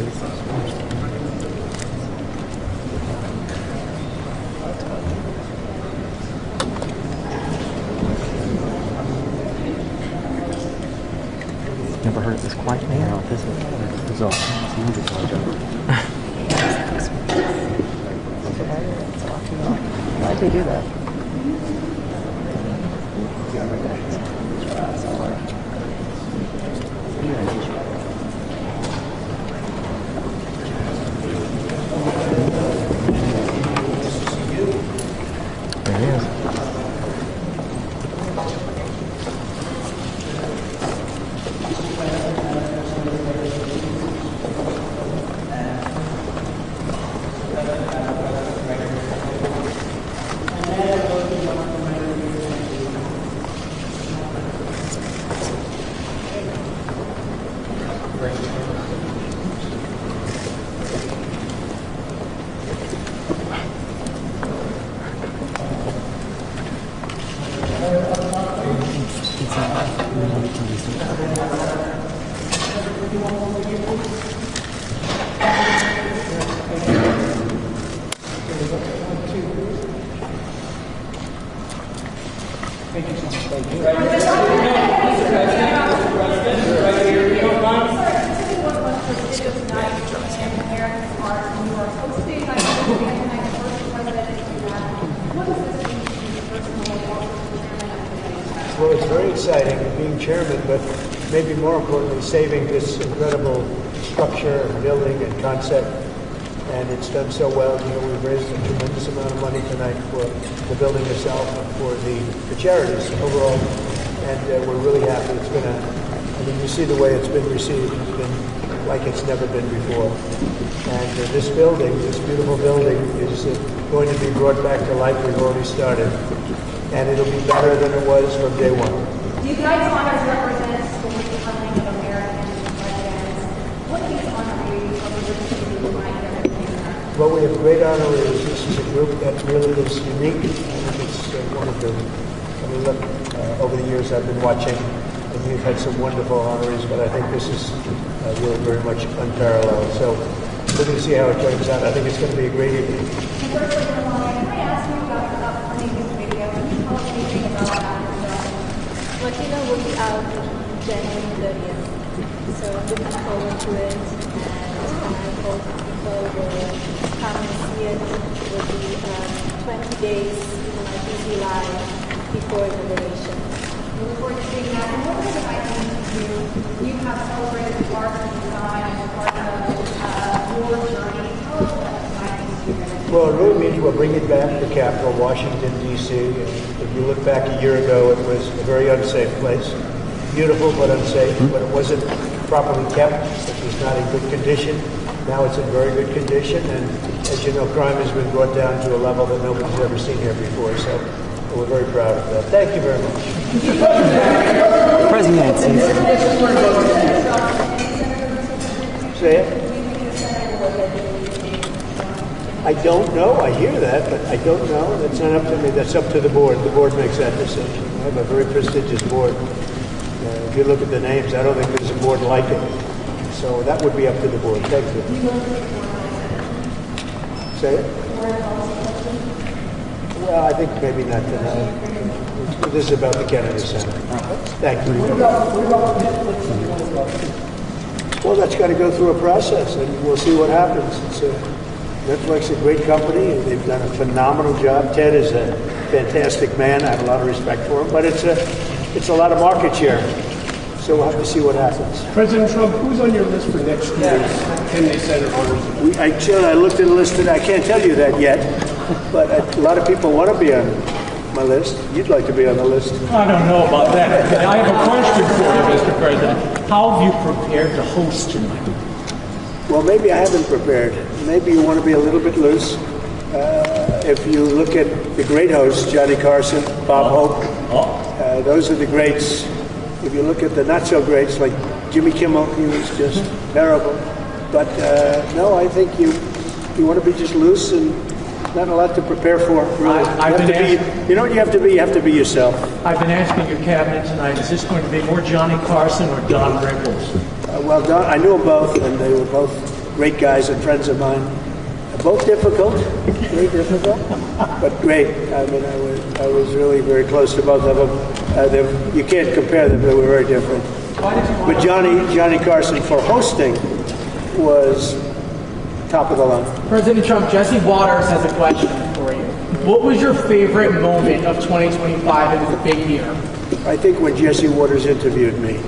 Never heard of this quiet man? No, this is all. It's a music job. Why'd they do that? There he is. Well, it's very exciting being chairman, but maybe more importantly, saving this incredible structure and building and concept. And it's done so well. You know, we've raised a tremendous amount of money tonight for the building itself and for the charities overall. And we're really happy. It's been you see the way it's been received. It's been like it's never been before. And this building, this beautiful building, is going to be brought back to life. We've already started. And it'll be better than it was from day one. Do you guys honors represent the becoming of American presidents? What do these honorees represent? Well, we have great honorees. This is a group that really is unique. I think it's one of them. I mean, look, over the years I've been watching, and you've had some wonderful honorees, but I think this is really very much unparalleled. So we're going to see how it turns out. I think it's going to be a great evening. Latino will be out January 30th, so I'm looking forward to it, and I hope people will come and see it. It will be 20 days in my busy life before inauguration. We look forward to seeing that. And what was it like to you have celebrated the art and design as part of your journey? Tell us what it's like to see that. Well, it really means we'll bring it back to the capital, Washington, D.C. If you look back a year ago, it was a very unsafe place. Beautiful, but unsafe. But it wasn't properly kept. It was not in good condition. Now it's in very good condition. And as you know, crime has been brought down to a level that nobody's ever seen here before. So we're very proud of that. Thank you very much. President Say it. I don't know. I hear that, but I don't know. That's not up to me. That's up to the board. The board makes that decision. I have a very prestigious board. If you look at the names, I don't think there's a board like it. So that would be up to the board. Thank you. Say it. Well, I think maybe not tonight. This is about the Kennedy Center. Thank you. Well, that's got to go through a process, and we'll see what happens. Netflix is a great company, and they've done a phenomenal job. Ted is a fantastic man. I have a lot of respect for him, but it's a lot of market share. So we'll have to see what happens. President Trump, who's on your list for next year's Kennedy Center honors? I looked at the list, and I can't tell you that yet, but a lot of people want to be on my list. You'd like to be on the list. I don't know about that. I have a question for you, Mr. President. How have you prepared to host tonight? Well, maybe I haven't prepared. Maybe you want to be a little bit loose. If you look at the great hosts, Johnny Carson, Bob Hope, those are the greats. If you look at the not-so-greats, like Jimmy Kimmel, he was just terrible. But no, I think you want to be just loose and not a lot to prepare for, really. You know what you have to be? You have to be yourself. I've been asking your cabinet tonight, is this going to be more Johnny Carson or Don Rickles? Well, Don, I knew them both, and they were both great guys and friends of mine. Both difficult, very difficult, but great. I mean, I was really very close to both of them. You can't compare them; they were very different. But Johnny Carson for hosting was top of the line. President Trump, Jesse Waters has a question for you. What was your favorite moment of 2025? It was a big year. I think when Jesse Waters interviewed me.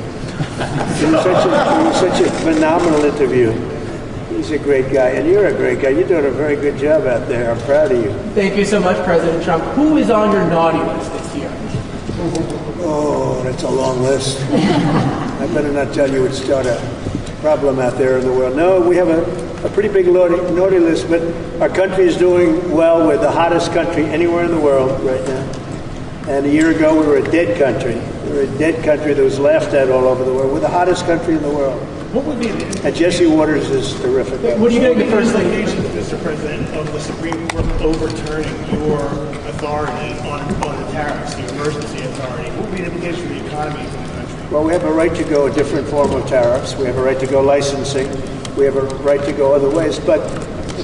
It was such a phenomenal interview. He's a great guy, and you're a great guy. You're doing a very good job out there. I'm proud of you. Thank you so much, President Trump. Who is on your naughty list this year? Oh, that's a long list. I better not tell you, it'd start a problem out there in the world. No, we have a pretty big naughty list, but our country is doing well. We're the hottest country anywhere in the world right now. And a year ago, we were a dead country. We were a dead country that was laughed at all over the world. We're the hottest country in the world. What would be and Jesse Waters is terrific. What do you think the first implications, Mr. President, of the Supreme Court overturning your authority on the tariffs, the emergency authority? What would be the implications for the economy in the country? Well, we have a right to go a different form of tariffs. We have a right to go licensing. We have a right to go other ways. But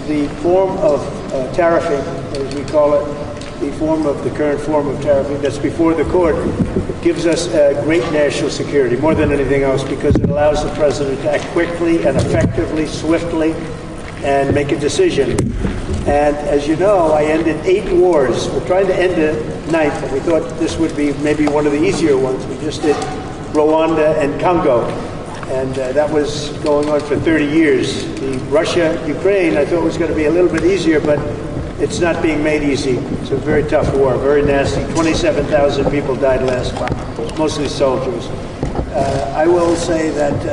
the form of tariffing, as we call it, the current form of tariffing that's before the court, gives us great national security, more than anything else, because it allows the president to act quickly and effectively, swiftly, and make a decision. And as you know, I ended 8 wars. We're trying to end the 9th, and we thought this would be maybe one of the easier ones. We just did Rwanda and Congo, and that was going on for 30 years. The Russia-Ukraine, I thought was going to be a little bit easier, but it's not being made easy. It's a very tough war, very nasty. 27,000 people died last month, mostly soldiers. I will say that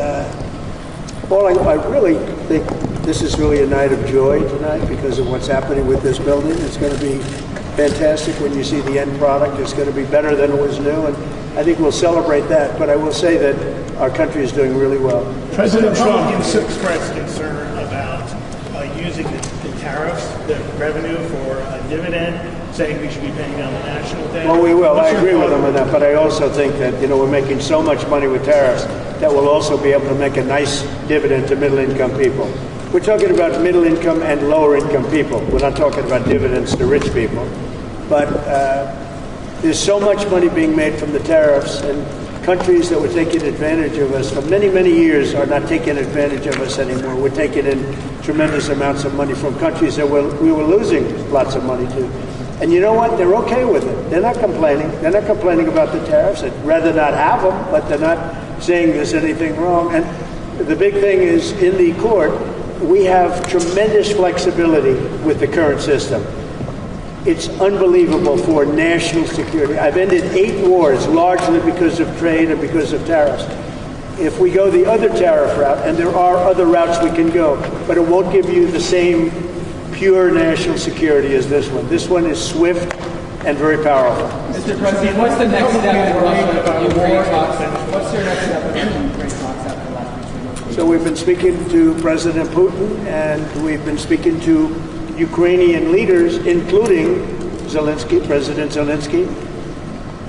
Paul, I really think this is really a night of joy tonight because of what's happening with this building. It's going to be fantastic when you see the end product. It's going to be better than it was new, and I think we'll celebrate that. But I will say that our country is doing really well. President Trump expressed concern about using the tariffs, the revenue for a dividend, saying we should be paying down the national debt. Well, we will. I agree with him on that, but I also think that, we're making so much money with tariffs that we'll also be able to make a nice dividend to middle-income people. We're talking about middle-income and lower-income people. We're not talking about dividends to rich people. But there's so much money being made from the tariffs, and countries that were taking advantage of us for many, many years are not taking advantage of us anymore. We're taking in tremendous amounts of money from countries that we were losing lots of money to. And you know what? They're okay with it. They're not complaining. They're not complaining about the tariffs. They'd rather not have them, but they're not saying there's anything wrong. And the big thing is, in the court, we have tremendous flexibility with the current system. It's unbelievable for national security. I've ended 8 wars, largely because of trade and because of tariffs. If we go the other tariff route, and there are other routes we can go, but it won't give you the same pure national security as this one. This one is swift and very powerful. Mr. President, what's the next step in Russia? Ukraine talks? What's your next step in Ukraine talks after last week's? So we've been speaking to President Putin, and we've been speaking to Ukrainian leaders, including President Zelensky.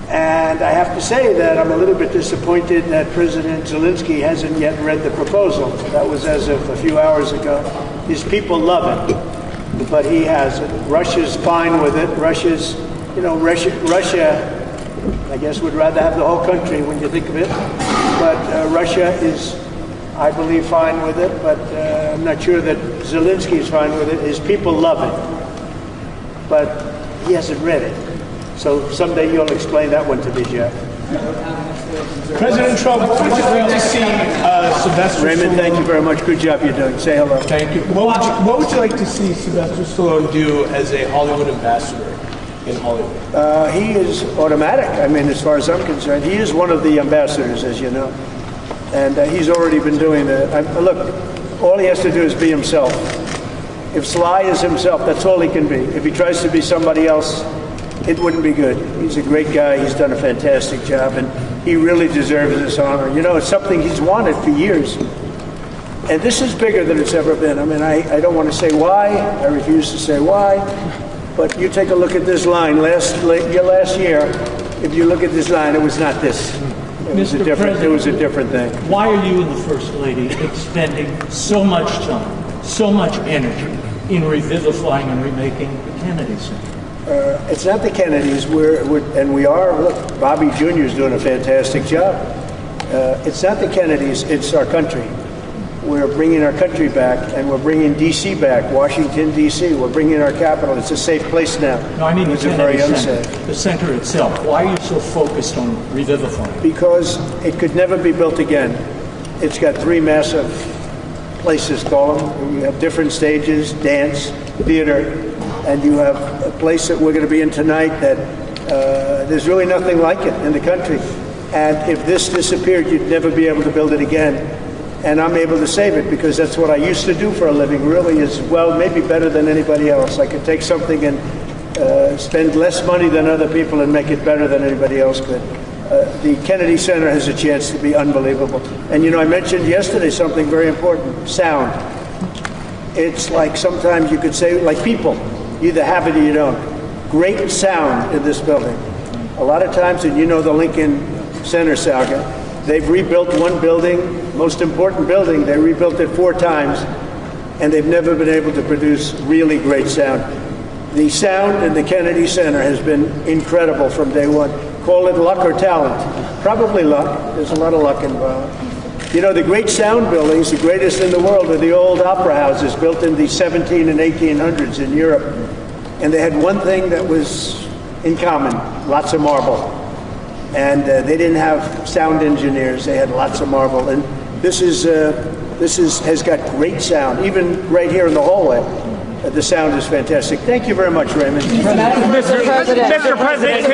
And I have to say that I'm a little bit disappointed that President Zelensky hasn't yet read the proposal. That was as of a few hours ago. His people love it, but he hasn't. Russia's fine with it. Russia, I guess, would rather have the whole country when you think of it. But Russia is, I believe, fine with it, but I'm not sure that Zelensky is fine with it. His people love it, but he hasn't read it. So someday you'll explain that one to me, Jeff. President Trump, what would you like to see Sylvester Raymond, Stallone? thank you very much. Good job you're doing. Say hello. Thank you. What would you like to see Sylvester Stallone do as a Hollywood ambassador in Hollywood? He is automatic. I mean, as far as I'm concerned, he is one of the ambassadors, as you know. And he's already been doing that. Look, all he has to do is be himself. If Sly is himself, that's all he can be. If he tries to be somebody else, it wouldn't be good. He's a great guy. He's done a fantastic job, and he really deserves this honor. It's something he's wanted for years. And this is bigger than it's ever been. I mean, I don't want to say why. I refuse to say why. But you take a look at this line. Last year, if you look at this line, it was not this. It was a different thing. Why are you and the First Lady expending so much time, so much energy in revivifying and remaking the Kennedy Center? It's not the Kennedys. We are. Look, Bobby Jr. is doing a fantastic job. It's not the Kennedys. It's our country. We're bringing our country back, and we're bringing D.C. back, Washington, D.C. We're bringing our capital. It's a safe place now. No, I mean the Kennedy Center. The center itself. Why are you so focused on revivifying? Because it could never be built again. It's got 3 massive places, call them. You have different stages, dance, theater, and you have a place that we're going to be in tonight that there's really nothing like it in the country. And if this disappeared, you'd never be able to build it again. And I'm able to save it because that's what I used to do for a living, really, is, well, maybe better than anybody else. I could take something and spend less money than other people and make it better than anybody else could. The Kennedy Center has a chance to be unbelievable. And, I mentioned yesterday something very important, sound. It's like sometimes you could say, like people, you either have it or you don't. Great sound in this building. A lot of times, and the Lincoln Center saga, they've rebuilt one building, most important building, they rebuilt it 4 times, and they've never been able to produce really great sound. The sound in the Kennedy Center has been incredible from day one. Call it luck or talent. Probably luck. There's a lot of luck involved. The great sound buildings, the greatest in the world, are the old opera houses built in the 17 and 1800s in Europe. And they had one thing that was in common, lots of marble. And they didn't have sound engineers. They had lots of marble. And this has got great sound. Even right here in the hallway, the sound is fantastic. Thank you very much, Raymond. Mr. President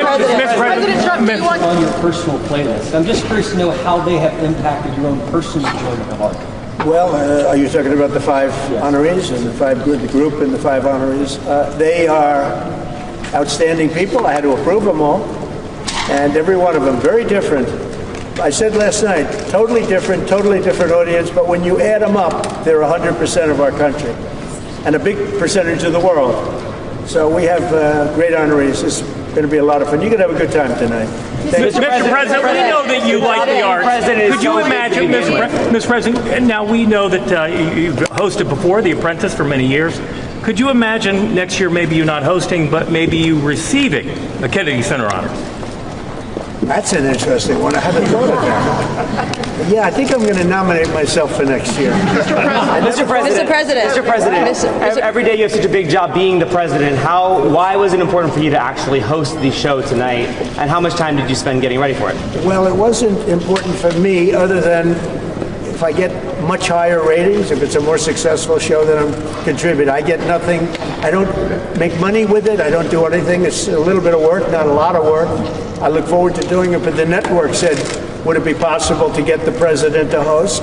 Trump, do you want on your personal playlist? I'm just curious to know how they have impacted your own personal enjoyment of art. Well, are you talking about the 5 honorees and the group and the 5 honorees? They are outstanding people. I had to approve them all, and every one of them very different. I said last night, totally different audience, but when you add them up, they're 100% of our country and a big percentage of the world. So we have great honorees. It's going to be a lot of fun. You're going to have a good time tonight. Mr. President, we know that you like the arts. Could you imagine, Mr. President, now we know that you've hosted before, The Apprentice, for many years. Could you imagine next year maybe you not hosting, but maybe you receiving the Kennedy Center Honors? That's an interesting one. I haven't thought of that. Yeah, I think I'm going to nominate myself for next year. Mr. President, every day you have such a big job being the president. Why was it important for you to actually host the show tonight, and how much time did you spend getting ready for it? Well, it wasn't important for me other than if I get much higher ratings, if it's a more successful show, then I'm contributing. I get nothing. I don't make money with it. I don't do anything. It's a little bit of work, not a lot of work. I look forward to doing it, but the network said, would it be possible to get the president to host?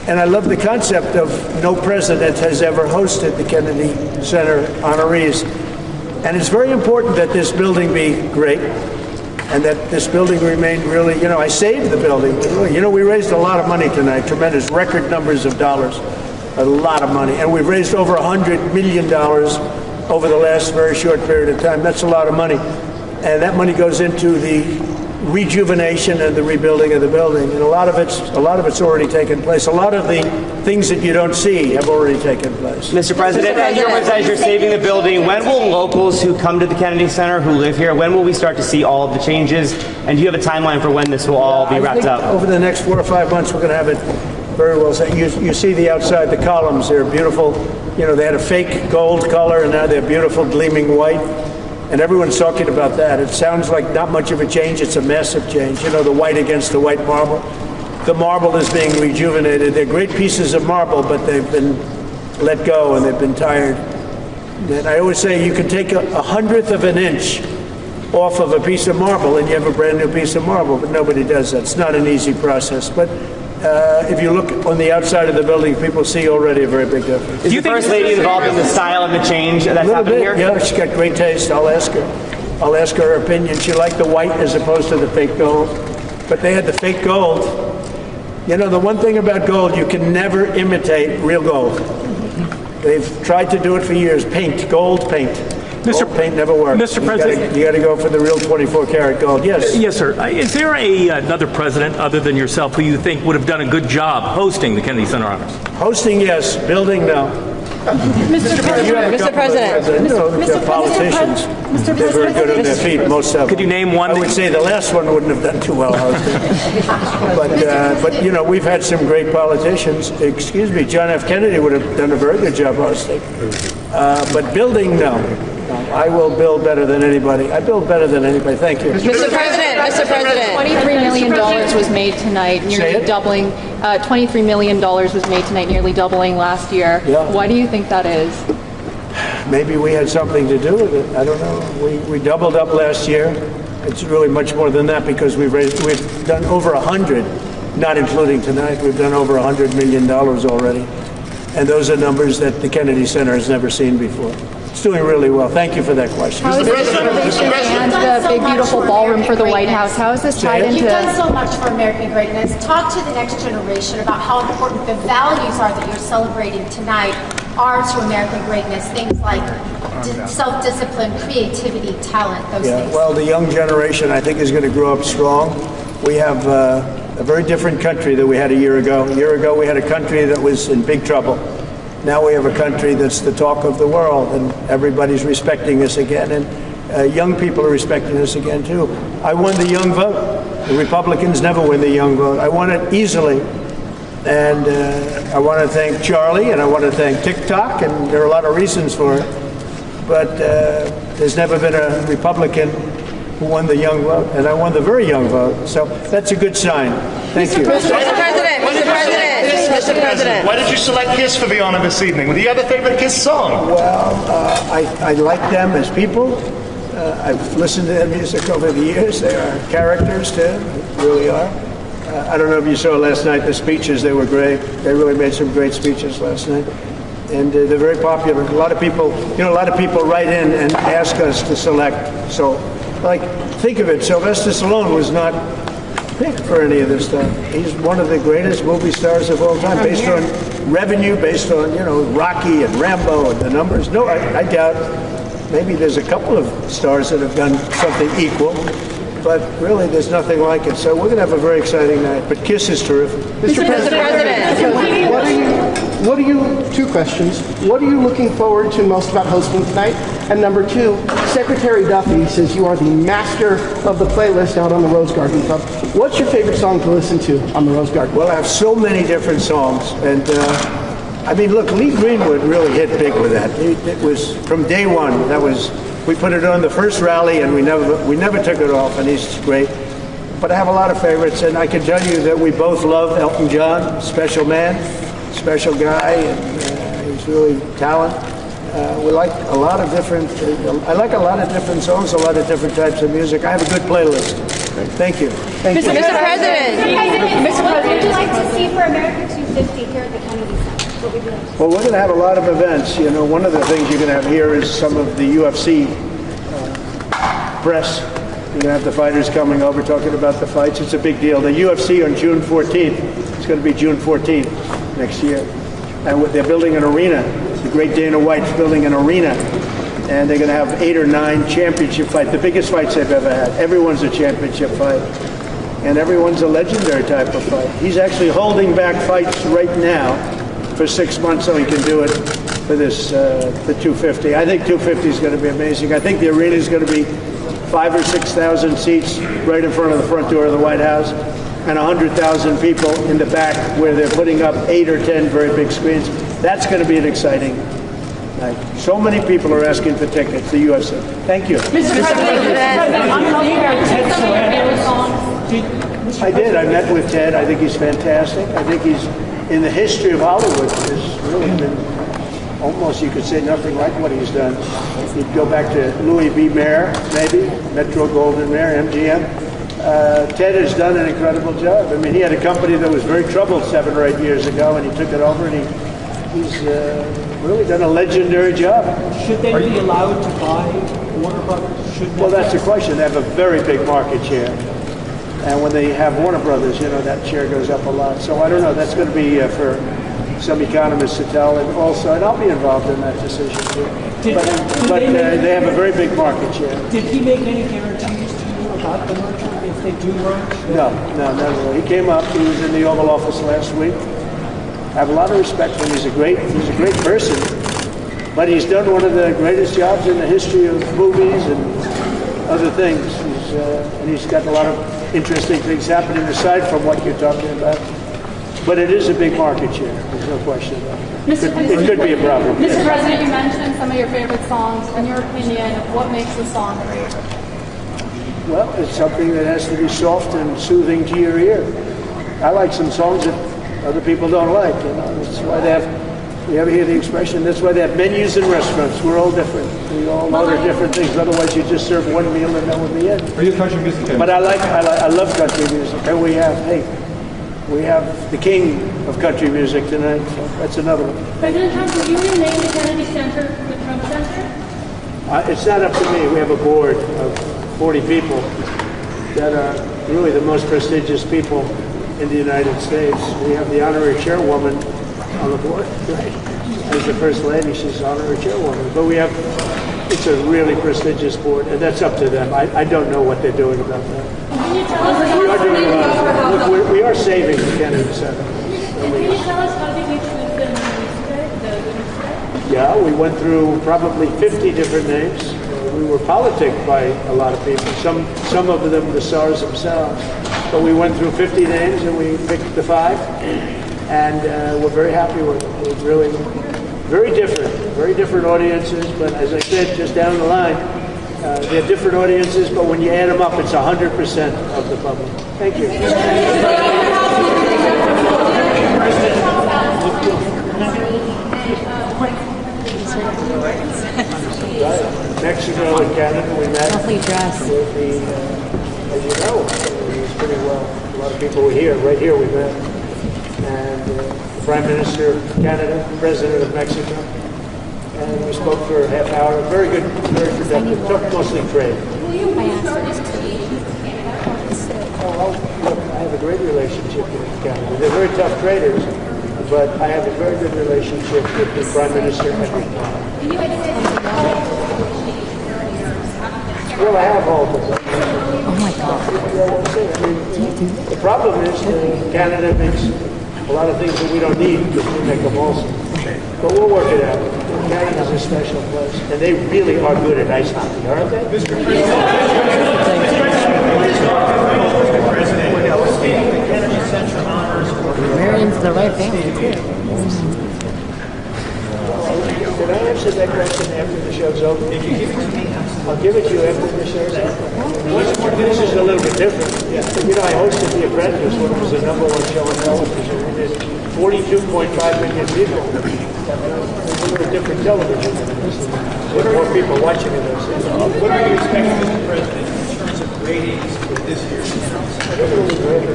And I love the concept of no president has ever hosted the Kennedy Center honorees. And it's very important that this building be great and that this building remain really, I saved the building. We raised a lot of money tonight, tremendous record numbers of dollars, a lot of money. And we've raised over $100 million over the last very short period of time. That's a lot of money. And that money goes into the rejuvenation and the rebuilding of the building. And a lot of it's already taken place. A lot of the things that you don't see have already taken place. Mr. President, as you're saving the building, when will locals who come to the Kennedy Center, who live here, when will we start to see all of the changes? And do you have a timeline for when this will all be wrapped up? Over the next 4 or 5 months, we're going to have it very well set. You see the outside, the columns, they're beautiful. They had a fake gold color, and now they're beautiful, gleaming white. And everyone's talking about that. It sounds like not much of a change. It's a massive change. The white against the white marble. The marble is being rejuvenated. They're great pieces of marble, but they've been let go and they've been tired. And I always say you can take a 100th of an inch off of a piece of marble and you have a brand new piece of marble, but nobody does that. It's not an easy process. But if you look on the outside of the building, people see already a very big difference. Is the First Lady involved in the style of the change that's happened here? Yeah, she's got great taste. I'll ask her opinion. She liked the white as opposed to the fake gold. But they had the fake gold. The one thing about gold, you can never imitate real gold. They've tried to do it for years. Gold paint. Gold paint never works. Mr. President, you got to go for the real 24-karat gold. Yes. Yes, sir. Is there another president other than yourself who you think would have done a good job hosting the Kennedy Center Honors? Hosting, yes. Building, no. Mr. President. Politicians. They're very good on their feet, most of them. Could you name one? I would say the last one wouldn't have done too well hosting. but we've had some great politicians. Excuse me, John F. Kennedy would have done a very good job hosting. But building, no. I will build better than anybody. I build better than anybody. Thank you. Mr. President. $23 million was made tonight, nearly doubling. $23 million was made tonight, nearly doubling last year. Yeah. Why do you think that is? Maybe we had something to do with it. I don't know. We doubled up last year. It's really much more than that because we've done over 100, not including tonight. We've done over $100 million already. And those are numbers that the Kennedy Center has never seen before. It's doing really well. Thank you for that question. How is this renovation and the big, beautiful ballroom for the White House, how is this tied into... You've done so much for American greatness. Talk to the next generation about how important the values are that you're celebrating tonight are to American greatness. Things like self-discipline, creativity, talent, those things. Well, the young generation, I think, is going to grow up strong. We have a very different country than we had a year ago. A year ago, we had a country that was in big trouble. Now we have a country that's the talk of the world, and everybody's respecting us again, and young people are respecting us again, too. I won the young vote. The Republicans never win the young vote. I won it easily, and I want to thank Charlie, and I want to thank TikTok, and there are a lot of reasons for it, but there's never been a Republican who won the young vote, and I won the very young vote, so that's a good sign. Thank you. Mr. President. Why did you select Kiss for the honor this evening? Do you have a favorite Kiss song? Well, I like them as people. I've listened to their music over the years. They are characters, too. They really are. I don't know if you saw last night the speeches. They were great. They really made some great speeches last night, and they're very popular. A lot of people write in and ask us to select. So, like, think of it. Sylvester Stallone was not picked for any of this stuff. He's one of the greatest movie stars of all time, based on revenue, based on Rocky and Rambo and the numbers. No, I doubt. Maybe there's a couple of stars that have done something equal. But really, there's nothing like it. So we're going to have a very exciting night. But KISS is terrific. Mr. President, what are you, two questions. What are you looking forward to most about hosting tonight? And number two, Secretary Duffy says you are the master of the playlist out on the Rose Garden Club. What's your favorite song to listen to on the Rose Garden? Well, I have so many different songs. And I mean, look, Lee Greenwood really hit big with that. It was from day one. We put it on the first rally, and we never took it off, and he's great. But I have a lot of favorites, and I can tell you that we both love Elton John, special man, special guy, and he's really talented. We like a lot of different. I like a lot of different songs, a lot of different types of music. I have a good playlist. Thank you. Mr. President, what would you like to see for America 250 here at the Kennedy Center? Well, we're going to have a lot of events. One of the things you're going to have here is some of the UFC press. You're going to have the fighters coming over talking about the fights. It's a big deal. The UFC on June 14th. It's going to be June 14th next year. And they're building an arena. The great Dana White's building an arena. And they're going to have 8 or 9 championship fights, the biggest fights they've ever had. Everyone's a championship fight. And everyone's a legendary type of fight. He's actually holding back fights right now for 6 months so he can do it for the 250. I think 250 is going to be amazing. I think the arena is going to be 5,000 or 6,000 seats right in front of the front door of the White House, and 100,000 people in the back where they're putting up 8 or 10 very big screens. That's going to be an exciting night. So many people are asking for tickets, the UFC. Thank you. Mr. I did. I met with Ted. I think he's fantastic. I think he's, in the history of Hollywood, has really been almost, you could say, nothing like what he's done. You'd go back to Louis B. Mayer, maybe, Metro-Goldwyn-Mayer, MGM. Ted has done an incredible job. I mean, he had a company that was very troubled 7 or 8 years ago, and he took it over, and he's really done a legendary job. Should they be allowed to buy Warner Brothers? Well, that's the question. They have a very big market share. And when they have Warner Brothers, that share goes up a lot. So I don't know. That's going to be for some economists to tell. And also, and I'll be involved in that decision too. But they have a very big market share. Did he make any guarantees to you about the merger if they do merge? No, never. He came up. He was in the Oval Office last week. I have a lot of respect for him. He's a great person. But he's done one of the greatest jobs in the history of movies and other things. And he's got a lot of interesting things happening aside from what you're talking about. But it is a big market share. There's no question about it. It could be a problem. Mr. President, you mentioned some of your favorite songs. In your opinion, what makes a song great? Well, it's something that has to be soft and soothing to your ear. I like some songs that other people don't like. That's why they have. You ever hear the expression? That's why they have menus in restaurants. We're all different. We all know they're different things. Otherwise, you just serve one meal and that would be it. Are you a country music fan? But I love country music. And we have the king of country music tonight. So that's another one. President Trump, would you rename the Kennedy Center the Trump Center? It's not up to me. We have a board of 40 people that are really the most prestigious people in the United States. We have the honorary chairwoman on the board, right? As the First Lady, she's honorary chairwoman. But it's a really prestigious board, and that's up to them. I don't know what they're doing about that. Can you tell us We are doing a lot of look, we are saving the Kennedy Center. Can you tell us how did you choose the names today? Yeah, we went through probably 50 different names. We were politicked by a lot of people, some of them the stars themselves. But we went through 50 names and we picked the 5. And we're very happy with it. We're really very different audiences. But as I said, just down the line, they're different audiences. But when you add them up, it's 100% of the public. Thank you. Mexico and Canada, we met with the, as you know, pretty well. A lot of people were here. Right here we met. And the Prime Minister of Canada, President of Mexico. And we spoke for a half hour. Very good, very productive. Talked mostly trade. Look, I have a great relationship with Canada. They're very tough traders, but I have a very good relationship with the Prime Minister every time. Well, I have all of them. Oh my God. The problem is Canada makes a lot of things that we don't need because we make them also. But we'll work it out. Canada's a special place, and they really are good at ice hockey, aren't they? Mr. Marion's the right thing. Did I answer that question after the show's over? I'll give it to you after the show's over. This is a little bit different. You know, I hosted The Apprentice when it was the #1 show on television. We did 42.5 million people. It was a little different television. There were more people watching it. What are you expecting, Mr. President, in terms of ratings this year? I think it'll be great. I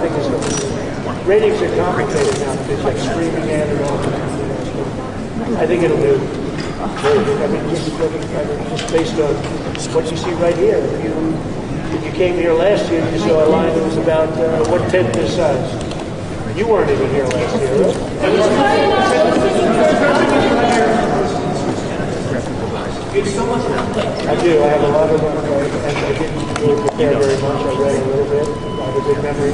think it's going to be great. Ratings are complicated now. It's like streaming ad and all that. I think it'll do very good. I mean, just based on what you see right here. If you came here last year, you saw a line that was about 1/10 this size. You weren't even here last year, right? I do. I have a lot of them, and I didn't really prepare very much. I read a little bit. I have a good memory,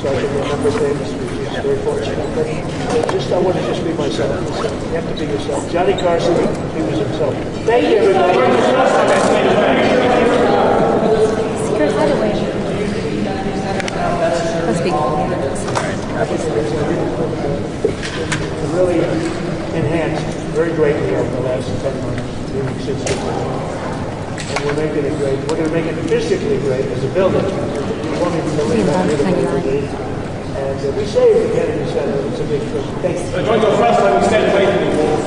so I can remember things, which is very fortunate. But I want to just be myself. You have to be yourself. Johnny Carson, he was himself. Thank you, everybody. Really enhanced very greatly over the last 10 months, really since the and we're making it great. We're going to make it physically great as a building. We won't even believe how beautiful it is. And we saved the Kennedy Center. It's a big thing. Thank you. Join the first time we stand away from the wall.